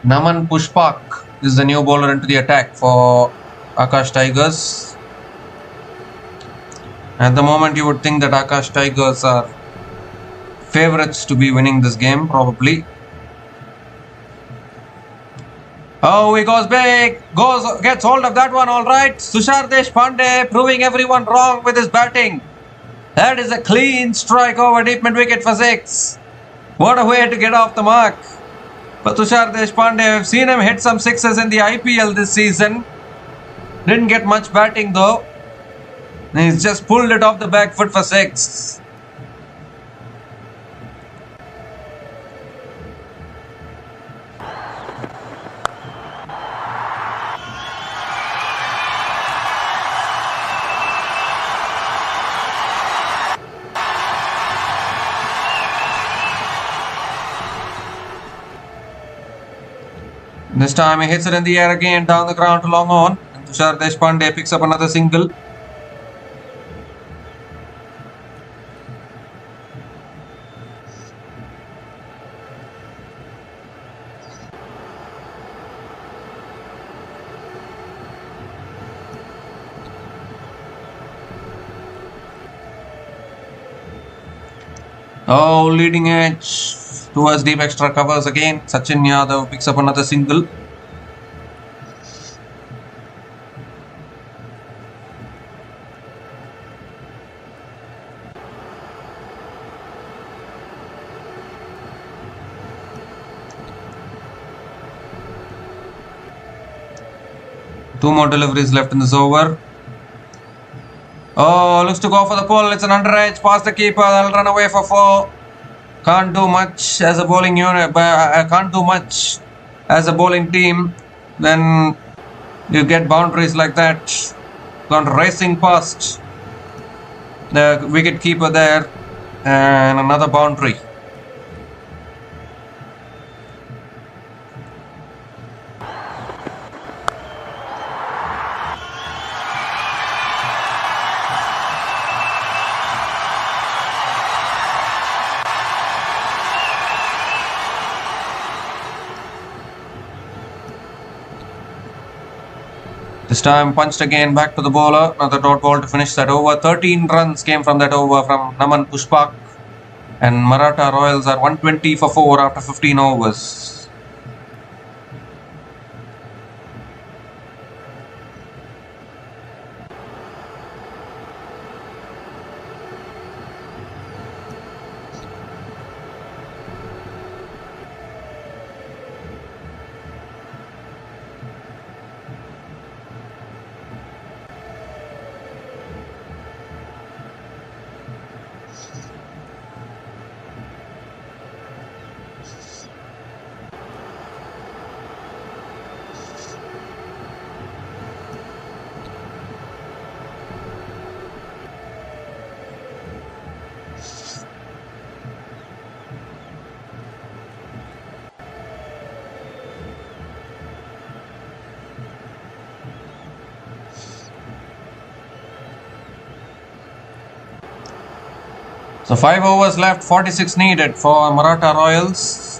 Naman Pushpak is the new bowler into the attack for Akash Tigers. At the moment, you would think that Akash Tigers are favourites to be winning this game, probably. Oh, he goes big, gets hold of that one, all right. Tushar Deshpande proving everyone wrong with his batting. That is a clean strike over deep mid wicket for 6. What a way to get off the mark. But Tushar Deshpande, I've seen him hit some sixes in the IPL this season. Didn't get much batting though. He's just pulled it off the back foot for 6. This time he hits it in the air again, down the ground to long on. And Tushar Deshpande picks up another single. Oh, leading edge towards deep extra covers again. Sachin Yadav picks up another single. Two more deliveries left in this over. Oh, looks to go for the pull. It's an under edge past the keeper. They'll run away for 4. Can't do much as a bowling unit, but can't do much as a bowling team when you get boundaries like that. Gone racing past the wicket keeper there, and another boundary. This time punched again back to the bowler. Another dot ball to finish that over. 13 runs came from that over from Naman Pushpak. And Maratha Royals are 120 for 4 after 15 overs. So 5 overs left, 46 needed for Maratha Royals.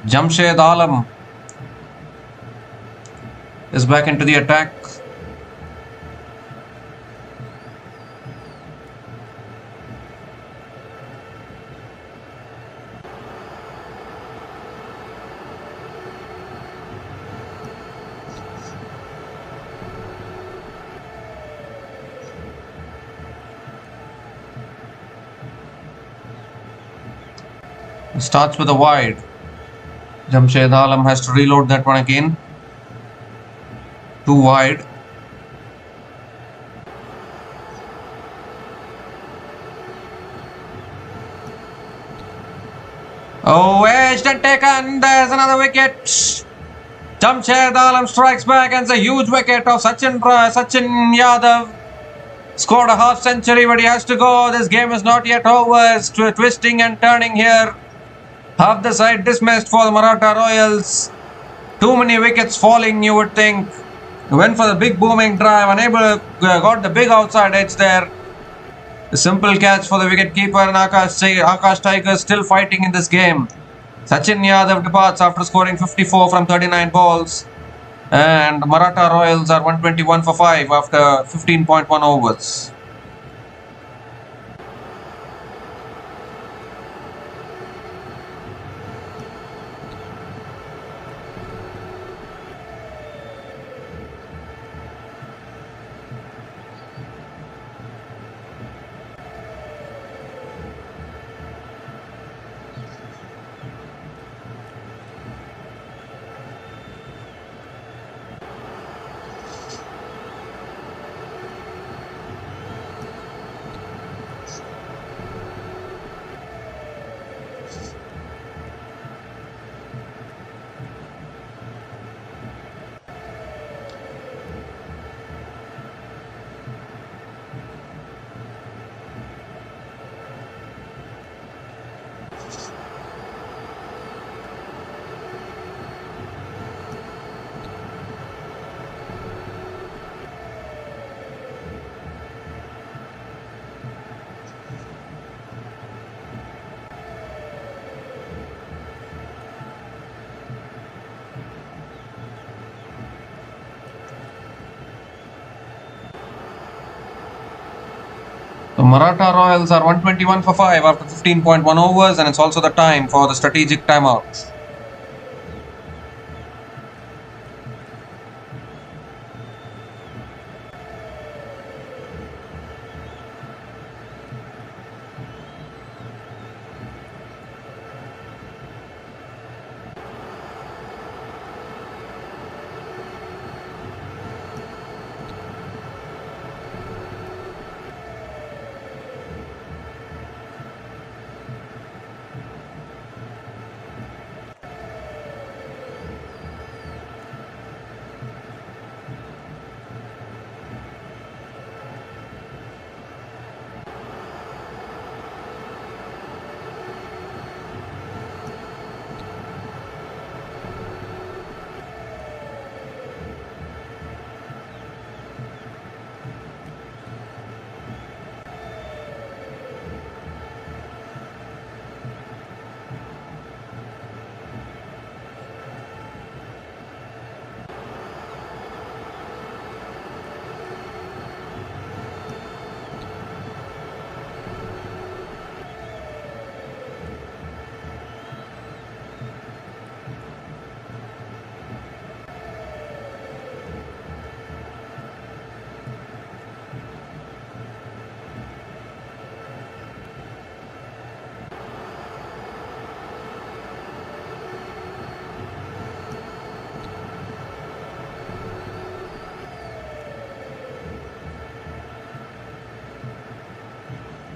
Jamshed Alam is back into the attack. Starts with a wide. Jamshed Alam has to reload that one again. 2 wide. Oh, edged and taken. There's another wicket. Jamshed Alam strikes back and it's a huge wicket of Sachin Yadav. Scored a half century, but he has to go. This game is not yet over. It's twisting and turning here. Half the side dismissed for the Maratha Royals. Too many wickets falling, you would think. Went for the big booming drive, unable to got the big outside edge there. A simple catch for the wicket keeper, and Akash Tigers still fighting in this game. Sachin Yadav departs after scoring 54 from 39 balls. And Maratha Royals are 121 for 5 after 15.1 overs. The Maratha Royals are 121 for 5 after 15.1 overs, and it's also the time for the strategic timeout.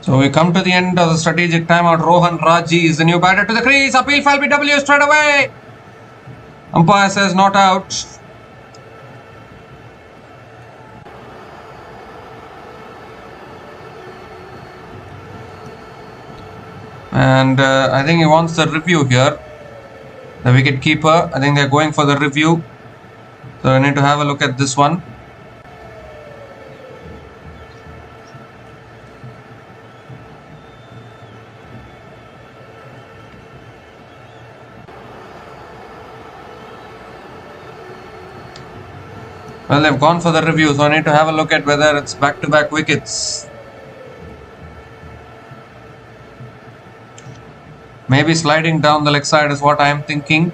So we come to the end of the strategic timeout. Rohan Raji is the new batter to the crease. Appeal for LBW straight away. Umpire says not out. And I think he wants the review here. The wicket keeper. I think they're going for the review. So we need to have a look at this one. Well, they've gone for the review, so I need to have a look at whether it's back-to-back wickets. Maybe sliding down the leg side is what I am thinking.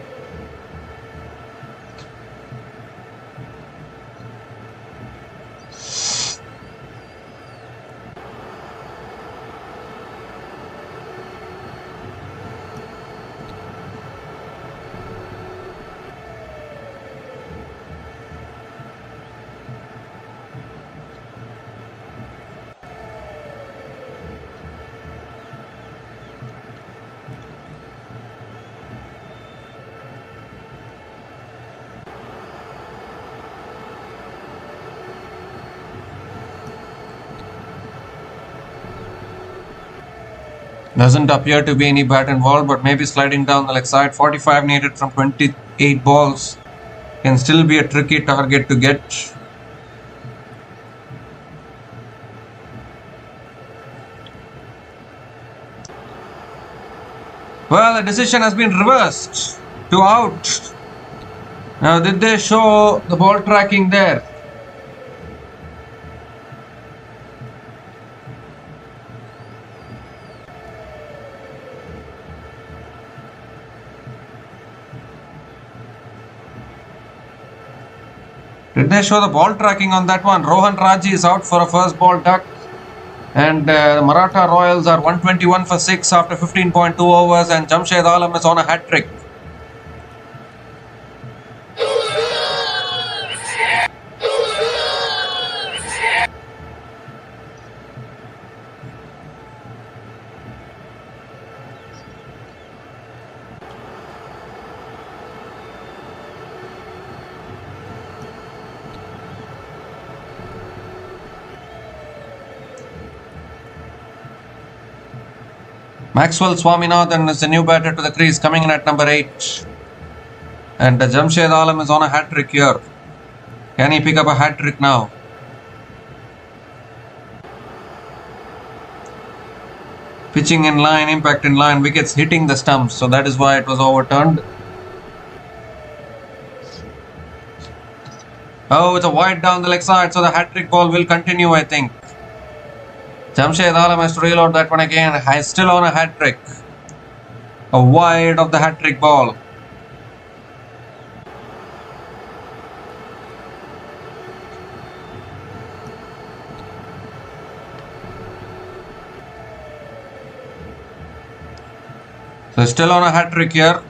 Doesn't appear to be any bat involved, but maybe sliding down the leg side. 45 needed from 28 balls. Can still be a tricky target to get. Well, the decision has been reversed to out. Now, did they show the ball tracking there? Did they show the ball tracking on that one? Rohan Raji is out for a first ball duck. And the Maratha Royals are 121 for 6 after 15.2 overs, and Jamshed Alam is on a hat-trick. Maxwell Swaminathan is the new batter to the crease, coming in at number 8. And Jamshed Alam is on a hat-trick here. Can he pick up a hat-trick now? Pitching in line, impact in line, wickets hitting the stumps, so that is why it was overturned. Oh, it's a wide down the leg side, so the hat-trick ball will continue, I think. Jamshed Alam has to reload that one again. He's still on a hat-trick. A wide of the hat-trick ball. So still on a hat-trick here.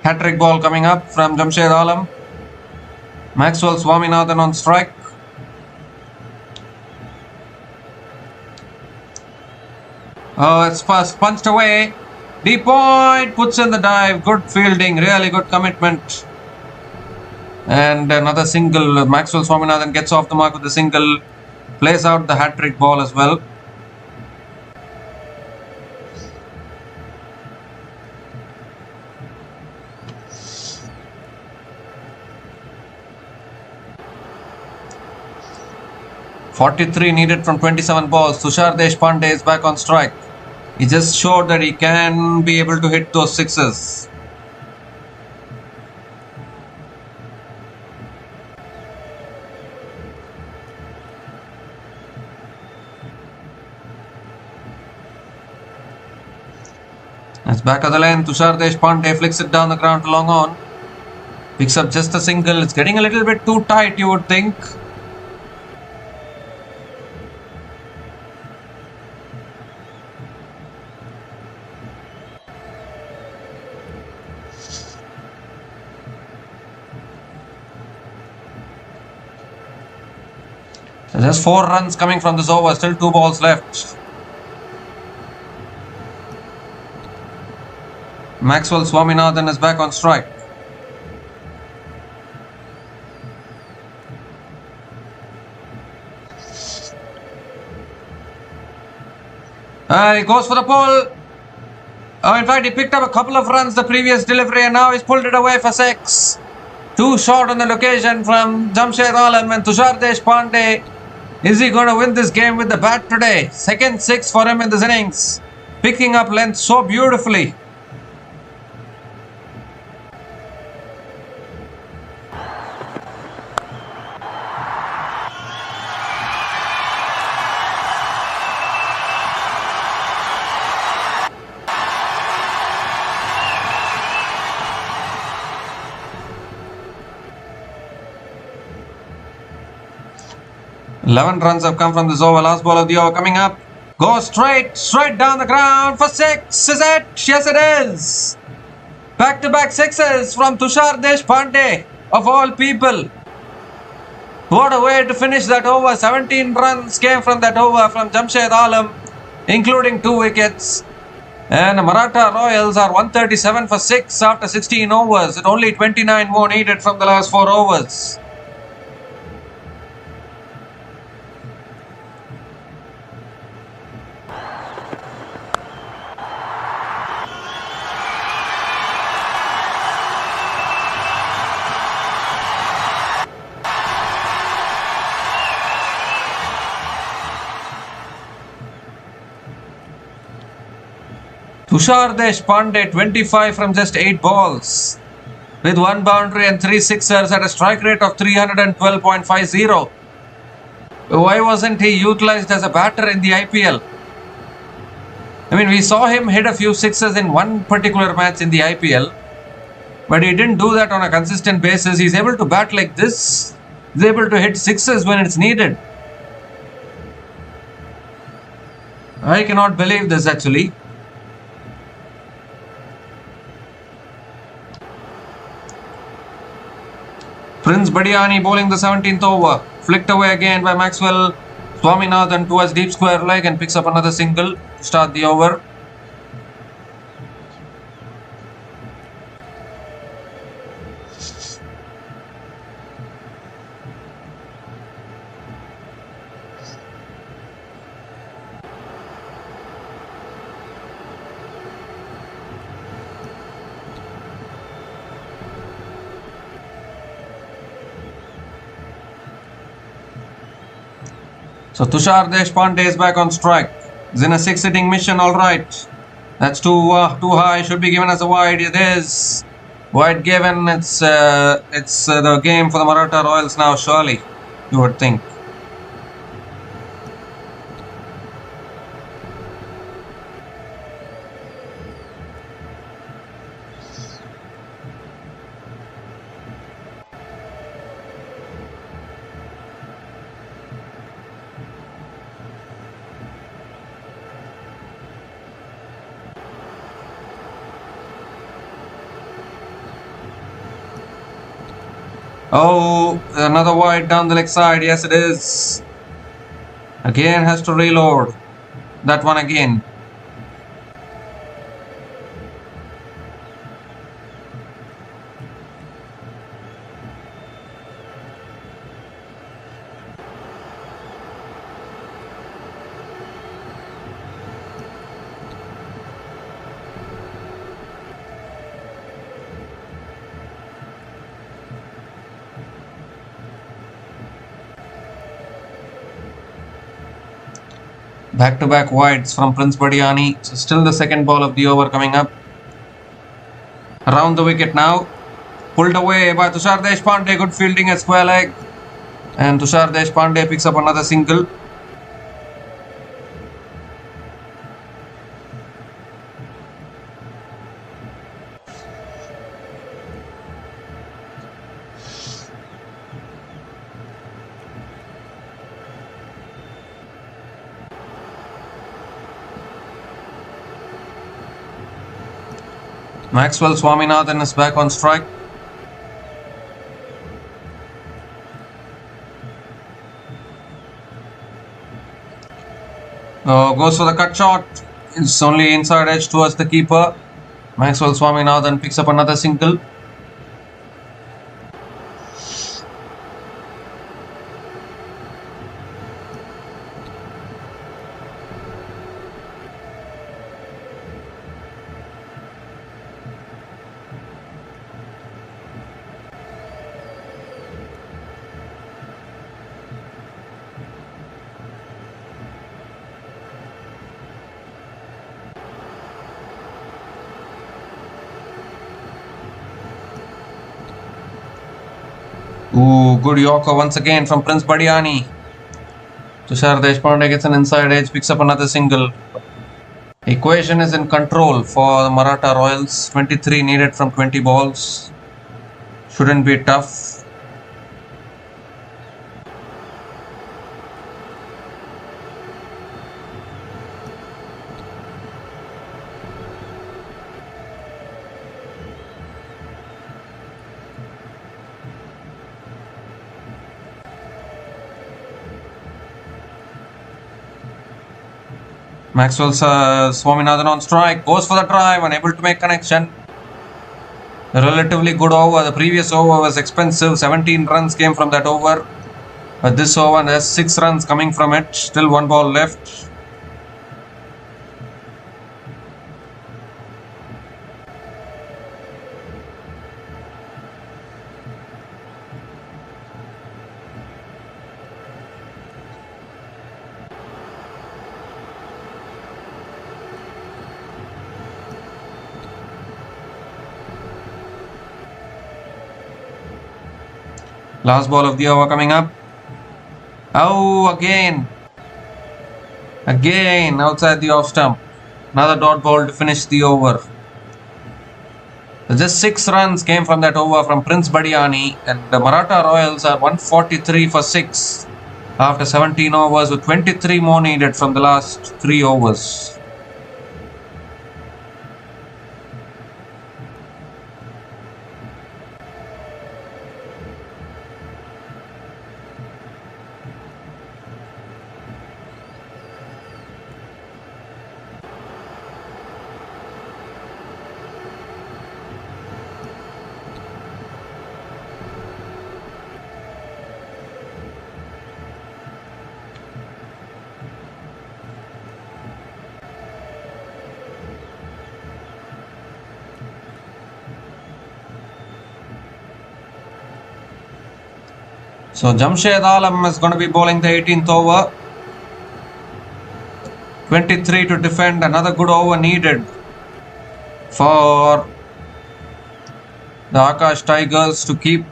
Hat-trick ball coming up from Jamshed Alam. Maxwell Swaminathan on strike. Oh, it's punched away. Deep point, puts in the dive. Good fielding, really good commitment. And another single. Maxwell Swaminathan gets off the mark with the single. Plays out the hat-trick ball as well. .43 needed from 27 balls. Tushar Deshpande is back on strike. He just showed that he can be able to hit those sixes. It's back of the lane. Tushar Deshpande flicks it down the ground to long on. Picks up just a single. It's getting a little bit too tight, you would think. Just 4 runs coming from this over, still 2 balls left. Maxwell Swaminathan is back on strike. And he goes for the pull. Oh, in fact, he picked up a couple of runs the previous delivery, and now he's pulled it away for 6. Too short on the location from Jamshed Alam and Tushar Deshpande. Is he going to win this game with the bat today? Second 6 for him in this innings. Picking up length so beautifully. Eleven runs have come from this over. Last ball of the over coming up. Goes straight down the ground for 6. Is it? Yes, it is. Back-to-back sixes from Tushar Deshpande, of all people. What a way to finish that over. 17 runs came from that over from Jamshed Alam, including 2 wickets. And the Maratha Royals are 137 for 6 after 16 overs. With only 29 more needed from the last 4 overs. Tushar Deshpande, 25 from just 8 balls. With 1 boundary and 3 sixers at a strike rate of 312.50. Why wasn't he utilized as a batter in the IPL? I mean, we saw him hit a few sixes in one particular match in the IPL. But he didn't do that on a consistent basis. He's able to bat like this. He's able to hit sixes when it's needed. I cannot believe this actually. Prince Badiani bowling the 17th over. Flicked away again by Maxwell Swaminathan towards deep square leg and picks up another single to start the over. So Tushar Deshpande is back on strike. He's in a 6-hitting mission, alright. That's too high, should be given as a wide. It is. Wide given, it's the game for the Maratha Royals now, surely, you would think. Oh, another wide down the leg side. Yes, it is. Again has to reload. That one again. Back-to-back wides from Prince Badiani. So still the second ball of the over coming up. Around the wicket now. Pulled away by Tushar Deshpande. Good fielding at square leg. And Tushar Deshpande picks up another single. Maxwell Swaminathan is back on strike. Goes for the cut shot. It's only inside edge towards the keeper. Maxwell Swaminathan picks up another single. Ooh, good Yorker once again from Prince Badiani. Tushar Deshpande gets an inside edge, picks up another single. Equation is in control for the Maratha Royals. 23 needed from 20 balls. Shouldn't be tough. Maxwell Swaminathan on strike, goes for the drive, unable to make connection. A relatively good over. The previous over was expensive. 17 runs came from that over. But this over has 6 runs coming from it. Still 1 ball left. Last ball of the over coming up. Oh, again outside the off stump. Another dot ball to finish the over. Just 6 runs came from that over from Prince Badiani, and the Maratha Royals are 143 for 6 after 17 overs, with 23 more needed from the last 3 overs. So Jamshed Alam is going to be bowling the 18th over. 23 to defend. Another good over needed for the Akash Tigers to keep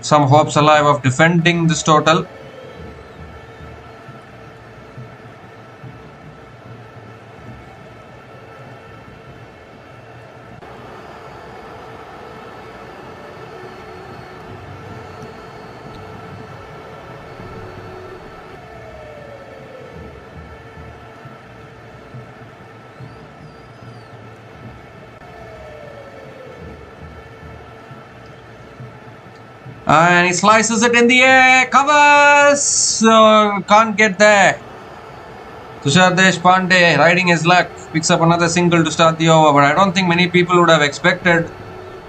some hopes alive of defending this total. And he slices it in the air, covers, can't get there. Tushar Deshpande, riding his luck, picks up another single to start the over, but I don't think many people would have expected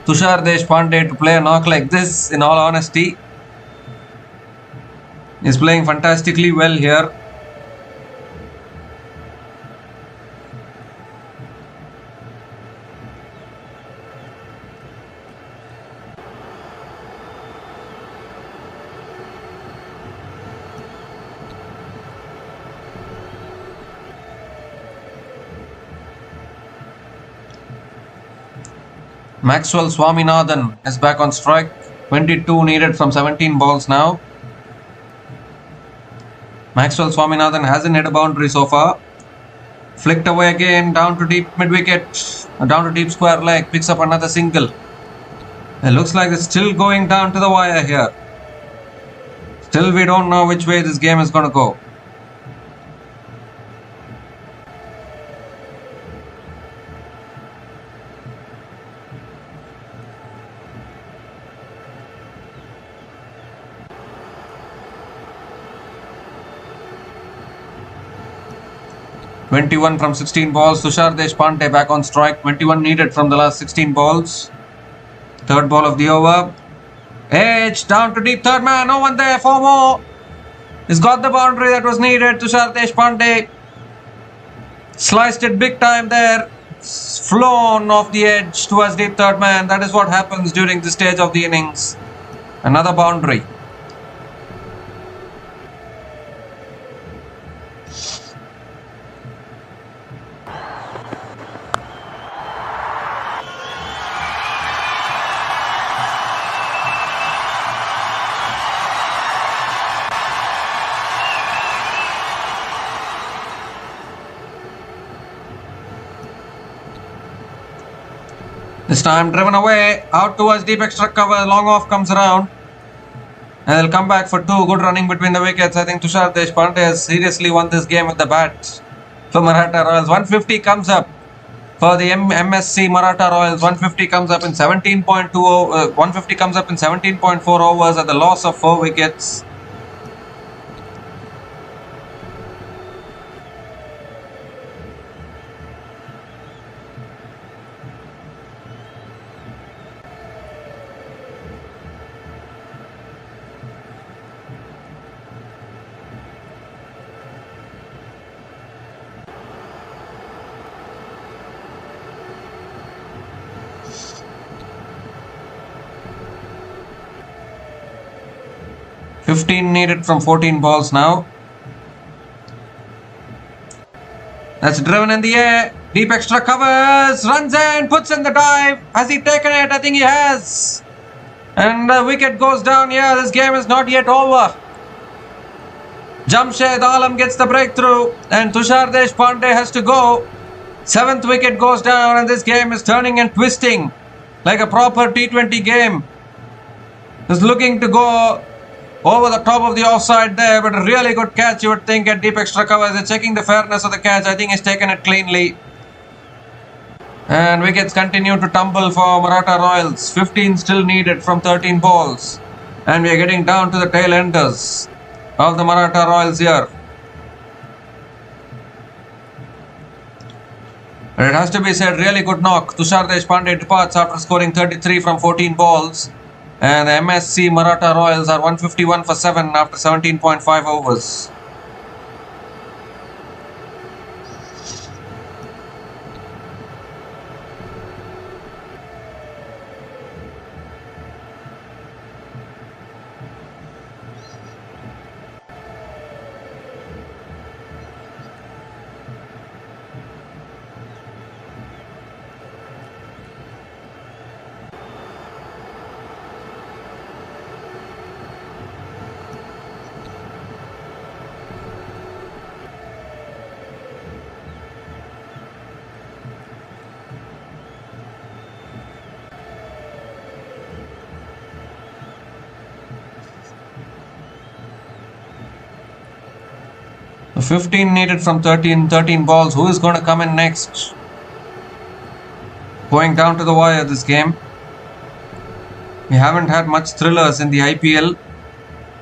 Tushar Deshpande to play a knock like this, in all honesty. He's playing fantastically well here. Maxwell Swaminathan is back on strike. 22 needed from 17 balls now. Maxwell Swaminathan hasn't hit a boundary so far. Flicked away again, down to deep mid-wicket, down to deep square leg, picks up another single. It looks like it's still going down to the wire here. Still we don't know which way this game is going to go. (21 from 16 balls. Tushar Deshpande back on strike. 21 needed from the last 16 balls. Third ball of the over. Edge down to deep third man. No one there. 4 more. He's got the boundary that was needed. Tushar Deshpande sliced it big time there. Flown off the edge towards deep third man. That is what happens during this stage of the innings. Another boundary. This time driven away, out towards deep extra cover, long off comes around. And they'll come back for 2, good running between the wickets. I think Tushar Deshpande has seriously won this game with the bat for Maratha Royals. 150 comes up for the MSC Maratha Royals. 150 comes up in 17.2, 150 comes up in 17.4 overs at the loss of 4 wickets. (15 needed from 14 balls now. That's driven in the air. Deep extra covers. Runs in. Puts in the dive. Has he taken it? I think he has. And the wicket goes down here. This game is not yet over. Jamshed Alam gets the breakthrough and Tushar Deshpande has to go. 7th wicket goes down and this game is turning and twisting like a proper T20 game. Is looking to go over the top of the offside there, but a really good catch you would think at deep extra cover. They're checking the fairness of the catch. I think he's taken it cleanly. And wickets continue to tumble for Maratha Royals. 15 still needed from 13 balls. And we are getting down to the tail enders of the Maratha Royals here. But it has to be said, really good knock. Tushar Deshpande departs after scoring 33 from 14 balls. And the MSC Maratha Royals are 151 for 7 after 17.5 overs. The 15 needed from 13 balls. Who is going to come in next? Going down to the wire this game. We haven't had much thrillers in the IPL,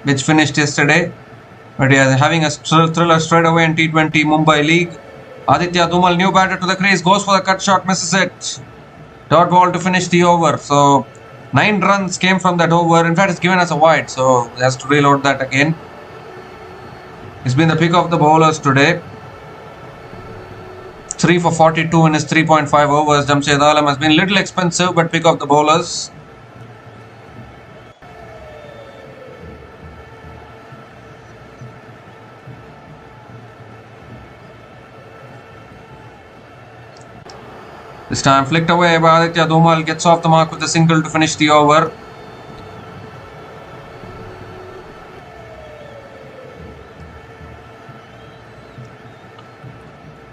which finished yesterday. But yeah, having a thriller straight away in T20 Mumbai League. Aditya Dhumal, new batter to the crease, goes for the cut shot, misses it. Dot ball to finish the over. So 9 runs came from that over. In fact, it's given us a wide, so he has to reload that again. He's been the pick of the bowlers today. 3 for 42 in his 3.5 overs. Jamshed Alam has been a little expensive, but pick of the bowlers. This time flicked away by Aditya Dhumal, gets off the mark with a single to finish the over.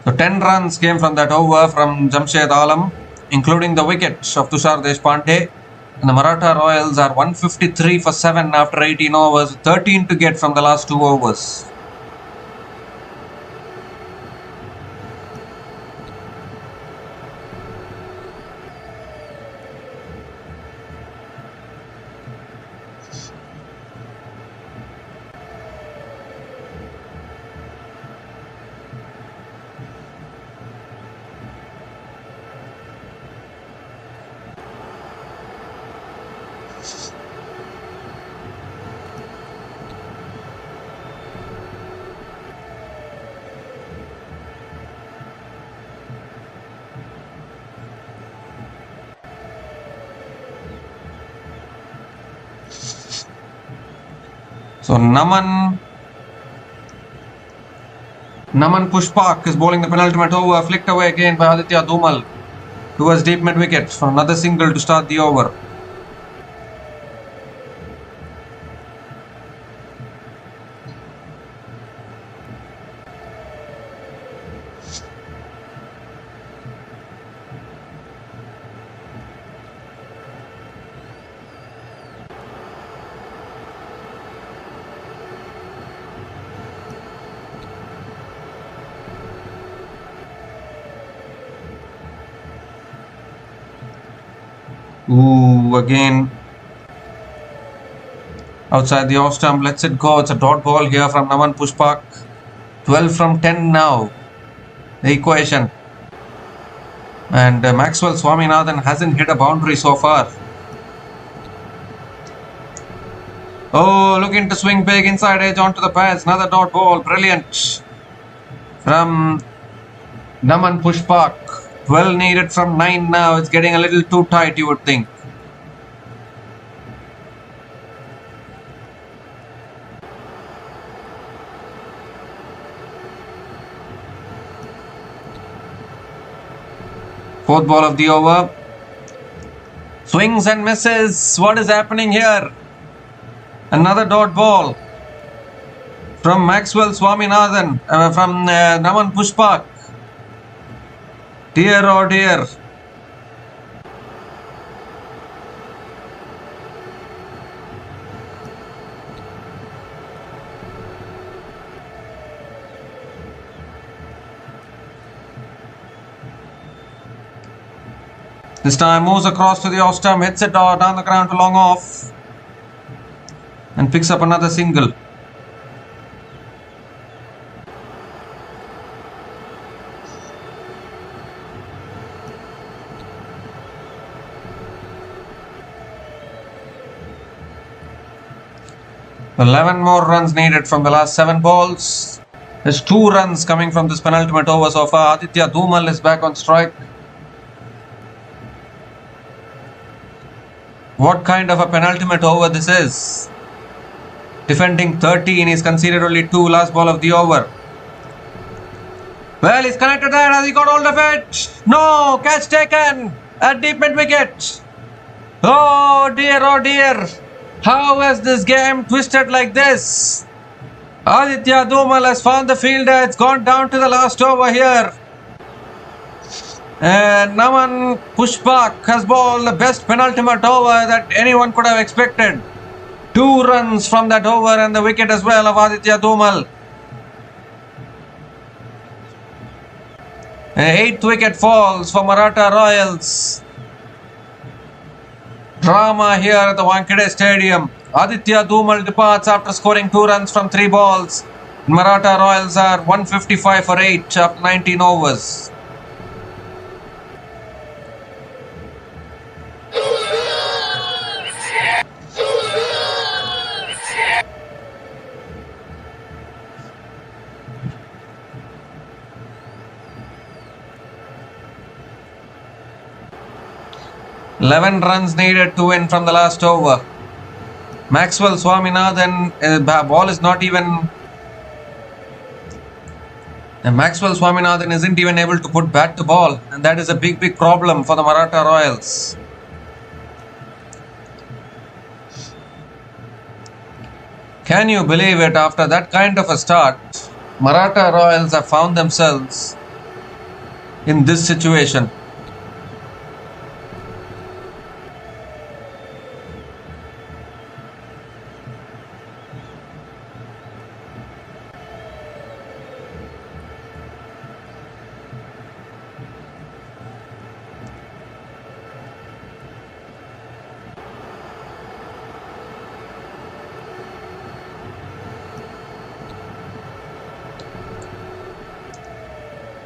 So 10 runs came from that over from Jamshed Alam, including the wicket of Tushar Deshpande. And the Maratha Royals are 153 for 7 after 18 overs, 13 to get from the last 2 overs. So Naman Pushpak is bowling the penultimate over, flicked away again by Aditya Dhumal towards deep mid wicket for another single to start the over. Ooh, again outside the off stump, lets it go. It's a dot ball here from Naman Pushpak. 12 from 10 now, the equation. And Maxwell Swaminathan hasn't hit a boundary so far. Oh, looking to swing big inside edge onto the pads. Another dot ball, brilliant from Naman Pushpak. 12 needed from 9 now. It's getting a little too tight, you would think. Fourth ball of the over. Swings and misses. What is happening here? Another dot ball from Maxwell Swaminathan, from Naman Pushpak. Dear oh dear. This time moves across to the off stump, hits it down the ground to long off and picks up another single. $11 more runs needed from the last 7 balls. There's 2 runs coming from this penultimate over so far. Aditya Dhumal is back on strike. What kind of a penultimate over this is? Defending 13, he's conceded only 2, last ball of the over. Well, he's connected there. Has he got hold of it? No, catch taken at deep mid wicket. Oh dear, oh dear. How has this game twisted like this? Aditya Dhumal has found the fielder. It's gone down to the last over here. And Naman Pushpak has bowled the best penultimate over that anyone could have expected. 2 runs from that over and the wicket as well of Aditya Dhumal. 8th wicket falls for Maratha Royals. Drama here at the Wankhede Stadium. Aditya Dhumal departs after scoring 2 runs from 3 balls. Maratha Royals are 155 for 8 after 19 overs. $11 runs needed to win from the last over. Maxwell Swaminathan, ball is not even... Maxwell Swaminathan isn't even able to put bat to ball, and that is a big problem for the Maratha Royals. Can you believe it? After that kind of a start, Maratha Royals have found themselves in this situation.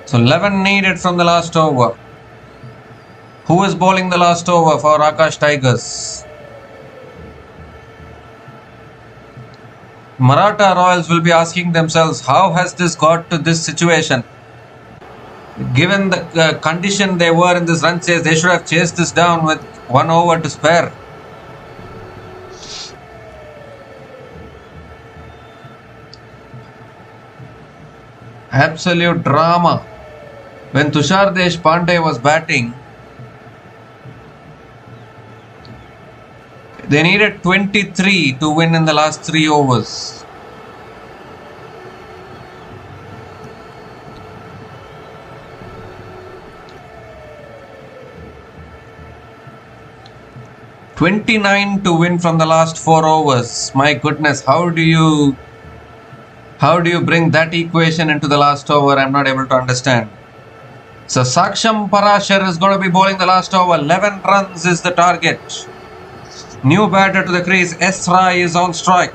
So 11 needed from the last over. Who is bowling the last over for Akash Tigers? Maratha Royals will be asking themselves, how has this got to this situation? Given the condition they were in this run chase, they should have chased this down with 1 over to spare. Absolute drama. When Tushar Deshpande was batting, they needed 23 to win in the last 3 overs. $29 to win from the last 4 overs. My goodness, how do you bring that equation into the last over? I'm not able to understand. So Saksham Parashar is going to be bowling the last over. 11 runs is the target. New batter to the crease. Esra is on strike.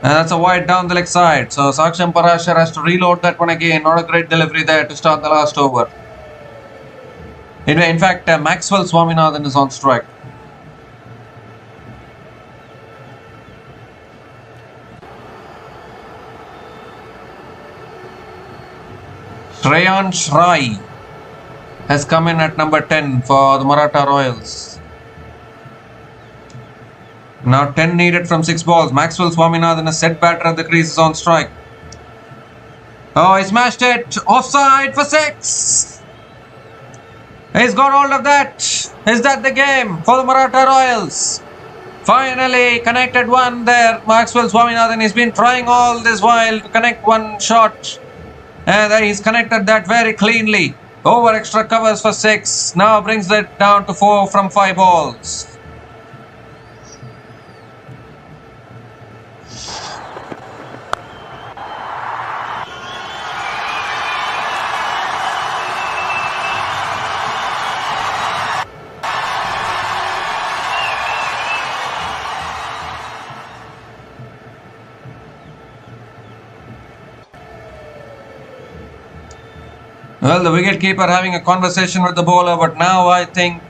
And that's a wide down the leg side. So Saksham Parashar has to reload that one again. Not a great delivery there to start the last over. In fact, Maxwell Swaminathan is on strike. Shreyansh Rai has come in at number 10 for the Maratha Royals. Now 10 needed from 6 balls. Maxwell Swaminathan, a set batter at the crease, is on strike. Oh, he smashed it. Offside for 6. He's got hold of that. Is that the game for the Maratha Royals? Finally connected one there. Maxwell Swaminathan has been trying all this while to connect one shot. And he's connected that very cleanly. Over extra covers for 6. Now brings it down to 4 from 5 balls. Well, the wicketkeeper having a conversation with the bowler, but now I think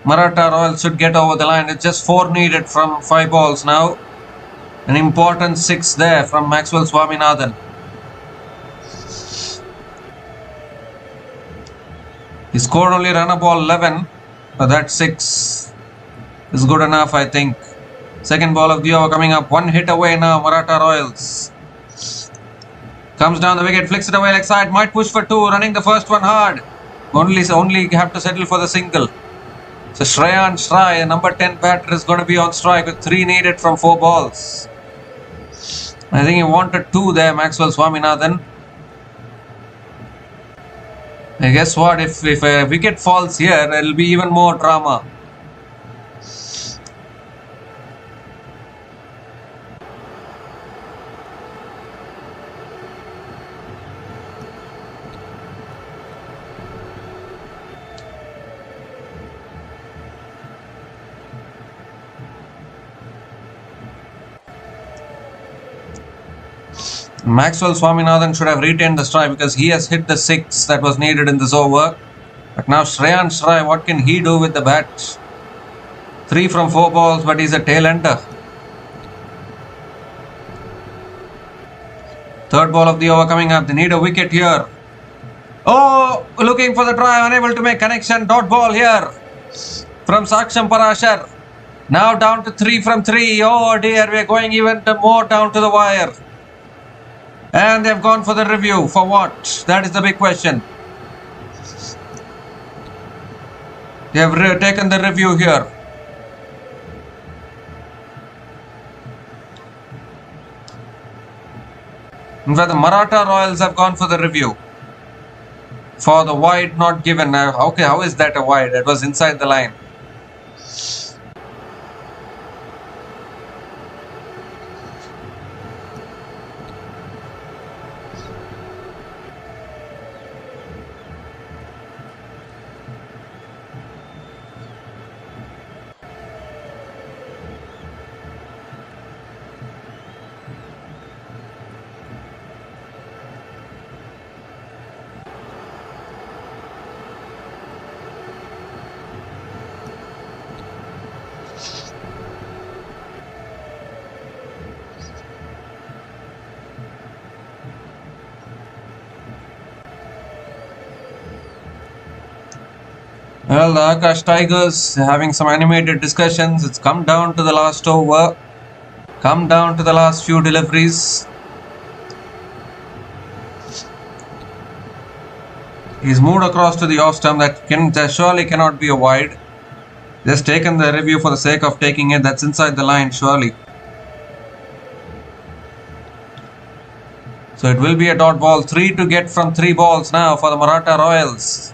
Maratha Royals should get over the line. It's just 4 needed from 5 balls now. An important 6 there from Maxwell Swaminathan. He scored only run a ball 11, but that 6 is good enough, I think. Second ball of the over coming up. 1 hit away now, Maratha Royals. Comes down the wicket, flicks it away leg side, might push for 2, running the first one hard. Only have to settle for the single. So Shreyan Shrai, a number 10 batter, is going to be on strike with 3 needed from 4 balls. I think he wanted 2 there, Maxwell Swaminathan. And guess what? If a wicket falls here, it will be even more drama. Maxwell Swaminathan should have retained the strike because he has hit the 6 that was needed in this over. But now Shreyan Shrai, what can he do with the bat? 3 from 4 balls, but he's a tail ender. Third ball of the over coming up. They need a wicket here. Oh, looking for the drive, unable to make connection. Dot ball here from Saksham Parashar. Now down to 3 from 3. Oh dear, we're going even more down to the wire. And they've gone for the review. For what? That is the big question. They have taken the review here. In fact, the Maratha Royals have gone for the review. For the wide not given. Okay, how is that a wide? It was inside the line. Well, the Akash Tigers having some animated discussions. It's come down to the last over. Come down to the last few deliveries. He's moved across to the off stump. That surely cannot be a wide. Just taken the review for the sake of taking it. That's inside the line, surely. So it will be a dot ball. 3 to get from 3 balls now for the Maratha Royals.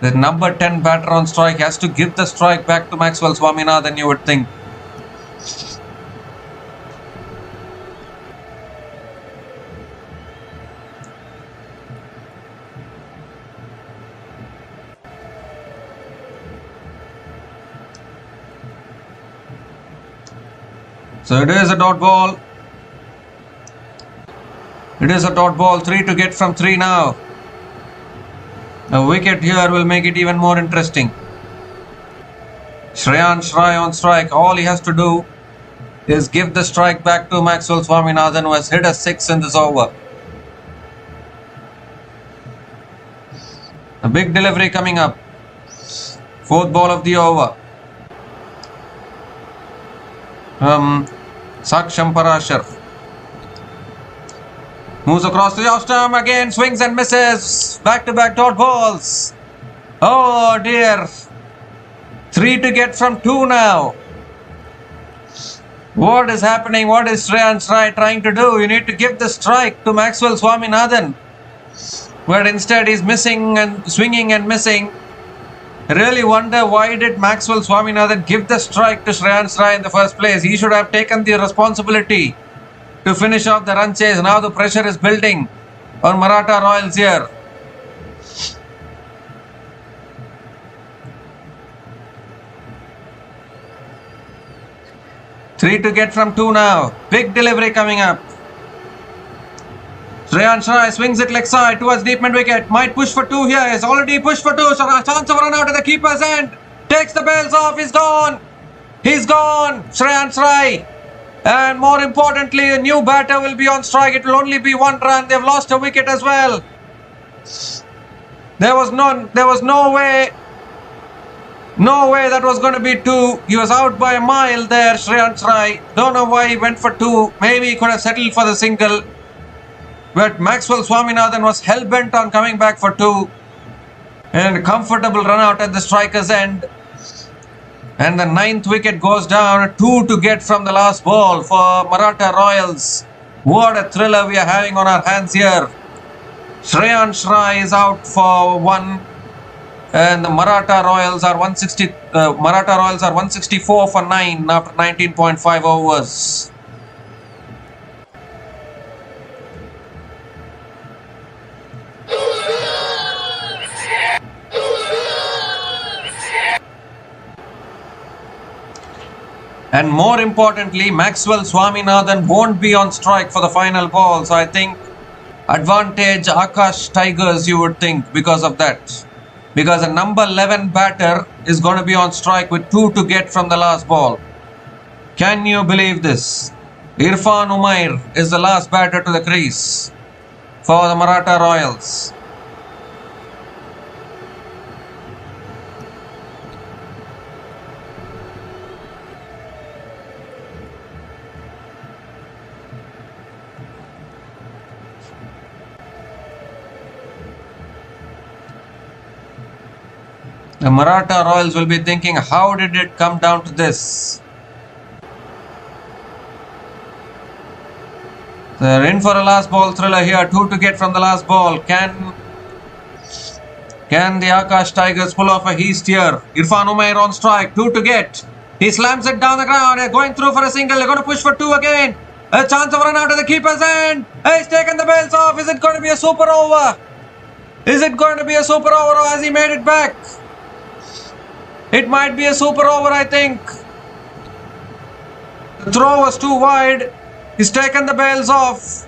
The number 10 batter on strike has to give the strike back to Maxwell Swaminathan, you would think. So it is a dot ball. It is a dot ball. 3 to get from 3 now. A wicket here will make it even more interesting. Shreyan Shrai on strike. All he has to do is give the strike back to Maxwell Swaminathan, who has hit a 6 in this over. A big delivery coming up. Fourth ball of the over. Saksham Parashar. Moves across to the off stump again, swings and misses. Back-to-back dot balls. Oh dear. 3 to get from 2 now. What is happening? What is Shreyansh Rai trying to do? You need to give the strike to Maxwell Swaminathan. But instead he's missing and swinging and missing. I really wonder why did Maxwell Swaminathan give the strike to Shreyansh Rai in the first place. He should have taken the responsibility to finish off the run chase. Now the pressure is building on Maratha Royals here. Three to get from 2 now. Big delivery coming up. Shreyansh Rai swings it leg side towards deep mid wicket. Might push for 2 here. He's already pushed for 2. So a chance of run out at the keeper's end. Takes the bails off. He's gone. He's gone. Shreyansh Rai. And more importantly, a new batter will be on strike. It will only be 1 run. They've lost a wicket as well. There was no way. No way that was going to be 2. He was out by a mile there, Shreyansh Rai. Don't know why he went for 2. Maybe he could have settled for the single. But Maxwell Swaminathan was hell-bent on coming back for 2. And a comfortable run out at the striker's end. And the 9th wicket goes down. 2 to get from the last ball for Maratha Royals. What a thriller we are having on our hands here. Shreyansh Rai is out for 1. And the Maratha Royals are 164 for 9 after 19.5 overs. And more importantly, Maxwell Swaminathan won't be on strike for the final ball. So I think advantage Akash Tigers, you would think, because of that. Because a number 11 batter is going to be on strike with 2 to get from the last ball. Can you believe this? Irfan Umair is the last batter to the crease for the Maratha Royals. The Maratha Royals will be thinking, how did it come down to this? They're in for a last ball thriller here. 2 to get from the last ball. Can the Akash Tigers pull off a heist here? Irfan Umair on strike. 2 to get. He slams it down the ground. They're going through for a single. They're going to push for 2 again. A chance of run out at the keeper's end. He's taken the bells off. Is it going to be a super over? Is it going to be a super over or has he made it back? It might be a super over, I think. The throw was too wide. He's taken the bails off.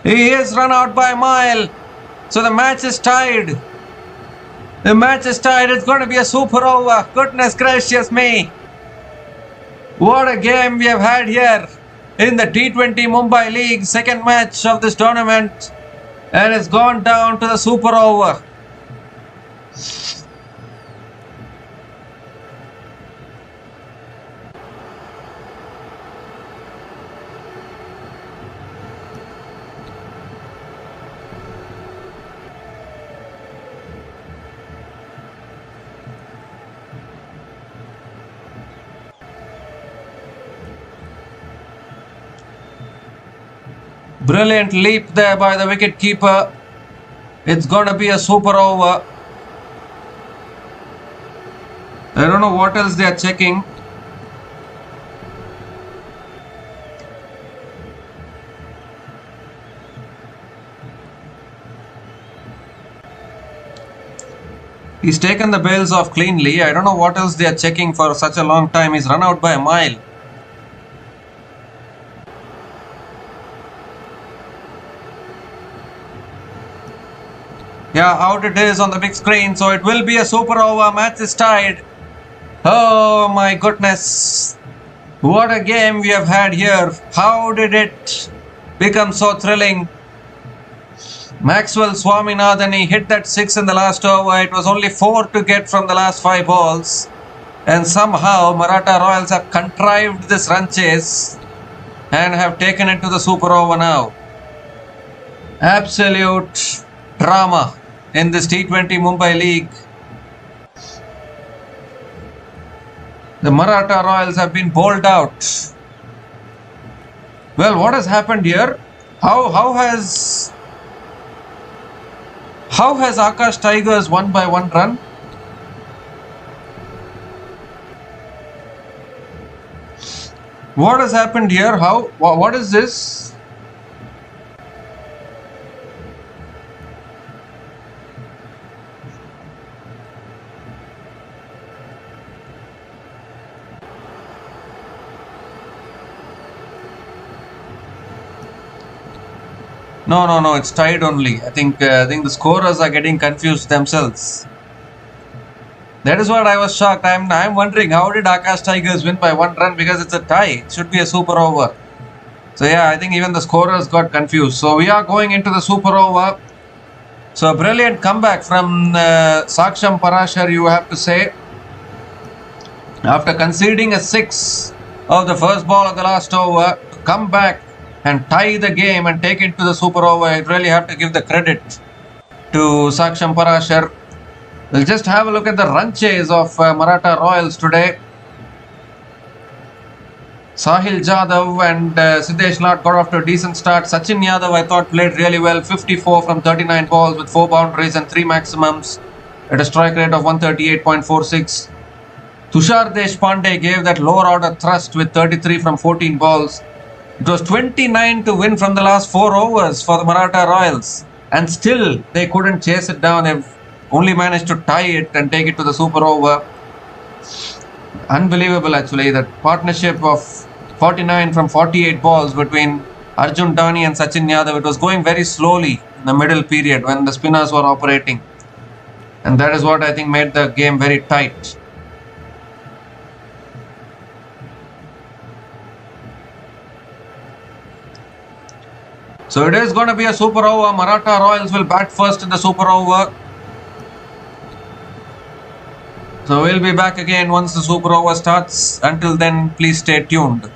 He is run out by a mile. So the match is tied. The match is tied. It's going to be a super over. Goodness gracious me. What a game we have had here in the T20 Mumbai League, second match of this tournament, and it's gone down to the super over. Brilliant leap there by the wicket keeper. It's gonna be a super over. I don't know what else they are checking. He's taken the bails off cleanly. I don't know what else they are checking for such a long time. He's run out by a mile. Yeah, out it is on the big screen. So it will be a super over. Match is tied. Oh my goodness. What a game we have had here. How did it become so thrilling? Maxwell Swaminathan, he hit that 6 in the last over. It was only 4 to get from the last 5 balls. And somehow Maratha Royals have contrived this run chase and have taken it to the super over now. Absolute drama in this T20 Mumbai League. The Maratha Royals have been bowled out. Well, what has happened here? How has Akash Tigers won by 1 run? What has happened here? What is this? No, it's tied only. I think the scorers are getting confused themselves. That is what I was shocked. I'm wondering, how did Akash Tigers win by 1 run? Because it's a tie. It should be a super over. So yeah, I think even the scorers got confused. So we are going into the super over. So a brilliant comeback from Saksham Parashar, you have to say. After conceding a 6 of the first ball of the last over, to come back and tie the game and take it to the super over, I really have to give the credit to Saksham Parashar. We'll just have a look at the run chase of Maratha Royals today. Sahil Jadhav and Siddesh Lat got off to a decent start. Sachin Yadav, I thought, played really well. 54 from 39 balls with 4 boundaries and 3 maximums at a strike rate of 138.46. Tushar Deshpande gave that lower order thrust with 33 from 14 balls. It was 29 to win from the last 4 overs for the Maratha Royals. And still, they couldn't chase it down. They've only managed to tie it and take it to the super over. Unbelievable, actually. That partnership of 49 from 48 balls between Arjun Dani and Sachin Yadav. It was going very slowly in the middle period when the spinners were operating. And that is what I think made the game very tight. So it is going to be a super over. Maratha Royals will bat first in the super over. So we'll be back again once the super over starts. Until then, please stay tuned.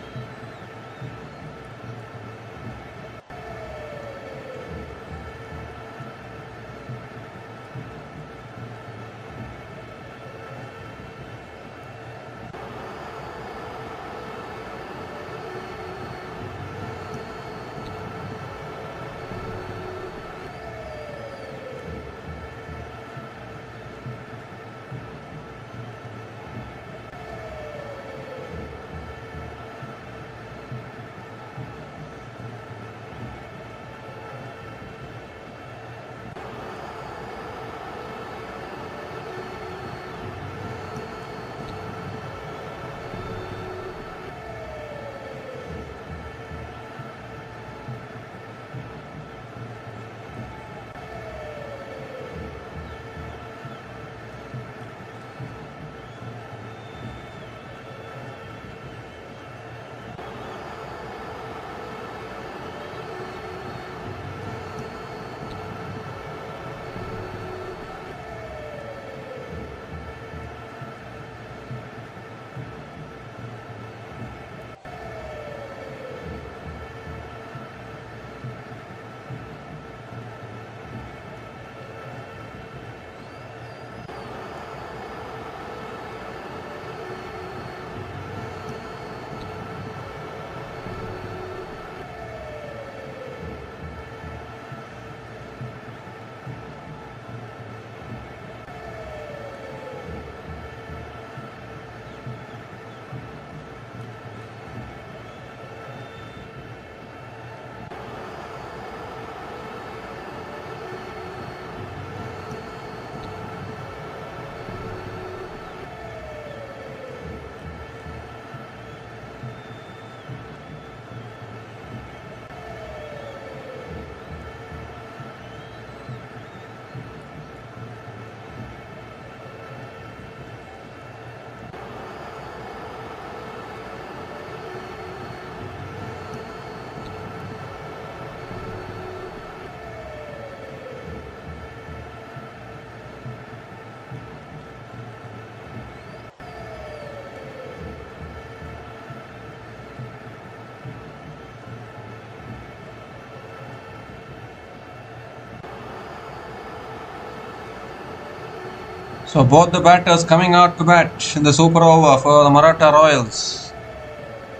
So both the batters coming out to bat in the super over for the Maratha Royals.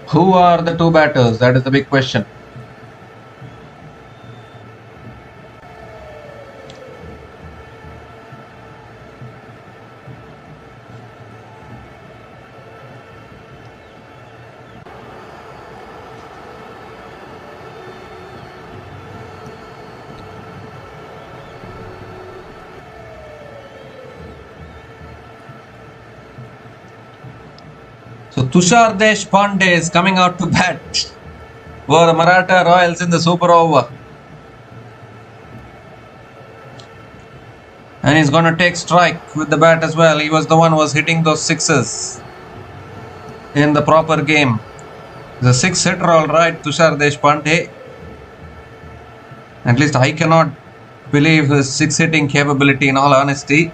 Who are the two batters? That is the big question. So Tushar Deshpande is coming out to bat for the Maratha Royals in the super over. And he's going to take strike with the bat as well. He was the one who was hitting those sixes in the proper game. He's a six hitter, all right, Tushar Deshpande. At least I cannot believe his six hitting capability, in all honesty.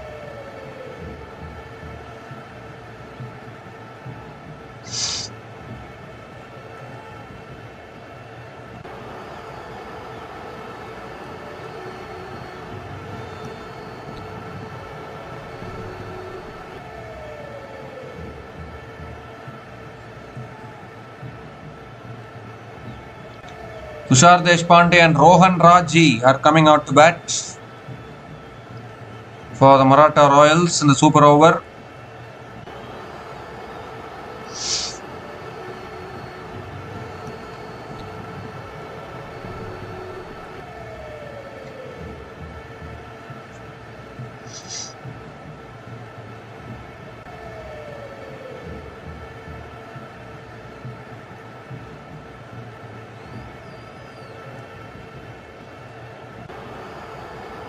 Tushar Deshpande and Rohan Raji are coming out to bat for the Maratha Royals in the super over.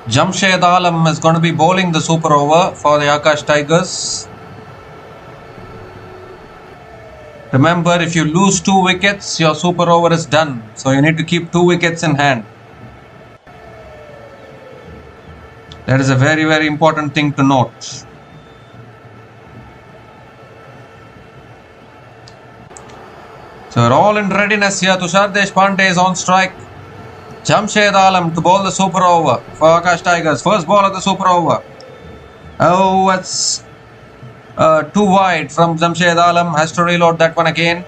Jamshed Alam is going to be bowling the super over for the Akash Tigers. Remember, if you lose 2 wickets, your super over is done. So you need to keep 2 wickets in hand. That is a very, very important thing to note. So we're all in readiness here. Tushar Deshpande is on strike. Jamshed Alam to bowl the super over for Akash Tigers. First ball of the super over. Oh, it's too wide from Jamshed Alam. Has to reload that one again.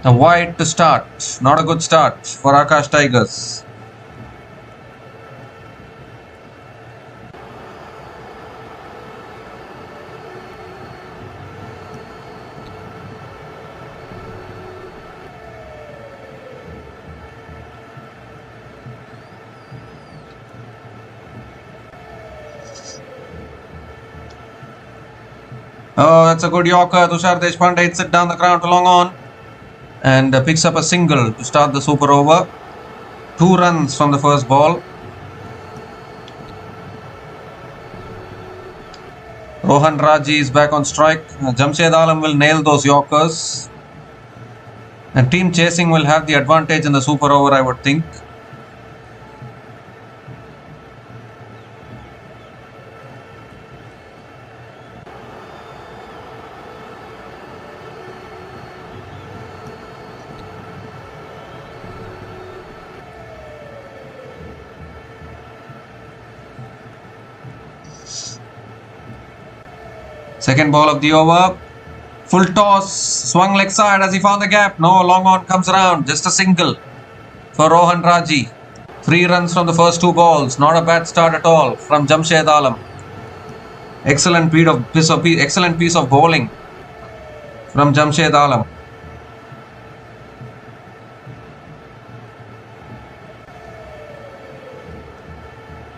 A wide to start. Not a good start for Akash Tigers. Oh, that's a good Yorker. Tushar Deshpande hits it down the ground to long on and picks up a single to start the super over. 2 runs from the first ball. Rohan Raji is back on strike. Jamshed Alam will nail those Yorkers. And team chasing will have the advantage in the super over, I would think. Second ball of the over. Full toss. Swung leg side as he found the gap. No, long on comes around. Just a single for Rohan Raji. 3 runs from the first 2 balls. Not a bad start at all from Jamshed Alam. Excellent piece of bowling from Jamshed Alam.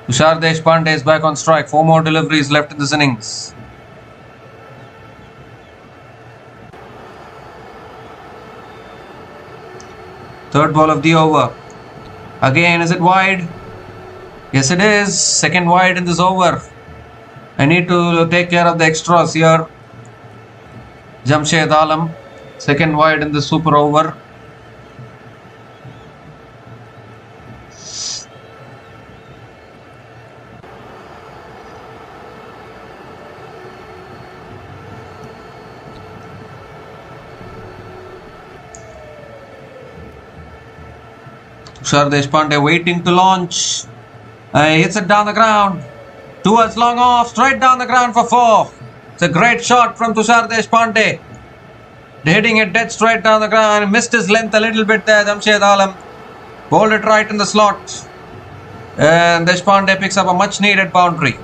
Tushar Deshpande is back on strike. 4 more deliveries left in this innings. Third ball of the over. Again, is it wide? Yes, it is. Second wide in this over. I need to take care of the extras here. Jamshed Alam. Second wide in the super over. Tushar Deshpande waiting to launch. Hits it down the ground. Towards long off, straight down the ground for 4. It's a great shot from Tushar Deshpande. Hitting it dead straight down the ground. Missed his length a little bit there, Jamshed Alam. Bowled it right in the slot. And Deshpande picks up a much needed boundary.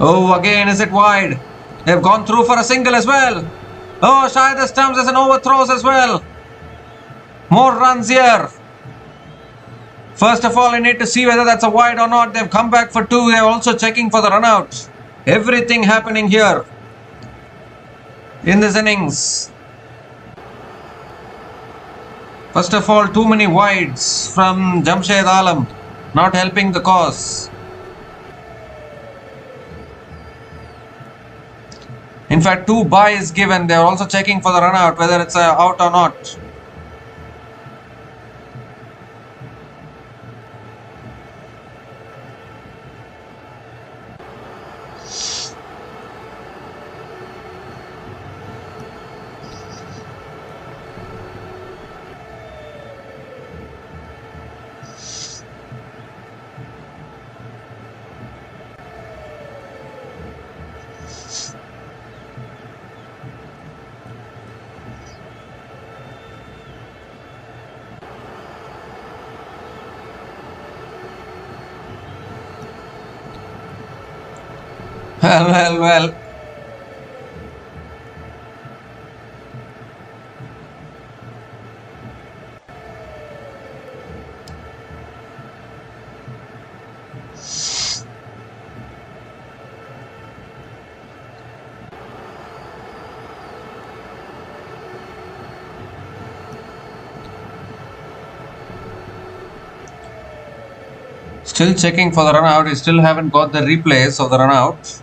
Oh, again, is it wide? They've gone through for a single as well. Oh, Shahid the stumps as an overthrows as well. More runs here. First of all, you need to see whether that's a wide or not. They've come back for 2. They're also checking for the run out. Everything happening here in this innings. First of all, too many wides from Jamshed Alam. Not helping the cause. In fact, 2 byes given. They are also checking for the run out, whether it's out or not. Well. Still checking for the run out. We still haven't got the replays of the run out.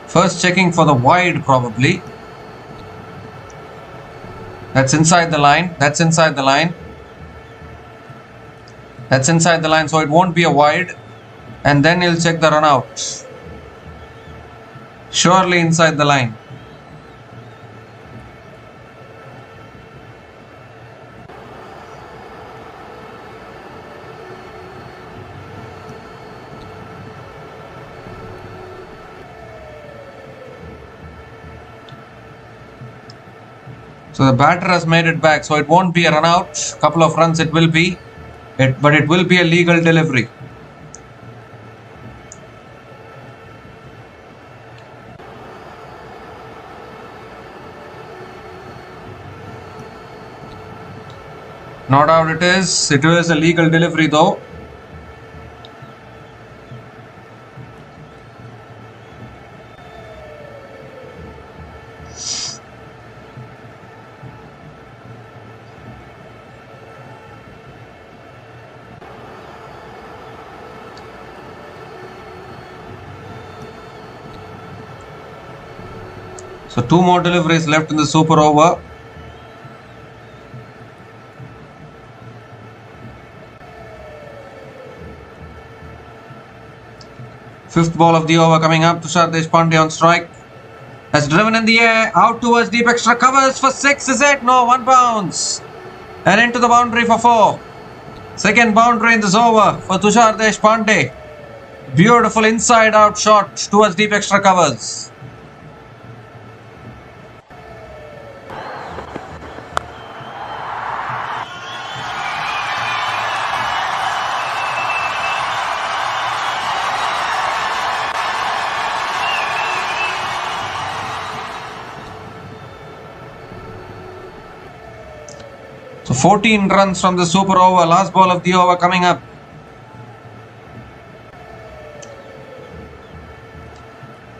First checking for the wide probably. That's inside the line. That's inside the line. That's inside the line, so it won't be a wide. And then he'll check the run out. Surely inside the line. So the batter has made it back, so it won't be a run out. Couple of runs it will be, but it will be a legal delivery. No doubt it is. It is a legal delivery though. So 2 more deliveries left in the super over. Fifth ball of the over coming up. Tushar Deshpande on strike. Has driven in the air. Out towards deep extra covers for 6. Is it? No, 1 bounce. And into the boundary for 4. Second boundary in this over for Tushar Deshpande. Beautiful inside out shot towards deep extra covers. So 14 runs from the super over. Last ball of the over coming up.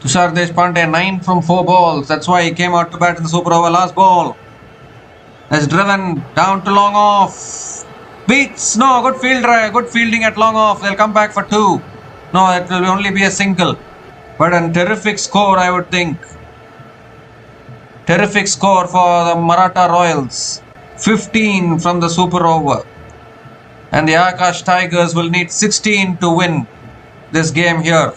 Tushar Deshpande 9 from 4 balls. That's why he came out to bat in the super over. Last ball has driven down to long off. Beats. No, good fielding at long off. They'll come back for 2. No, it will only be a single. But a terrific score, I would think. Terrific score for the Maratha Royals. 15 from the super over. And the Akash Tigers will need 16 to win this game here.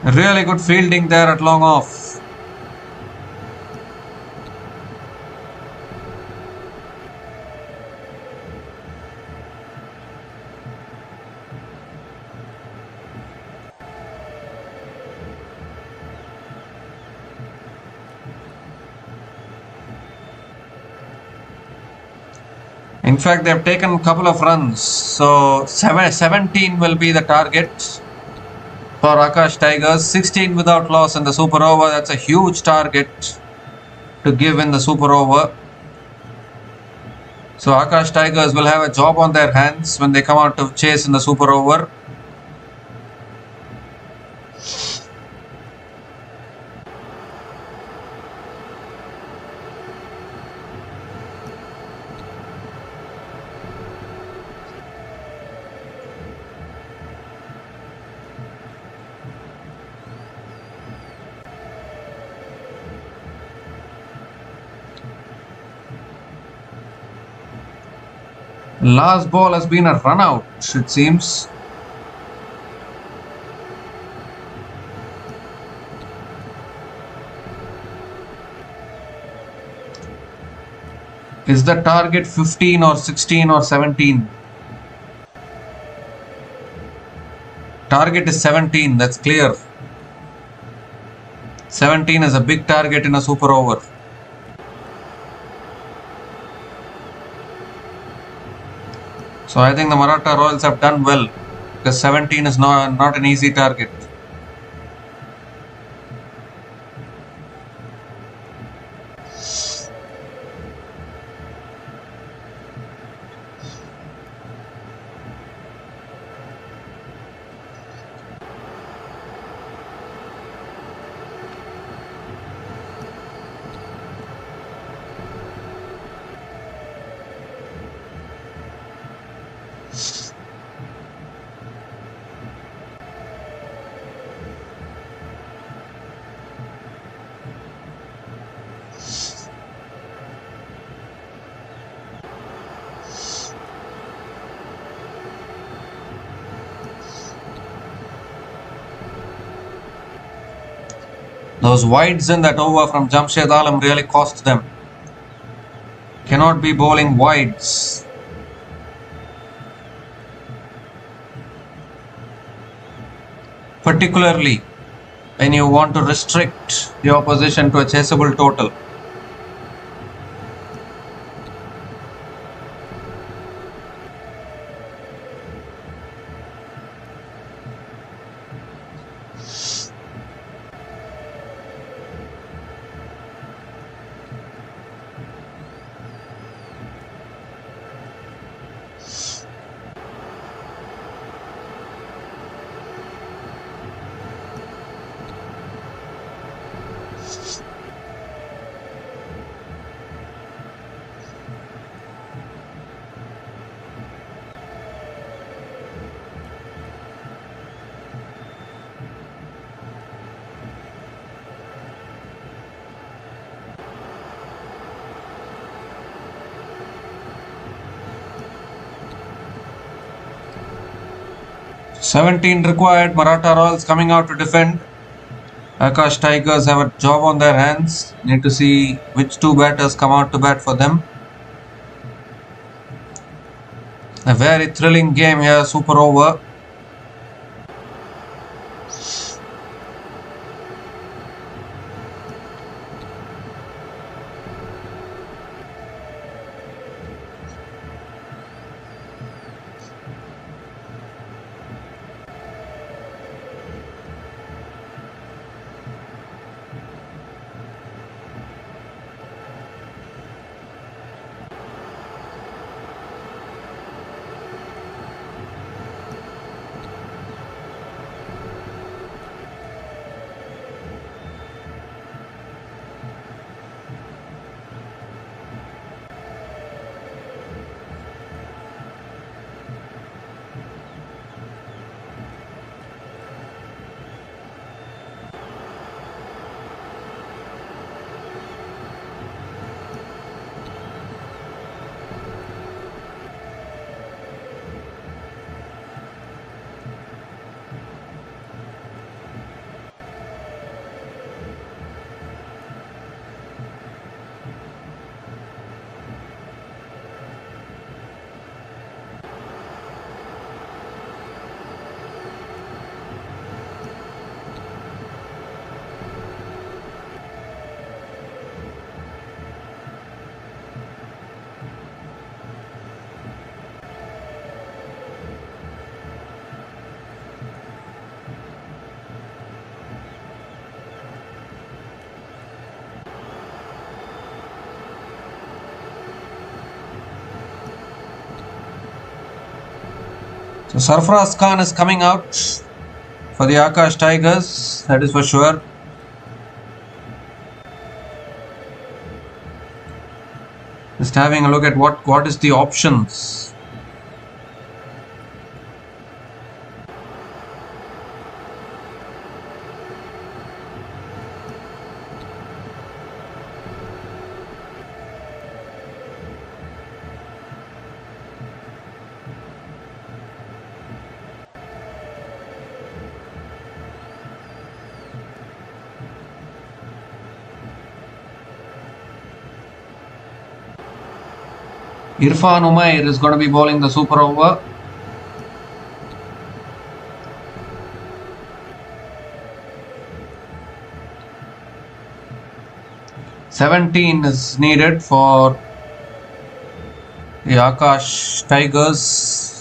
Really good fielding there at long off. In fact, they have taken a couple of runs. So 17 will be the target for Akash Tigers. 16 without loss in the super over. That's a huge target to give in the super over. So Akash Tigers will have a job on their hands when they come out to chase in the super over. Last ball has been a run out, it seems. Is the target 15 or 16 or 17? Target is 17, that's clear. 17 is a big target in a super over. So I think the Maratha Royals have done well, because 17 is not an easy target. Those wides in that over from Jamshed Alam really cost them. Cannot be bowling wides. Particularly when you want to restrict the opposition to a chaseable total. "17 required, Maratha Royals coming out to defend. Akash Tigers have a job on their hands. Need to see which two batters come out to bat for them. A very thrilling game here, super over. So Sarfaraz Khan is coming out for the Akash Tigers, that is for sure. Just having a look at what is the options. Irfan Umair is going to be bowling the super over. "17" is needed for the Akash Tigers.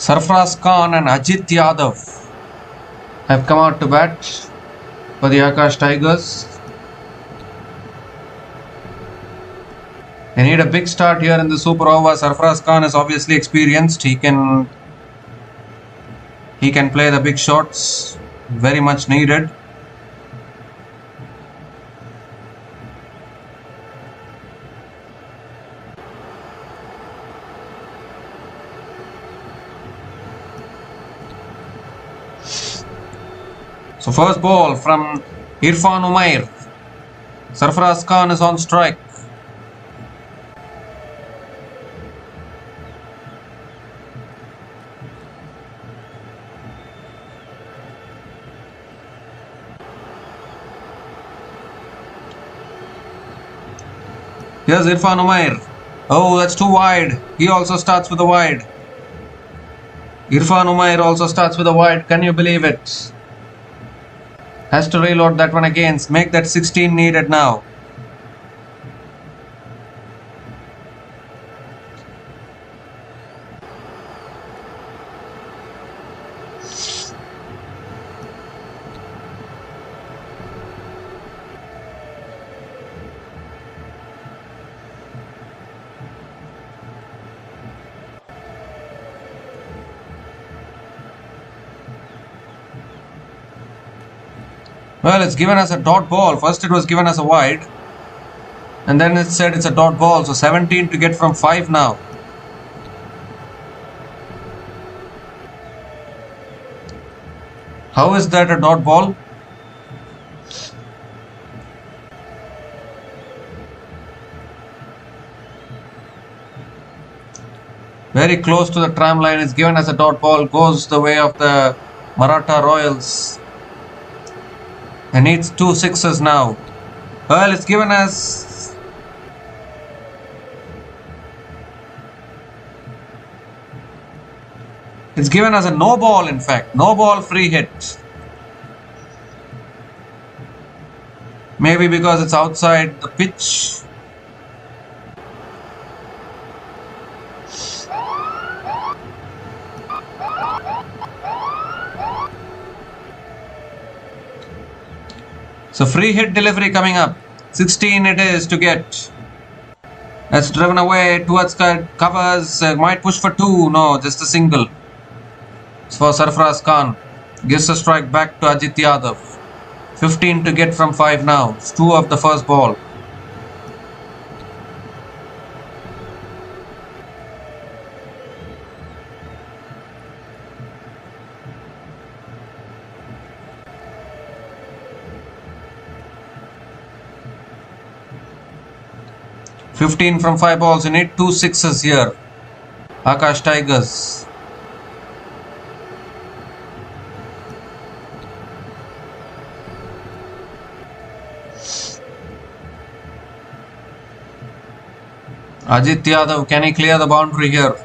Sarfaraz Khan and Ajit Yadav have come out to bat for the Akash Tigers. They need a big start here in the super over. Sarfaraz Khan is obviously experienced. He can play the big shots, very much needed. So first ball from Irfan Umair. Sarfaraz Khan is on strike. Here's Irfan Umair. Oh, that's too wide. He also starts with a wide. Irfan Umair also starts with a wide. Can you believe it? Has to reload that one again. Make that 16 needed now. Well, it's given as a dot ball. First it was given as a wide, and then it said it's a dot ball. So 17 to get from 5 now. How is that a dot ball? Very close to the tram line. It's given as a dot ball. Goes the way of the Maratha Royals. And needs 2 sixes now. Well, it's given as... It's given as a no ball, in fact. No ball, free hit. Maybe because it's outside the pitch. So free hit delivery coming up. 16 it is to get. That's driven away towards covers. Might push for 2. No, just a single. It's for Sarfaraz Khan. Gives a strike back to Ajit Yadav. 15 to get from 5 now. It's 2 of the first ball. "15 from 5 balls. You need 2 sixes here. Akash Tigers. Ajit Yadav, can he clear the boundary here?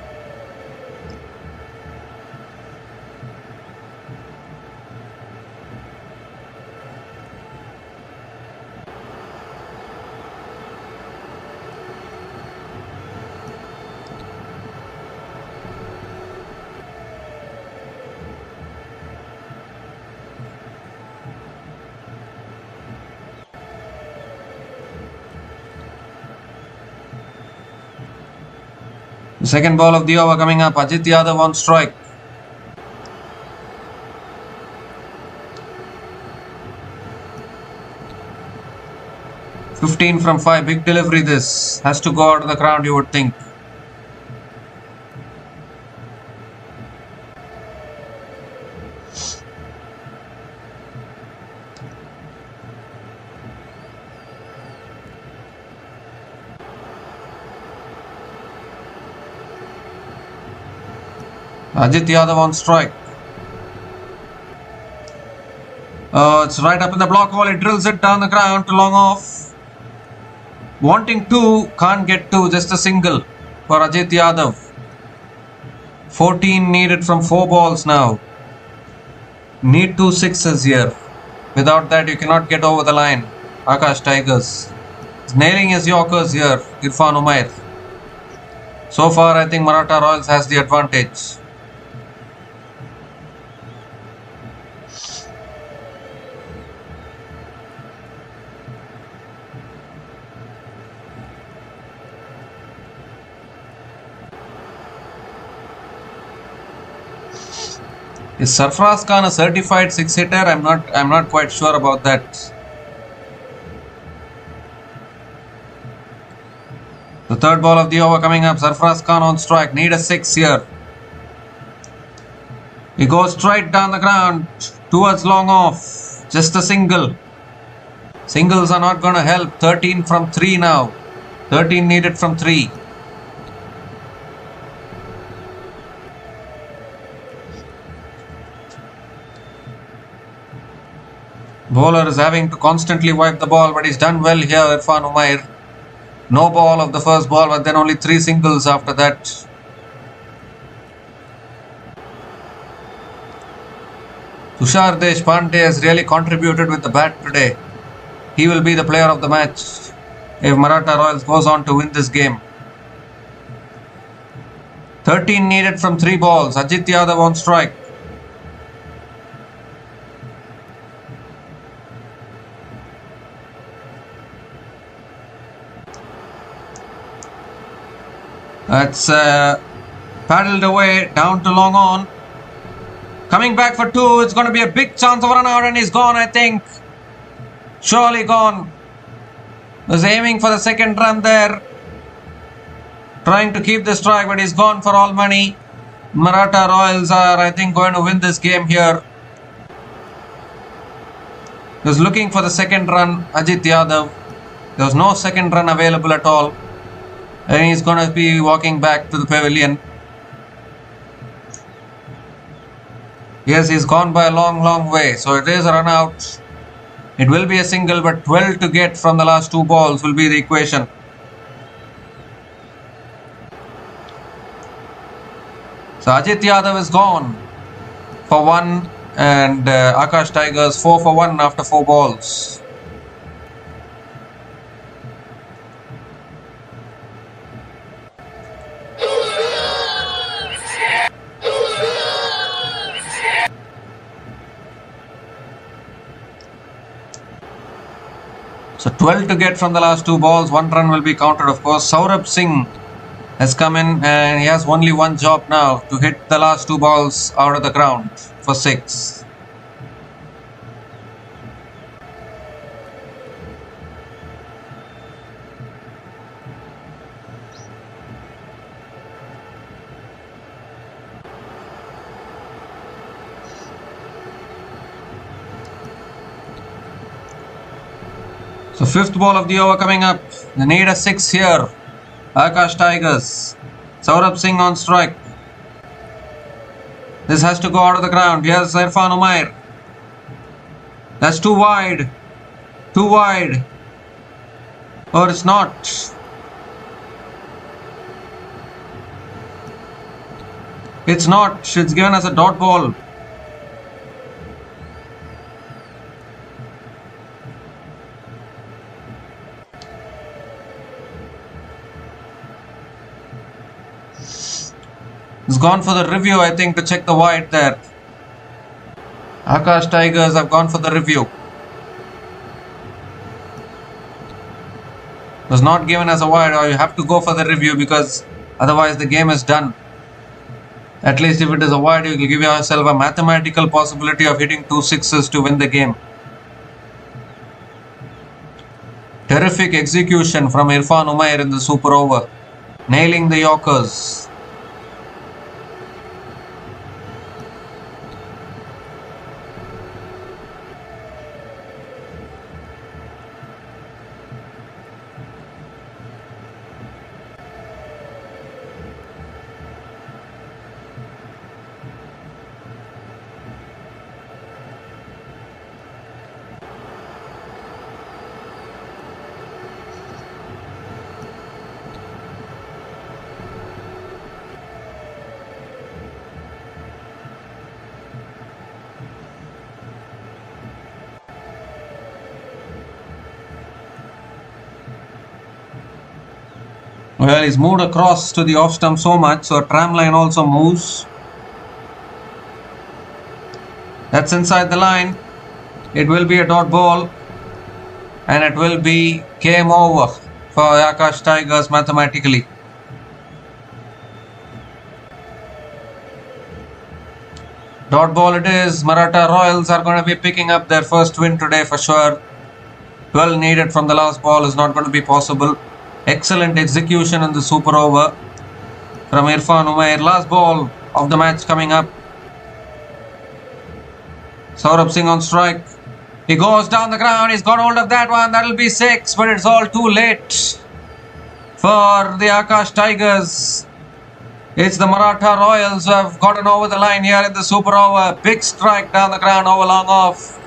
second ball of the over coming up. Ajit Yadav on strike. "15 from 5. Big delivery this. Has to go out of the ground, you would think. Ajit Yadav on strike. It's right up in the block wall. It drills it down the ground to long off. Wanting two, can't get two. Just a single for Ajit Yadav. 14 needed from 4 balls now. Need 2 sixes here. Without that, you cannot get over the line. Akash Tigers. He's nailing his Yorkers here. Irfan Umair. So far, I think Maratha Royals has the advantage. Is Sarfaraz Khan a certified 6-hitter? I'm not quite sure about that. The third ball of the over coming up. Sarfaraz Khan on strike. Need a 6 here. He goes straight down the ground towards long off. Just a single. Singles are not going to help. 13 from 3 now. 13 needed from 3. Bowler is having to constantly wipe the ball, but he's done well here, Irfan Umair. No ball of the first ball, but then only 3 singles after that. Tushar Deshpande has really contributed with the bat today. He will be the player of the match if Maratha Royals goes on to win this game. 13 needed from 3 balls. Ajit Yadav on strike. That's paddled away down to long on. Coming back for 2. It's going to be a big chance of a run out, and he's gone, I think. Surely gone. Was aiming for the second run there. Trying to keep the strike, but he's gone for all money. Maratha Royals are, I think, going to win this game here. He was looking for the second run, Ajit Yadav. There was no second run available at all. And he's going to be walking back to the pavilion. Yes, he's gone by a long way. So it is a run out. It will be a single, but 12 to get from the last 2 balls will be the equation. So Ajit Yadav is gone for 1, and Akash Tigers 4 for 1 after 4 balls. So 12 to get from the last 2 balls. 1 run will be counted, of course. Saurabh Singh has come in, and he has only one job now, to hit the last 2 balls out of the ground for 6. So 5th ball of the over coming up. They need a 6 here. Akash Tigers. Saurabh Singh on strike. This has to go out of the ground. Here's Irfan Umair. That's too wide. Too wide. Or it's not. It's not. It's given as a dot ball. He's gone for the review, I think, to check the wide there. Akash Tigers have gone for the review. Was not given as a wide, or you have to go for the review because Otherwise, the game is done. At least if it is a wide, you will give yourself a mathematical possibility of hitting 2 sixes to win the game. Terrific execution from Irfan Umair in the super over, nailing the Yorkers. Well, he's moved across to the off stump so much, so a tram line also moves. That's inside the line. It will be a dot ball, and it will be game over for Akash Tigers mathematically. Dot ball it is. Maratha Royals are going to be picking up their first win today for sure. 12 needed from the last ball is not going to be possible. Excellent execution in the super over from Irfan Umair. Last ball of the match coming up. Saurabh Singh on strike. He goes down the ground. He's got hold of that one. That'll be 6, but it's all too late for the Akash Tigers. It's the Maratha Royals who have gotten over the line here in the super over. Big strike down the ground over long off.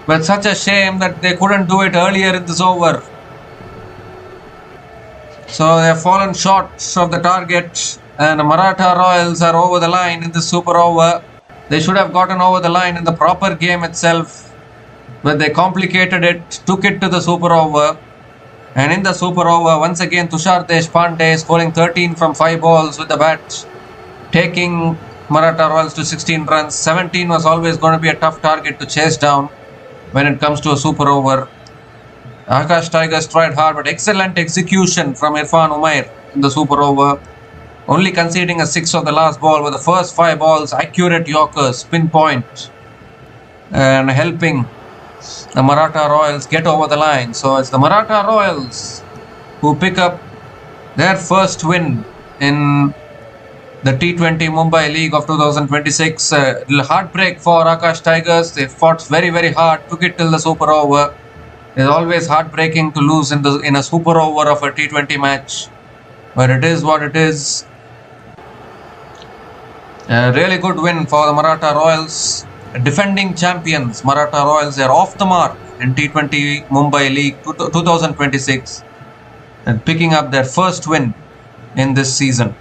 But such a shame that they couldn't do it earlier in this over. So they have fallen short of the target, and the Maratha Royals are over the line in the super over. They should have gotten over the line in the proper game itself, but they complicated it, took it to the super over. And in the super over, once again Tushar Deshpande scoring 13 from 5 balls with the bat, taking Maratha Royals to 16 runs. 17 was always going to be a tough target to chase down when it comes to a super over. Akash Tigers tried hard, but excellent execution from Irfan Umair in the super over. Only conceding a 6 of the last ball, with the first 5 balls accurate Yorkers, pinpoint, and helping the Maratha Royals get over the line. So it's the Maratha Royals who pick up their first win in the T20 Mumbai League of 2026. Heartbreak for Akash Tigers. They fought very, very hard, took it till the super over. It's always heartbreaking to lose in a super over of a T20 match, but it is what it is. A really good win for the Maratha Royals. Defending champions, Maratha Royals, are off the mark in T20 Mumbai League 2026 and picking up their first win in this season.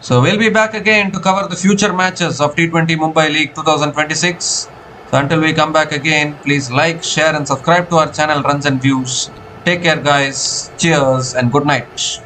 So we'll be back again to cover the future matches of T20 Mumbai League 2026. So until we come back again, please like, share and subscribe to our channel Runs and Views. Take care guys, cheers and good night.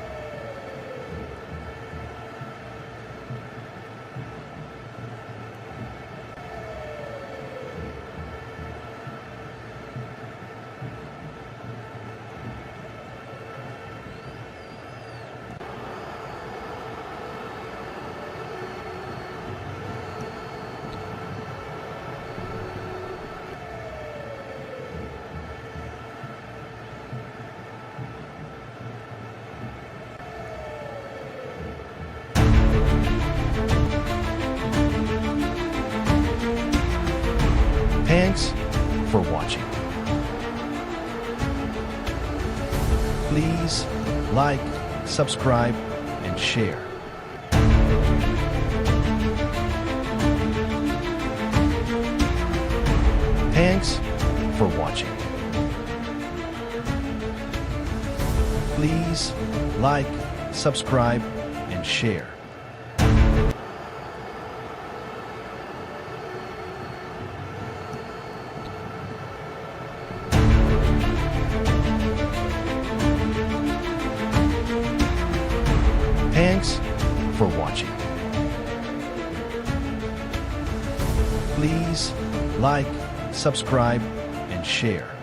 Thanks for watching. Please like, subscribe, and share. Thanks for watching. Please like, subscribe, and share. Thanks for watching. Please like, subscribe, and share.